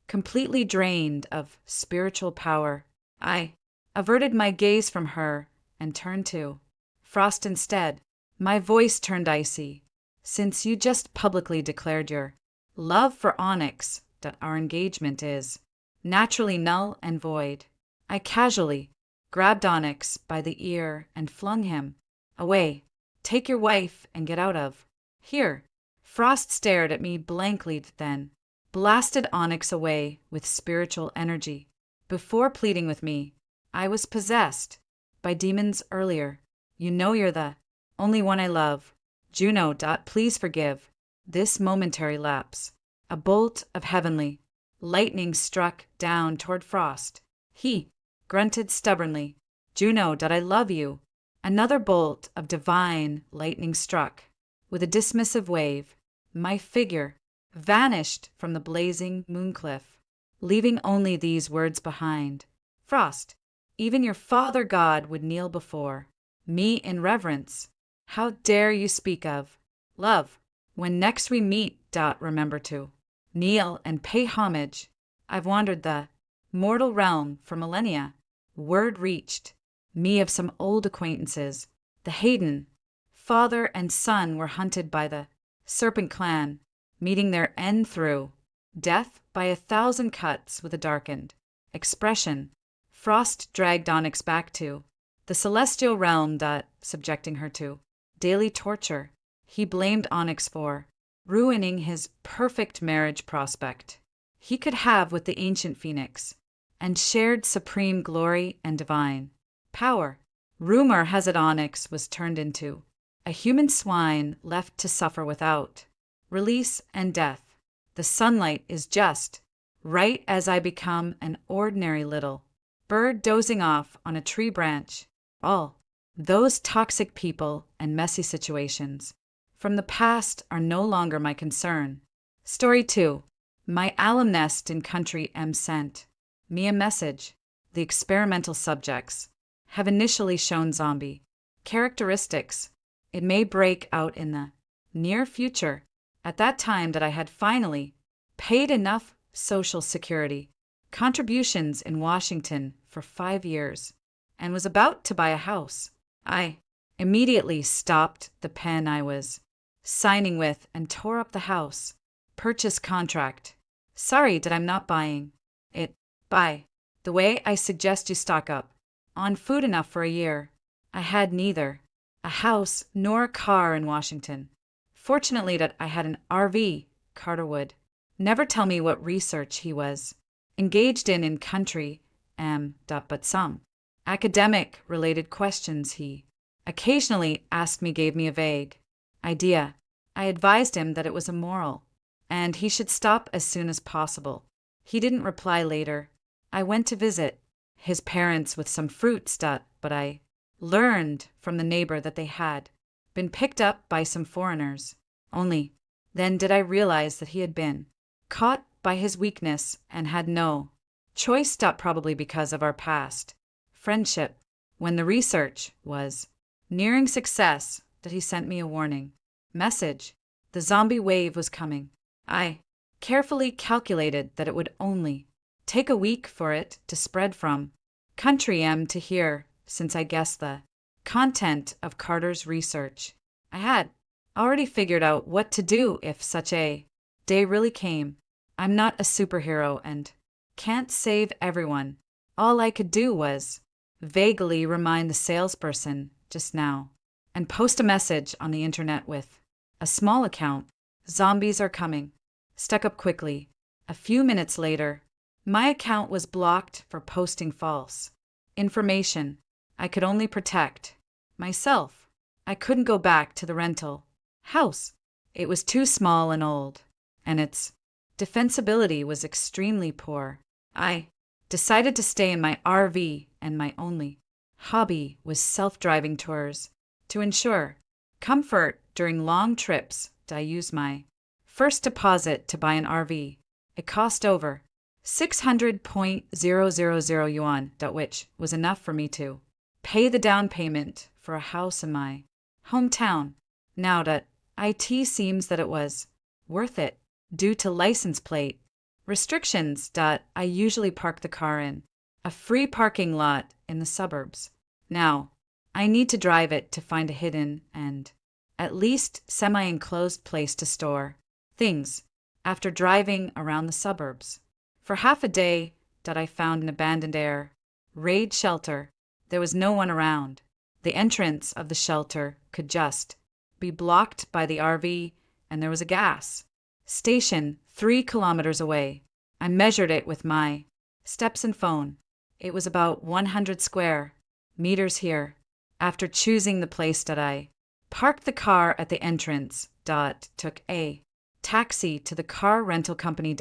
completely drained of spiritual power. I averted my gaze from her and turned to Frost instead. My voice turned icy. Since you just publicly declared your love for Onyx, that our engagement is naturally null and void, I casually grabbed Onyx by the ear and flung him away. Take your wife and get out of here. Frost stared at me blankly, then blasted Onyx away with spiritual energy. Before pleading with me, I was possessed by demons earlier. You know you're the only one I love. Juno. Please forgive this momentary lapse. A bolt of heavenly lightning struck down toward Frost. He grunted stubbornly. Juno. I love you. Another bolt of divine lightning struck. With a dismissive wave, my figure vanished from the blazing mooncliff, leaving only these words behind. Frost, even your father god would kneel before me in reverence. How dare you speak of love? When next we meet, remember to kneel and pay homage. I've wandered the mortal realm for millennia. Word reached me of some old acquaintances. The Hayden father and son were hunted by the Serpent clan, meeting their end through death by 1,000 cuts with a darkened expression. Frost dragged Onyx back to the celestial realm, subjecting her to daily torture. He blamed Onyx for ruining his perfect marriage prospect he could have with the ancient phoenix, and shared supreme glory and divine power. Rumor has it Onyx was turned into a human swine left to suffer without release and death. The sunlight is just right as I become an ordinary little bird dozing off on a tree branch. All those toxic people and messy situations from the past are no longer my concern. Story 2. My alum nest in country M sent me a message. The experimental subjects have initially shown zombie characteristics. It may break out in the near future. At that time that I had finally paid enough Social Security contributions in Washington for 5 years and was about to buy a house, I immediately stopped the pen I was signing with and tore up the house purchase contract. Sorry that I'm not buying it. By the way, I suggest you stock up on food enough for a year. I had neither a house nor a car in Washington. Fortunately that I had an RV. Carter would never tell me what research he was engaged in country but some academic-related questions he occasionally asked me gave me a vague idea. I advised him that it was immoral, and he should stop as soon as possible. He didn't reply later. I went to visit his parents with some fruits, but I learned from the neighbor that they had been picked up by some foreigners. Only then did I realize that he had been caught by his weakness and had no choice, probably because of our past friendship. When the research was nearing success, that he sent me a warning message. The zombie wave was coming. I carefully calculated that it would only take a week for it to spread from country M to here, since I guessed the content of Carter's research. I had already figured out what to do if such a day really came. I'm not a superhero and can't save everyone. All I could do was vaguely remind the salesperson just now and post a message on the internet with a small account. Zombies are coming. Stuck up quickly. A few minutes later, my account was blocked for posting false information. I could only protect myself. I couldn't go back to the rental house. It was too small and old, and its defensibility was extremely poor. I decided to stay in my RV, and my only hobby was self-driving tours. To ensure comfort during long trips, I used my first deposit to buy an RV. It cost over 600.000 yuan, which was enough for me to pay the down payment for a house in my hometown. Now that it seems that it was worth it due to license plate restrictions. I usually park the car in a free parking lot in the suburbs. Now, I need to drive it to find a hidden and at least semi-enclosed place to store things after driving around the suburbs. For half a day, I found an abandoned air raid shelter. There was no one around. The entrance of the shelter could just be blocked by the RV, and there was a gas station 3 kilometers away. I measured it with my steps and phone. It was about 100 square meters here. After choosing the place, I parked the car at the entrance. Took a taxi to the car rental company.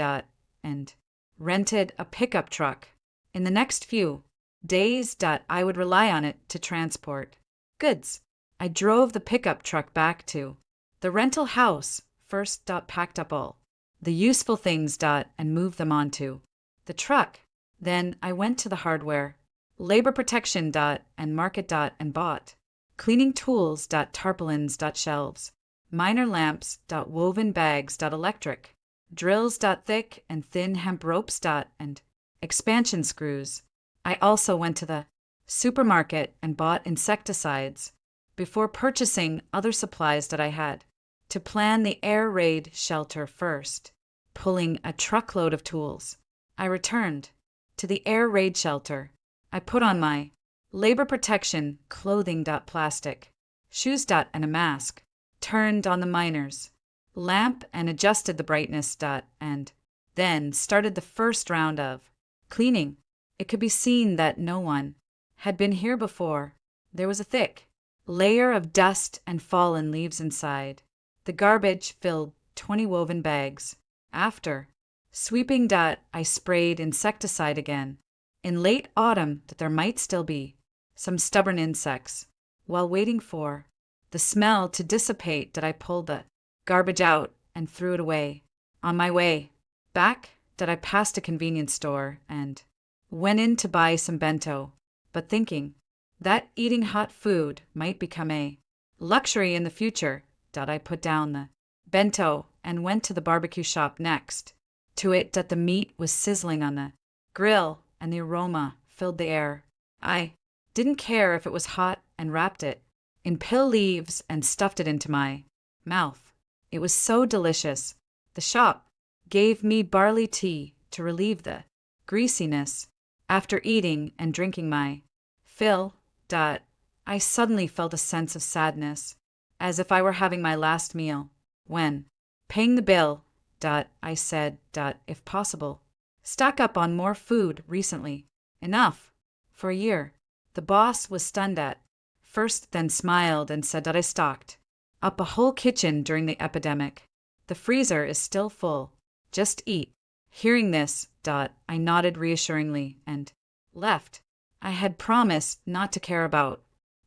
And rented a pickup truck. In the next few days, I would rely on it to transport goods. I drove the pickup truck back to the rental house first. Packed up all the useful things. And moved them onto the truck. Then I went to the hardware, labor protection. And market. And bought cleaning tools. Tarpaulins. Shelves, miner lamps. Woven bags. Electric drills. Thick and thin hemp ropes. And expansion screws. I also went to the supermarket and bought insecticides before purchasing other supplies that I had to plan the air raid shelter first. Pulling a truckload of tools, I returned to the air raid shelter. I put on my labor protection clothing. Plastic shoes. And a mask. Turned on the miner's lamp and adjusted the brightness. And then started the first round of cleaning. It could be seen that no one had been here before. There was a thick layer of dust and fallen leaves inside. The garbage filled 20 woven bags. After sweeping. I sprayed insecticide again. In late autumn, that there might still be some stubborn insects. While waiting for the smell to dissipate, I pulled the garbage out and threw it away. On my way back, I passed a convenience store and went in to buy some bento, but thinking that eating hot food might become a luxury in the future. I put down the bento and went to the barbecue shop next to it. The meat was sizzling on the grill and the aroma filled the air. I didn't care if it was hot and wrapped it in pill leaves and stuffed it into my mouth. It was so delicious. The shop gave me barley tea to relieve the greasiness. After eating and drinking my fill. I suddenly felt a sense of sadness, as if I were having my last meal. When paying the bill, I said, if possible, stock up on more food recently. Enough for a year. The boss was stunned at first, then smiled and said that I stocked up a whole kitchen during the epidemic. The freezer is still full. Just eat. Hearing this, I nodded reassuringly and left. I had promised not to care about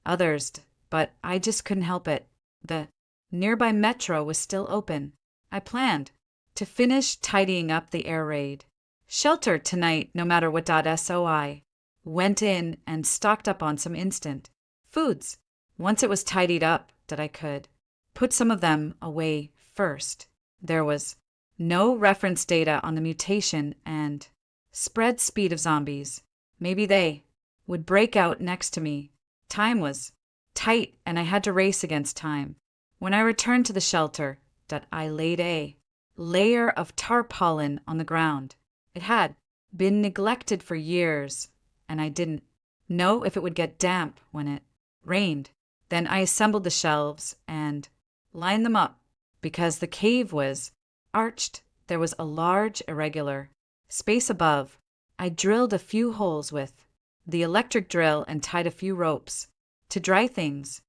others, but I just couldn't help it. The nearby metro was still open. I planned to finish tidying up the air raid shelter tonight, no matter what. So I went in and stocked up on some instant foods. Once it was tidied up, I could put some of them away first. There was no reference data on the mutation and spread speed of zombies. Maybe they would break out next to me. Time was tight and I had to race against time. When I returned to the shelter, I laid a layer of tarpaulin on the ground. It had been neglected for years, and I didn't know if it would get damp when it rained. Then I assembled the shelves and lined them up. Because the cave was arched, there was a large irregular space above. I drilled a few holes with the electric drill and tied a few ropes to dry things.